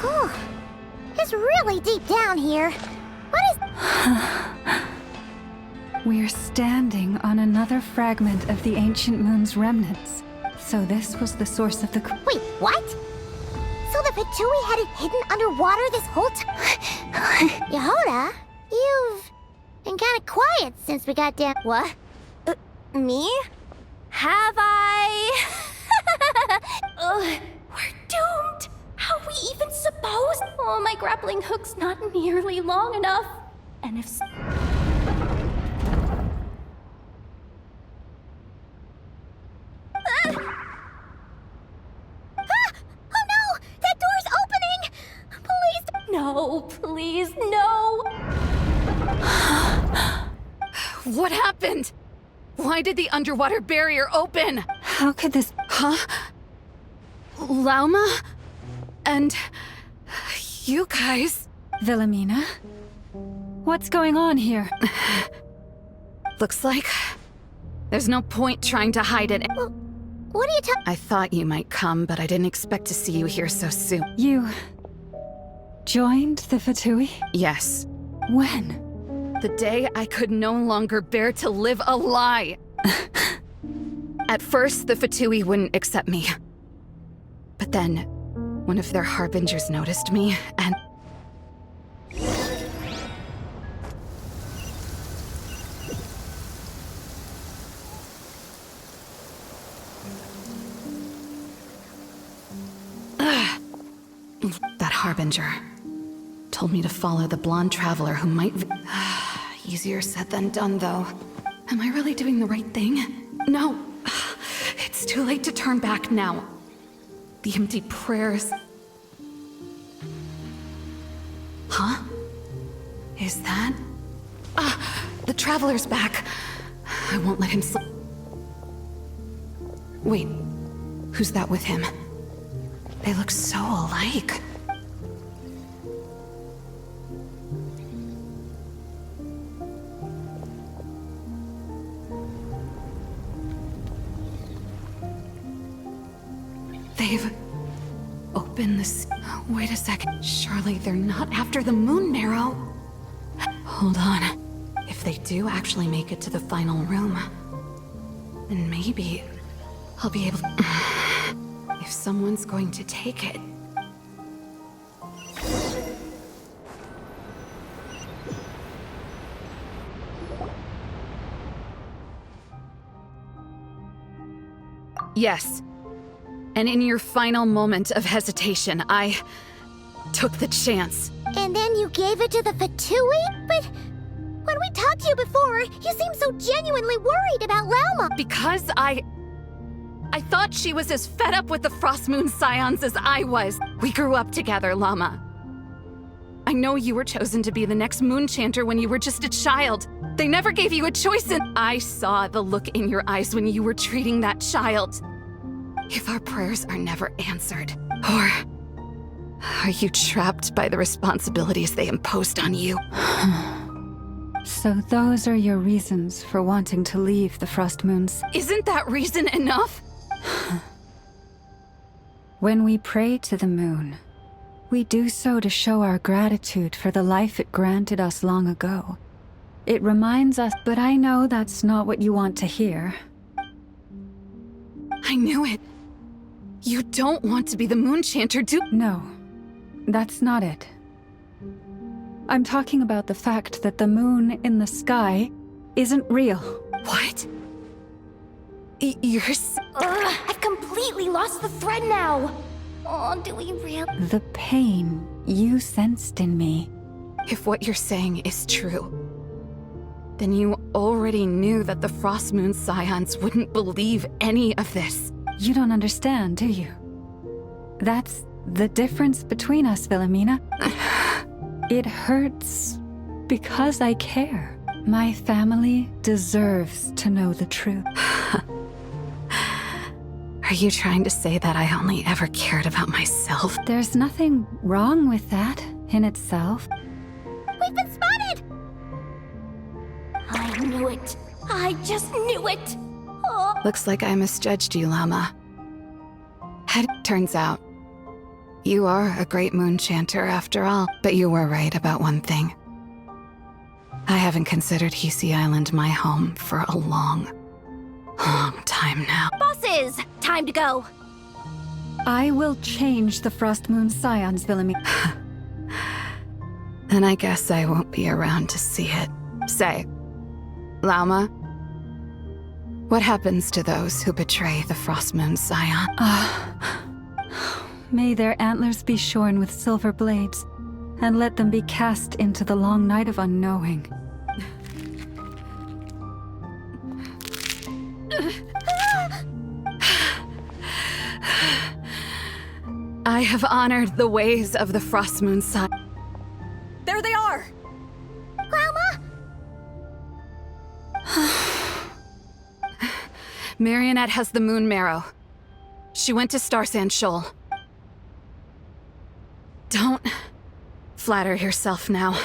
Whew. It's really deep down here. What is... We're standing on another fragment of the ancient moon's remnants. So this was the source of the... Wait, what? So the Fatui had it hidden underwater this whole time? Yehoda, you've been kind of quiet since we got down... What? Me? Have I? We're doomed! How are we even supposed? Oh, my grappling hook's not nearly long enough. And if... No, please, no! What happened? Why did the underwater barrier open? How could this... Huh? Lauma? And... you guys... Wilhelmina? What's going on here? Looks like... there's no point trying to hide it. Well, what are you talking... I thought you might come, but I didn't expect to see you here so soon. You... joined the Fatui? Yes. When? The day I could no longer bear to live a lie. At first, the Fatui wouldn't accept me. But then, one of their harbingers noticed me, and... that harbinger told me to follow the blonde traveler who might... Easier said than done, though. Am I really doing the right thing? No. It's too late to turn back now. The empty prayers... Huh? Is that... the traveler's back. I won't let him slip. Wait, who's that with him? They look so alike. They've opened this. Wait a second. Surely they're not after the moon marrow. Hold on. If they do actually make it to the final room, then maybe I'll be able to. If someone's going to take it. Yes. And in your final moment of hesitation, I took the chance. And then you gave it to the Fatui? But when we talked to you before, you seemed so genuinely worried about Lauma. Because I thought she was as fed up with the Frost Moon Scions as I was. We grew up together, Llama. I know you were chosen to be the next Moon Chanter when you were just a child. They never gave you a choice, and I saw the look in your eyes when you were treating that child. If our prayers are never answered, or are you trapped by the responsibilities they imposed on you? So those are your reasons for wanting to leave the Frost Moons? Isn't that reason enough? When we pray to the moon, we do so to show our gratitude for the life it granted us long ago. It reminds us, but I know that's not what you want to hear. I knew it. You don't want to be the Moon Chanter, do— No, that's not it. I'm talking about the fact that the moon in the sky isn't real. What? You're I've completely lost the thread now. Oh, do we really? The pain you sensed in me. If what you're saying is true, then you already knew that the Frost Moon Scions wouldn't believe any of this. You don't understand, do you? That's the difference between us, Wilhelmina. It hurts because I care. My family deserves to know the truth. Are you trying to say that I only ever cared about myself? There's nothing wrong with that in itself. We've been spotted! I knew it. I just knew it. Oh. Looks like I misjudged you, Llama. Turns out, you are a great Moon Chanter after all, but you were right about one thing. I haven't considered Hisi Island my home for a long time now. Bosses, time to go. I will change the Frost Moon Scions, Wilhelmina. Then I guess I won't be around to see it. Say, Lauma, what happens to those who betray the Frost Moon Scion? May their antlers be shorn with silver blades, and let them be cast into the long night of unknowing. I have honored the ways of the Frost Moon Scion. There they are! Grandma? Marionette has the moon marrow. She went to Starsand Shoal. Don't flatter yourself now.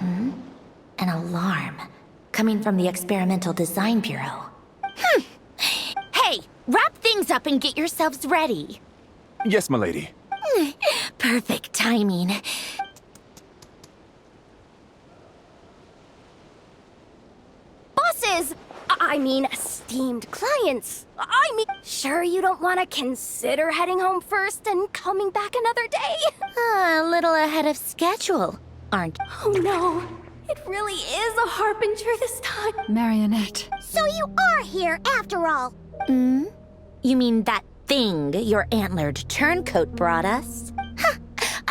An alarm coming from the Experimental Design Bureau. Hey, wrap things up and get yourselves ready. Yes, milady. Perfect timing. Bosses! I mean, esteemed clients. Sure you don't want to consider heading home first and coming back another day? A little ahead of schedule, aren't you? Oh no, it really is a harbinger this time. Marionette. So you are here after all. You mean that thing your antlered turncoat brought us?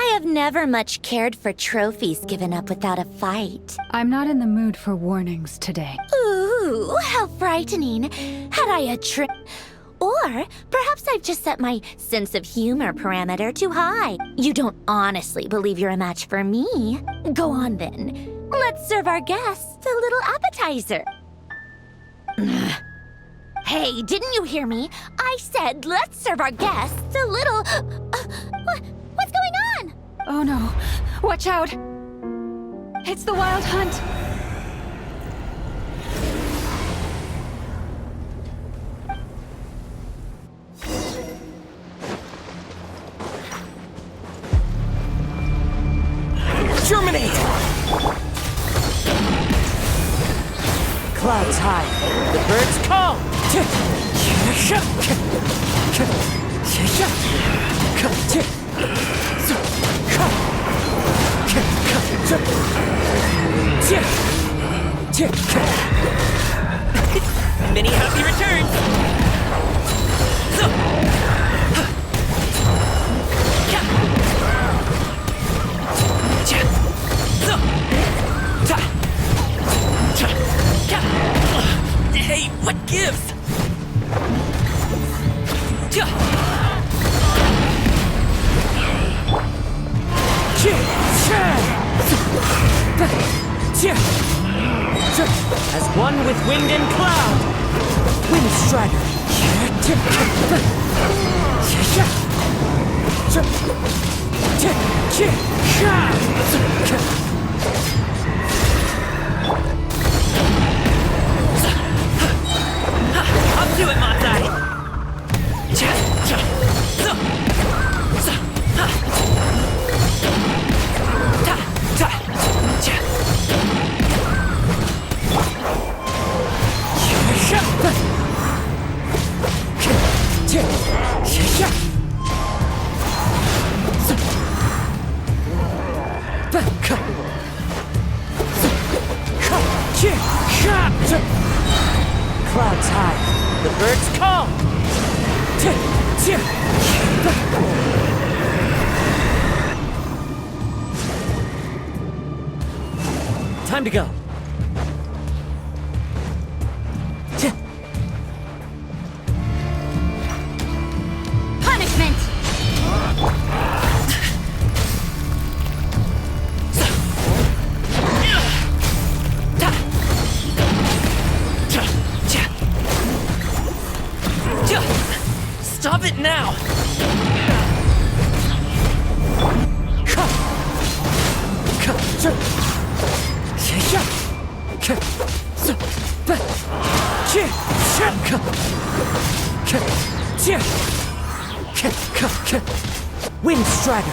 I have never much cared for trophies given up without a fight. I'm not in the mood for warnings today. Ooh, how frightening. Had I a Or perhaps I've just set my sense of humor parameter too high. You don't honestly believe you're a match for me. Go on then. Let's serve our guests a little appetizer. Hey, didn't you hear me? I said let's serve our guests a little... what's going on? Oh no. Watch out. It's the Wild Hunt. Germinate! Clouds high, the birds call! Many happy returns! Hey, what gives? As one with wind and cloud, Wind Strider. Up to it, Matai! Clouds high, the birds call! Time to go. Punishment! Stop it now! Wind Strider!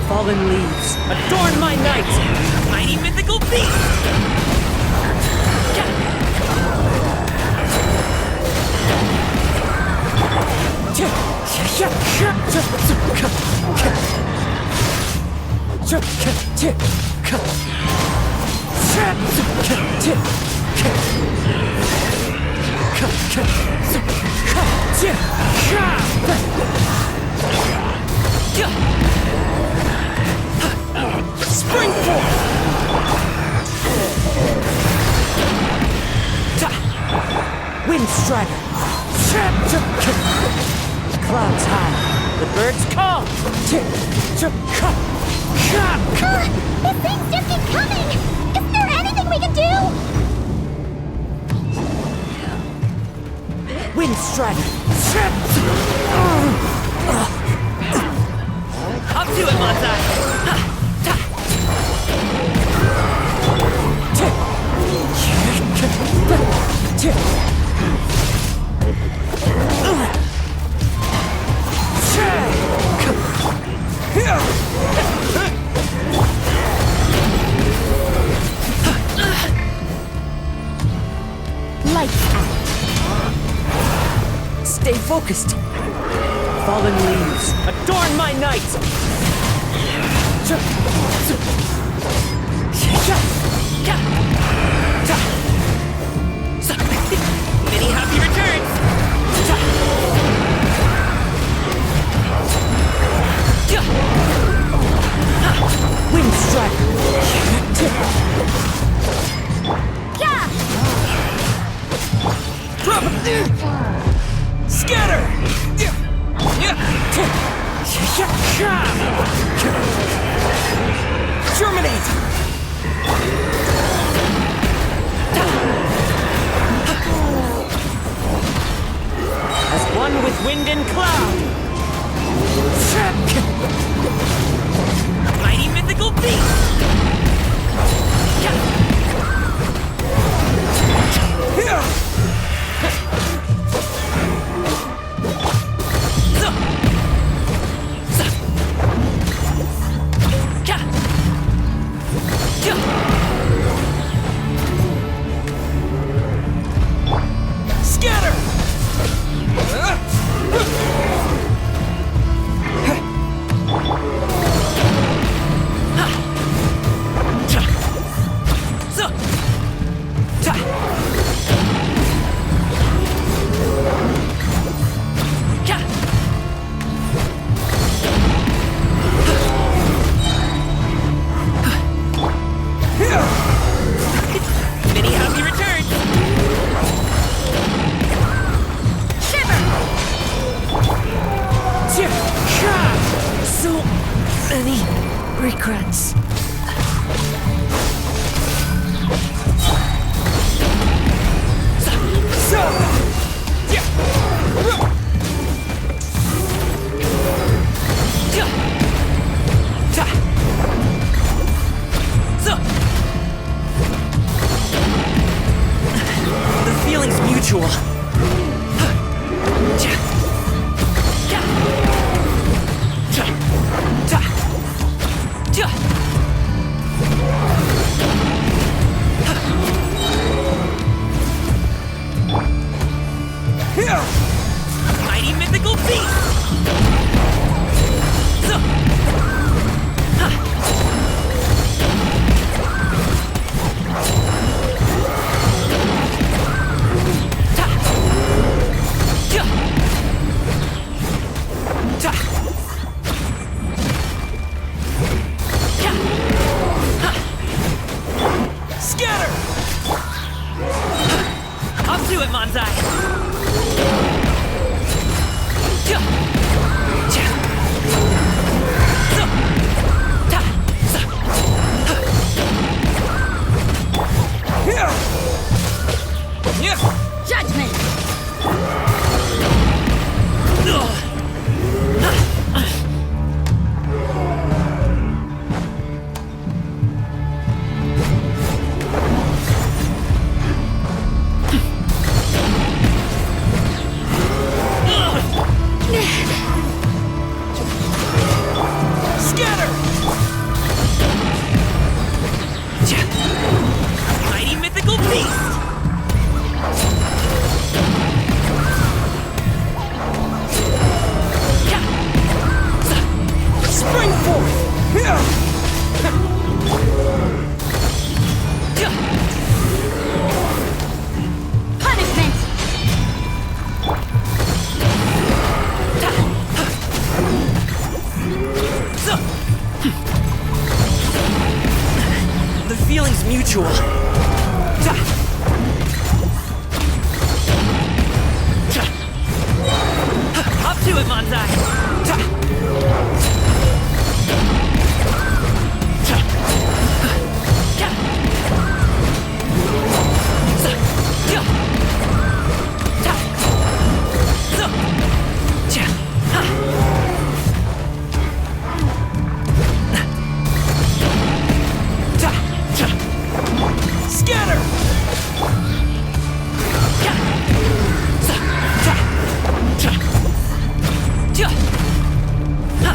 Fallen leaves, adorn my night! Mighty mythical beast! Spring forth! Wind Strider! Clouds high, the birds call! These things just keep coming! Is there anything we can do? Wind Strider! Up to it, Matai! Lights out. Stay focused! Fallen leaves, adorn my night! Many happy returns! Wind Strike! Germinate! As one with wind and cloud! Mighty mythical beast! Scatter! Many happy returns! So many regrets. The feeling's mutual. Mighty mythical beast! Scatter! Up to it, Manzai! Judgment! Scatter! Mighty mythical beast! Spring forth! Punishment! The feeling's mutual. Up to it, Manzai! Scatter! Ha!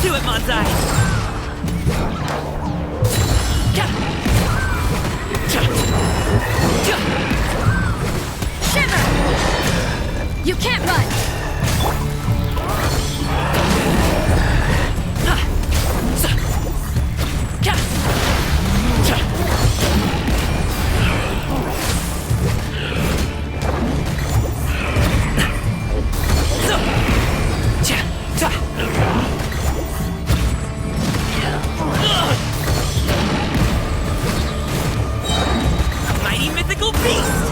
to it, Manzai! Shiver! You can't run! Mighty mythical beast!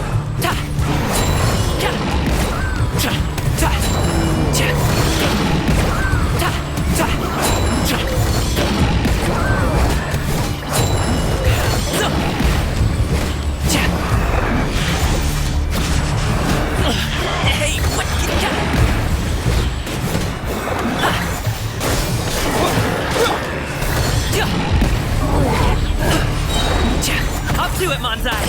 Hey, what you got? Up to it, Manzai!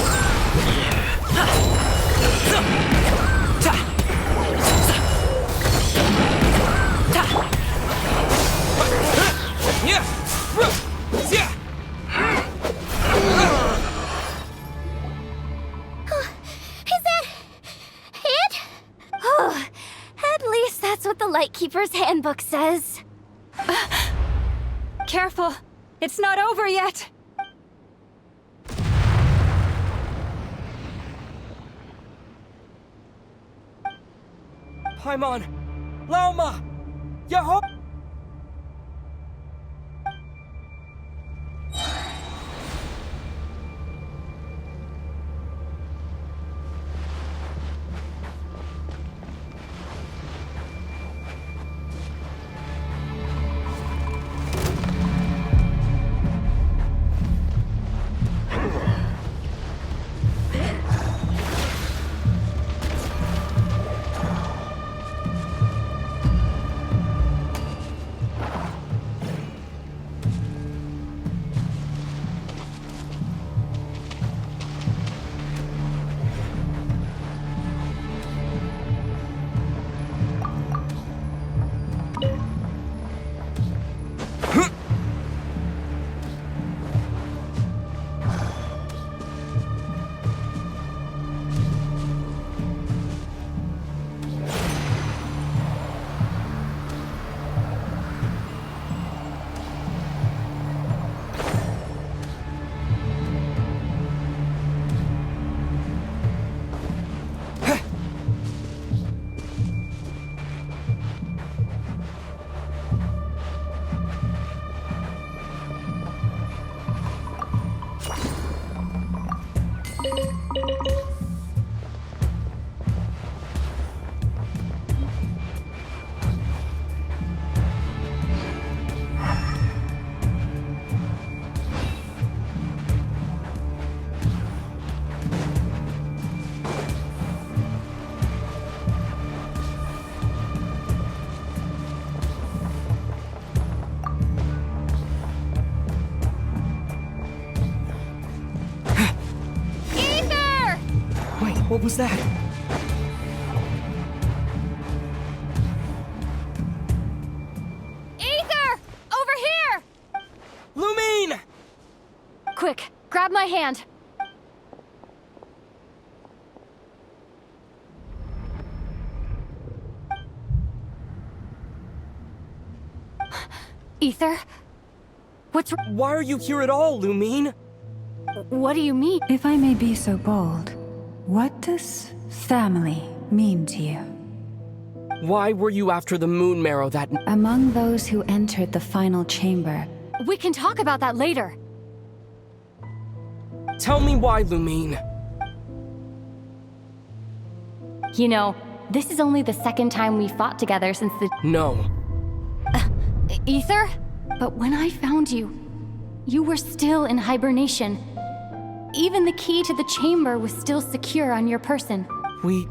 Is that it? Oh, at least that's what the Lightkeeper's handbook says. Careful! It's not over yet! Paimon! Lauma! Yaho! What was that? Aether! Over here! Lumine! Quick, grab my hand. Aether? Why are you here at all, Lumine? What do you mean? If I may be so bold, what does family mean to you? Why were you after the moon marrow that... Among those who entered the final chamber... We can talk about that later. Tell me why, Lumine. You know, this is only the second time we fought together since the... No. Aether? But when I found you, you were still in hibernation. Even the key to the chamber was still secure on your person. We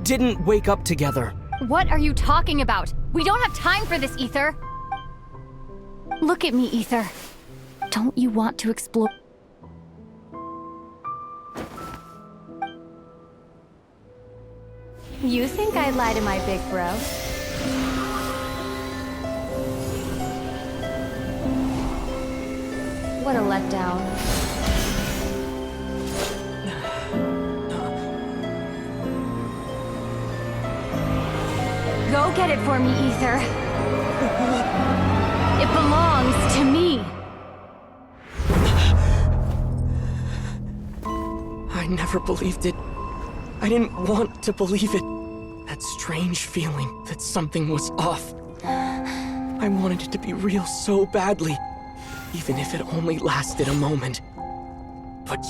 didn't wake up together. What are you talking about? We don't have time for this, Aether. Look at me, Aether. Don't you want to explore? You think I'd lie to my big bro? What a letdown. Go get it for me, Ether. It belongs to me. I never believed it. I didn't want to believe it. That strange feeling that something was off. I wanted it to be real so badly, even if it only lasted a moment. But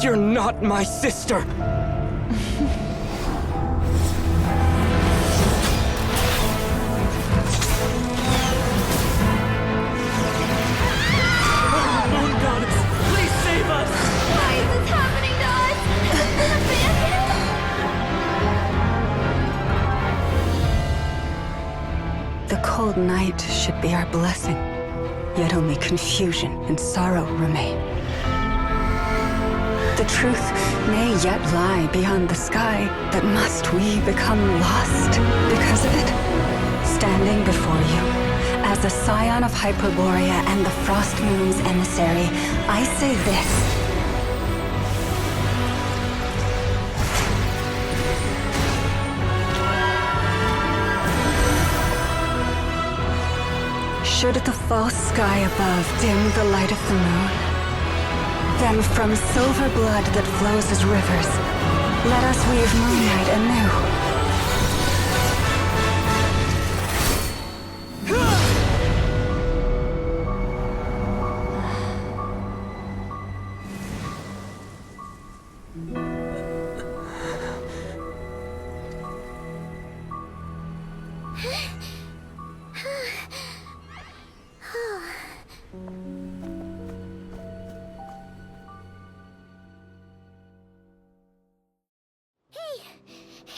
you're not my sister! Moon goddess, please save us! Why is this happening to us? Has it been abandoned? The cold night should be our blessing, yet only confusion and sorrow remain. The truth may yet lie beyond the sky, but must we become lost because of it? Standing before you, as a scion of Hyperborea and the Frost Moon's emissary, I say this. Should the false sky above dim the light of the moon, then from silver blood that flows as rivers, let us weave moonlight anew.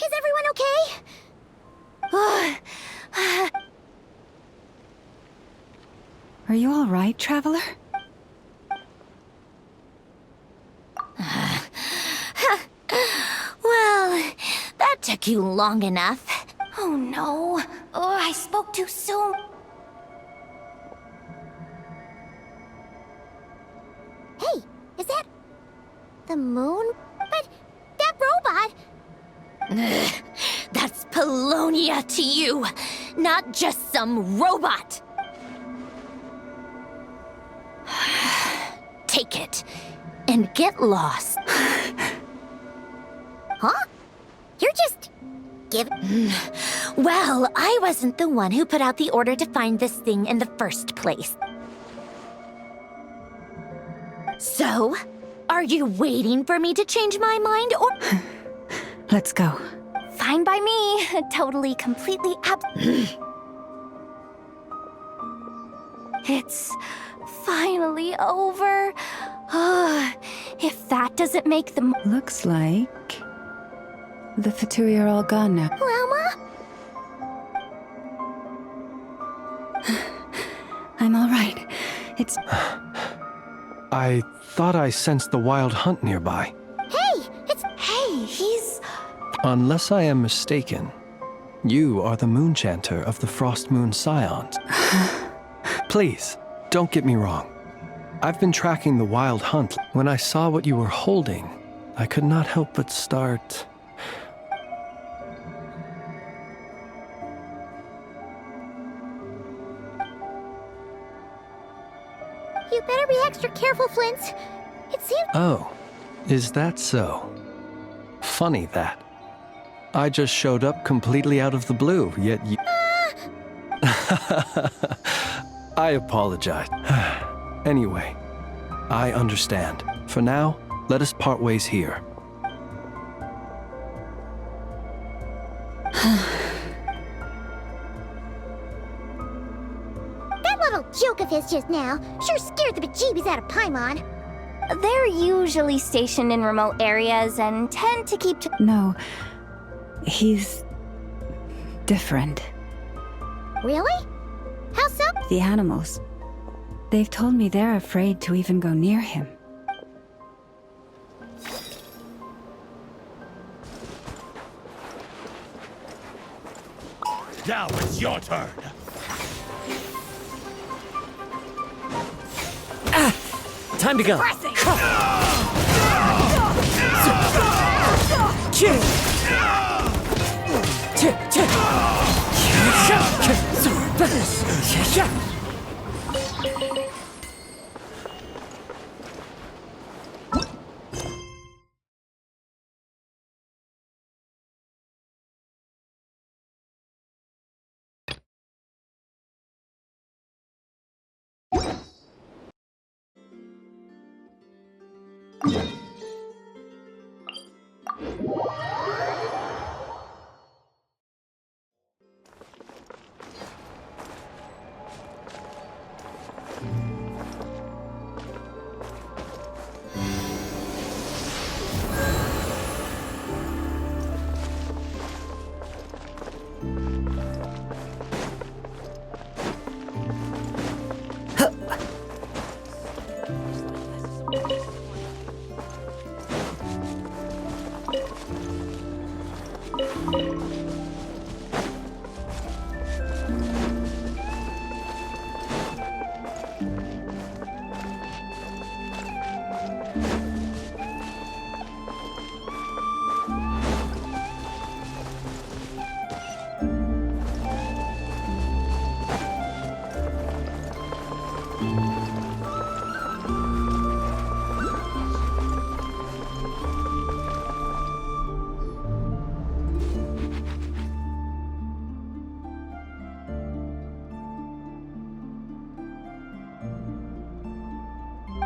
Is everyone okay? Are you all right, Traveler? Well, that took you long enough. Oh no. Oh, I spoke too soon. Hey, is that the moon? But that robot... That's Polonia to you, not just some robot. Take it and get lost. Huh? You're just... Well, I wasn't the one who put out the order to find this thing in the first place. So, are you waiting for me to change my mind, or... Let's go. Fine by me. Totally, completely, It's finally over. If that doesn't make the... Looks like the Fatui are all gone now. Llama? I'm all right. It's... I thought I sensed the wild hunt nearby. Hey, he's... Unless I am mistaken, you are the Moonchanter of the Frost Moon Scions. Please, don't get me wrong. I've been tracking the wild hunt. When I saw what you were holding, I could not help but start... You better be extra careful, Flint. It seems... Oh, is that so? Funny that. I just showed up completely out of the blue, yet you... I apologize. Anyway, I understand. For now, let us part ways here. That little joke of his just now sure scared the bejeebies out of Paimon. They're usually stationed in remote areas and tend to keep... No, he's... different. Really? How so? The animals. They've told me they're afraid to even go near him. Now it's your turn. Ah! Time to go. Pressing.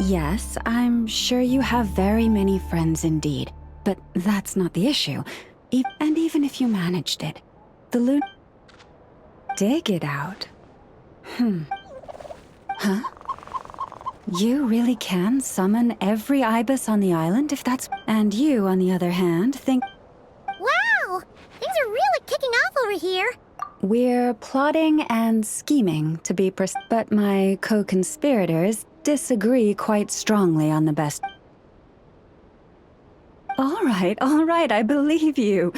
Yes, I'm sure you have very many friends indeed, but that's not the issue. And even if you managed it, the loon... Dig it out. Huh? You really can summon every ibis on the island if that's... And you, on the other hand, think... Wow! Things are really kicking off over here. We're plotting and scheming to be but my co-conspirators disagree quite strongly on the best. All right, I believe you.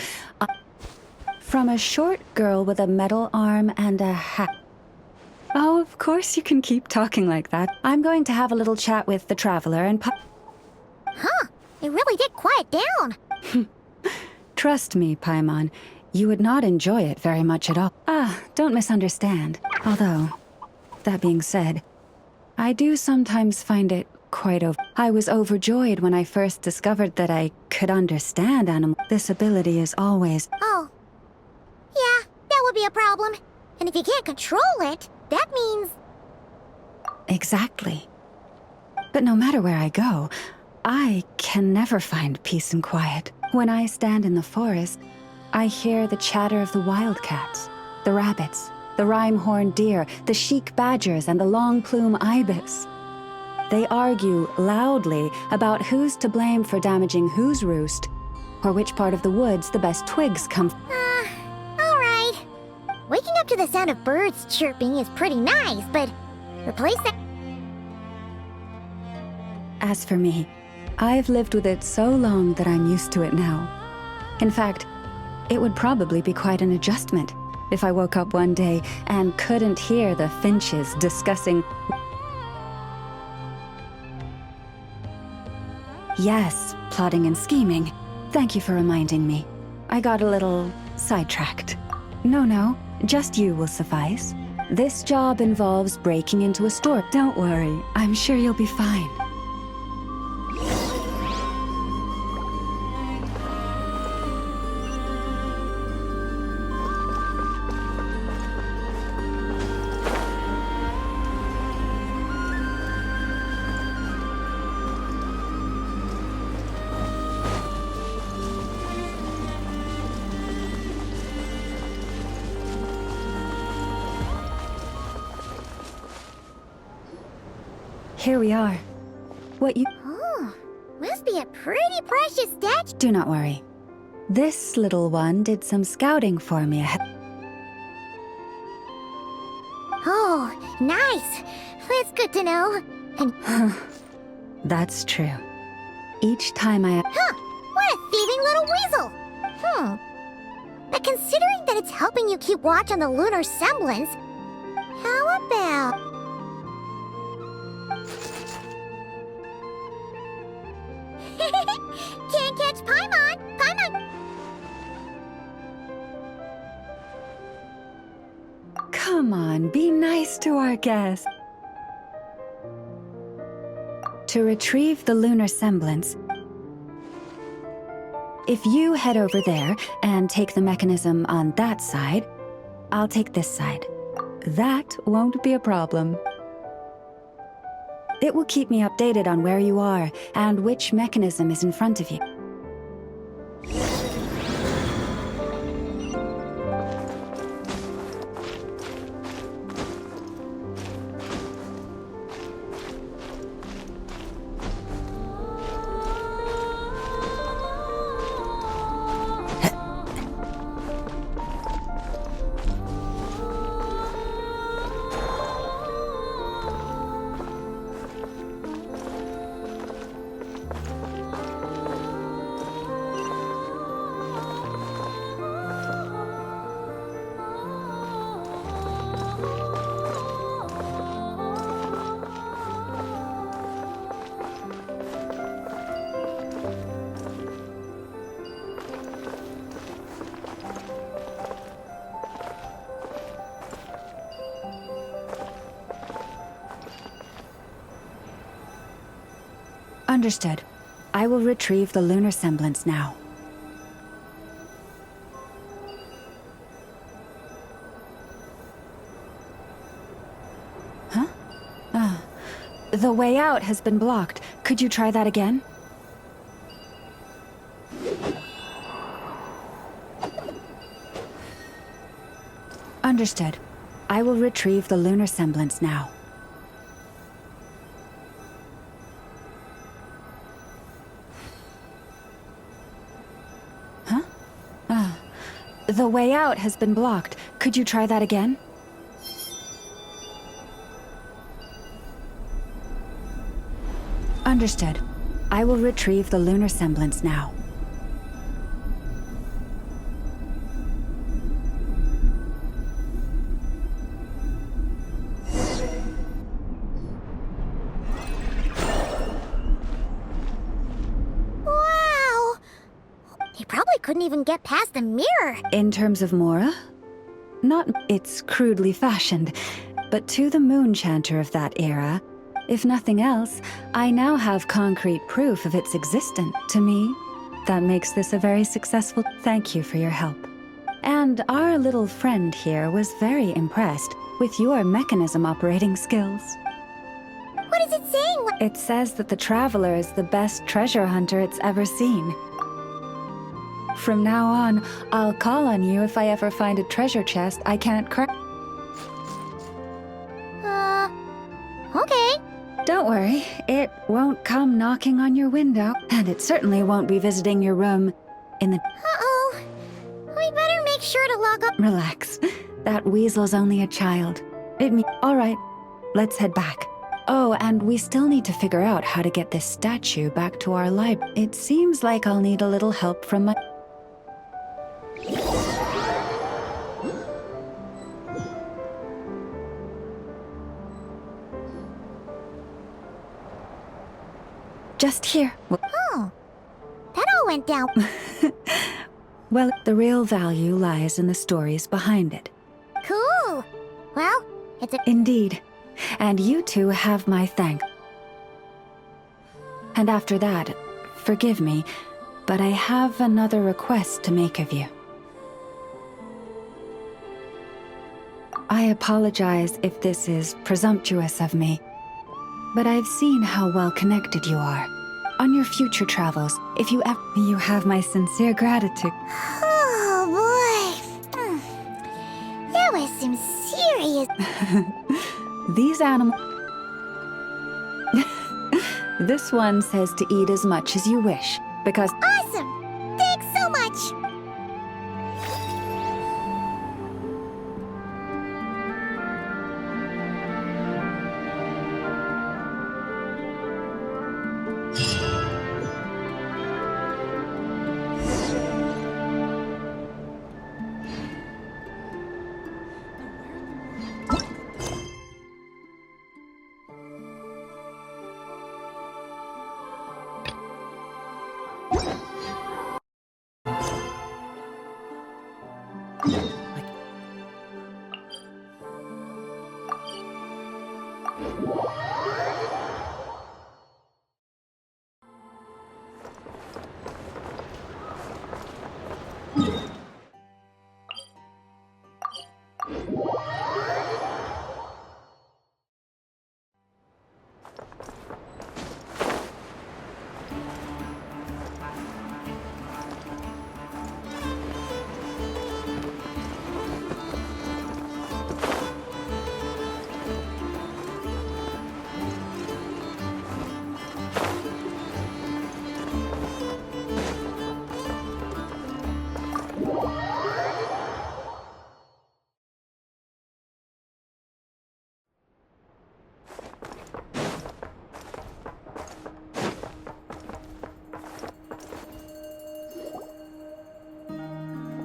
From a short girl with a metal arm and a hat. Oh, of course you can keep talking like that. I'm going to have a little chat with the Traveler and Huh, it really did quiet down. Trust me, Paimon, you would not enjoy it very much at all. Don't misunderstand. Although, that being said, I do sometimes find it quite I was overjoyed when I first discovered that I could understand animals. This ability is always... Oh. Yeah, that would be a problem. And if you can't control it, that means... Exactly. But no matter where I go, I can never find peace and quiet. When I stand in the forest, I hear the chatter of the wildcats, the rabbits, the rhyme-horned deer, the chic badgers, and the long-plume ibis. They argue loudly about who's to blame for damaging whose roost, or which part of the woods the best twigs come from. All right. Waking up to the sound of birds chirping is pretty nice, but replace that... As for me, I've lived with it so long that I'm used to it now. In fact, it would probably be quite an adjustment if I woke up one day and couldn't hear the finches discussing... Yes, plotting and scheming. Thank you for reminding me. I got a little sidetracked. No, just you will suffice. This job involves breaking into a store. Don't worry, I'm sure you'll be fine. Here we are. What you... Oh, must be a pretty precious statue. Do not worry. This little one did some scouting for me ahead. Oh, nice. That's good to know. And... That's true. Each time I... Huh, what a thieving little weasel. But considering that it's helping you keep watch on the lunar semblance, how about... Come on, be nice to our guest. To retrieve the lunar semblance, if you head over there and take the mechanism on that side, I'll take this side. That won't be a problem. It will keep me updated on where you are and which mechanism is in front of you. Understood. I will retrieve the lunar semblance now. Huh? Ah. The way out has been blocked. Could you try that again? Understood. I will retrieve the lunar semblance now. The way out has been blocked. Could you try that again? Understood. I will retrieve the lunar semblance now. Wow! He probably couldn't even get past the mirror. In terms of Mora? Not it's crudely fashioned, but to the moon chanter of that era, if nothing else, I now have concrete proof of its existence. To me, that makes this a very successful. Thank you for your help. And our little friend here was very impressed with your mechanism operating skills. What is it saying? It says that the Traveler is the best treasure hunter it's ever seen. From now on, I'll call on you if I ever find a treasure chest I can't crack. Okay. Don't worry, it won't come knocking on your window, and it certainly won't be visiting your room in the... Uh-oh. We better make sure to lock up... Relax. That weasel's only a child. All right, let's head back. Oh, and we still need to figure out how to get this statue back to our library. It seems like I'll need a little help from my... Just here. Oh, that all went down. Well, the real value lies in the stories behind it. Cool. Well, it's a... Indeed. And you two have my thanks. And after that, forgive me, but I have another request to make of you. I apologize if this is presumptuous of me, but I've seen how well connected you are. On your future travels, if you ever... You have my sincere gratitude. Oh, boy. That was some serious... These animals... This one says to eat as much as you wish, because... Awesome! Thanks so much! You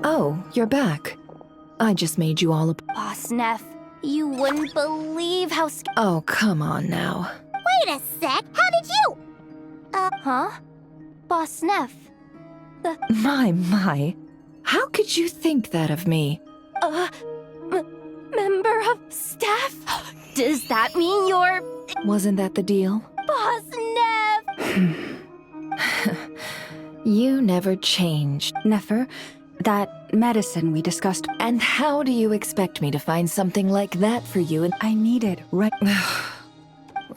Oh, you're back. I just made you all a... Boss Neff, you wouldn't believe how Oh, come on now. Wait a sec, how did you? Huh? Boss Neff. My. How could you think that of me? Member of staff? Does that mean you're... Wasn't that the deal? Boss Neff? You never changed. Nefer, that medicine we discussed. And how do you expect me to find something like that for you? I need it right...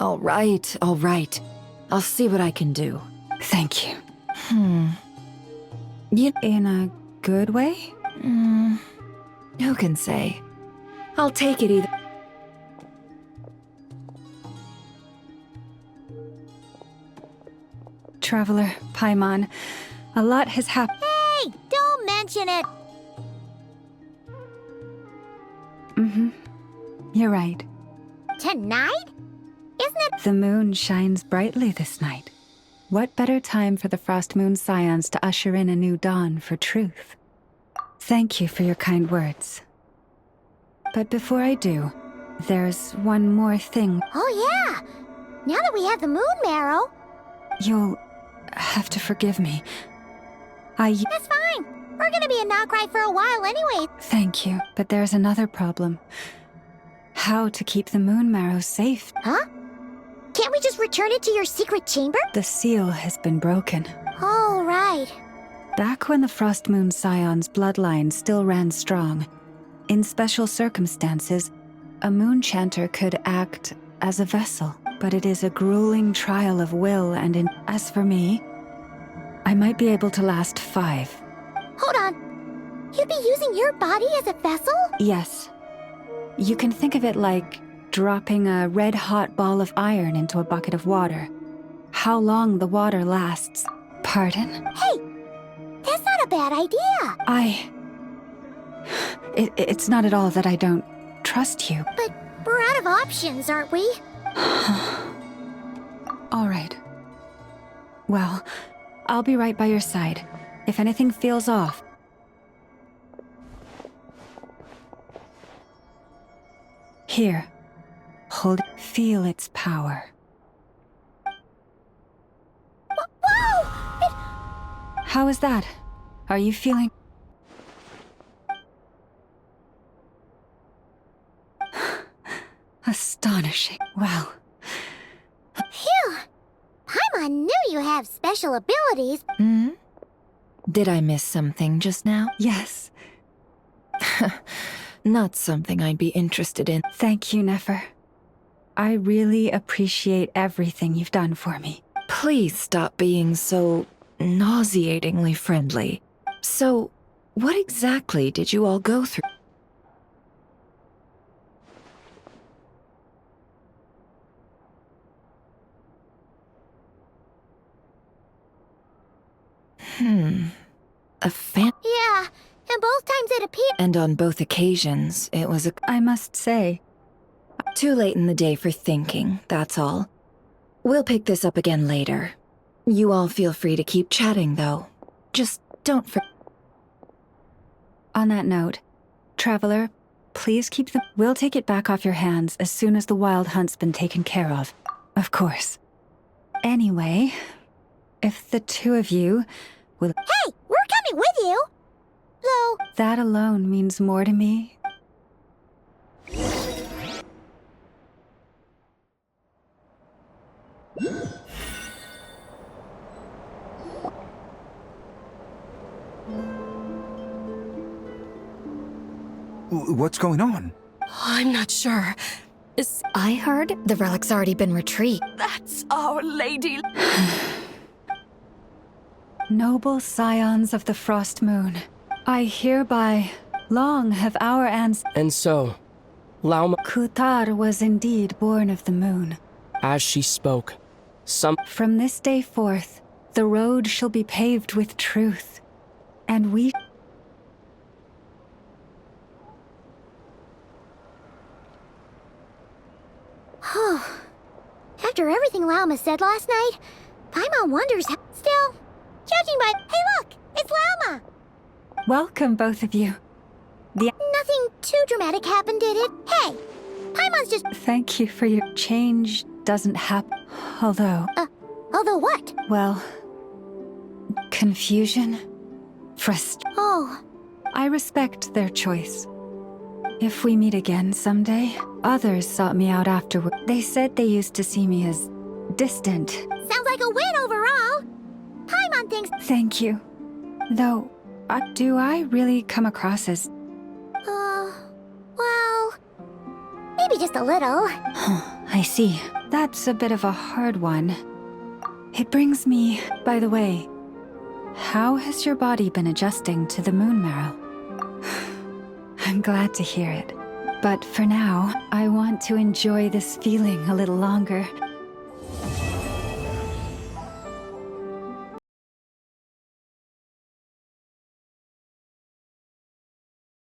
All right. I'll see what I can do. Thank you. You... In a good way? Who can say? I'll take it either... Traveler, Paimon, a lot has happened. Hey, don't mention it. You're right. Tonight? Isn't it? The moon shines brightly this night. What better time for the Frost Moon Scions to usher in a new dawn for truth? Thank you for your kind words. But before I do, there's one more thing. Oh yeah! Now that we have the moon marrow... You'll have to forgive me. That's fine. We're gonna be a Nokrai for a while anyway. Thank you, but there's another problem. How to keep the moon marrow safe? Huh? Can't we just return it to your secret chamber? The seal has been broken. Oh, right. Back when the Frost Moon Scion's bloodline still ran strong, in special circumstances, a moon chanter could act as a vessel. But it is a grueling trial of will and as for me, I might be able to last 5. Hold on. You'd be using your body as a vessel? Yes. You can think of it like dropping a red-hot ball of iron into a bucket of water. How long the water lasts. Pardon? Hey! That's not a bad idea! It's not at all that I don't trust you. But we're out of options, aren't we? All right. Well, I'll be right by your side. If anything feels off... Here. Hold it. Feel its power. Whoa! How is that? Are you feeling... Astonishing. Well... Phew! Paimon knew you have special abilities. Did I miss something just now? Yes. Not something I'd be interested in. Thank you, Nefer. I really appreciate everything you've done for me. Please stop being so nauseatingly friendly. So, what exactly did you all go through? Yeah, and both times it appeared. And on both occasions, it was a... I must say... Too late in the day for thinking, that's all. We'll pick this up again later. You all feel free to keep chatting, though. Just don't On that note, Traveler, please keep the... We'll take it back off your hands as soon as the wild hunt's been taken care of. Of course. Anyway, if the two of you will... Hey, we're coming with you! Though... That alone means more to me What's going on? I'm not sure. I heard the relic's already been retrieved. That's Our Lady. Noble scions of the Frost Moon, I hereby long have our ancestors. And so, Lauma, Kutar was indeed born of the moon. as she spoke, From this day forth, the road shall be paved with truth, and we. After everything Lauma said last night, Paimon wonders how. Still, judging by. Hey, look! It's Lauma! Welcome, both of you. Nothing too dramatic happened, did it? Hey! Paimon's just. Thank you for your change. Doesn't happen. Although. Although what? Well. Confusion. Oh. I respect their choice. If we meet again someday, others sought me out afterward. They said they used to see me as distant. Sounds like a win overall! Paimon thinks. Thank you. Though, do I really come across as. Well. Maybe just a little. I see. That's a bit of a hard one. It brings me. By the way, how has your body been adjusting to the moon marrow? I'm glad to hear it. But for now, I want to enjoy this feeling a little longer.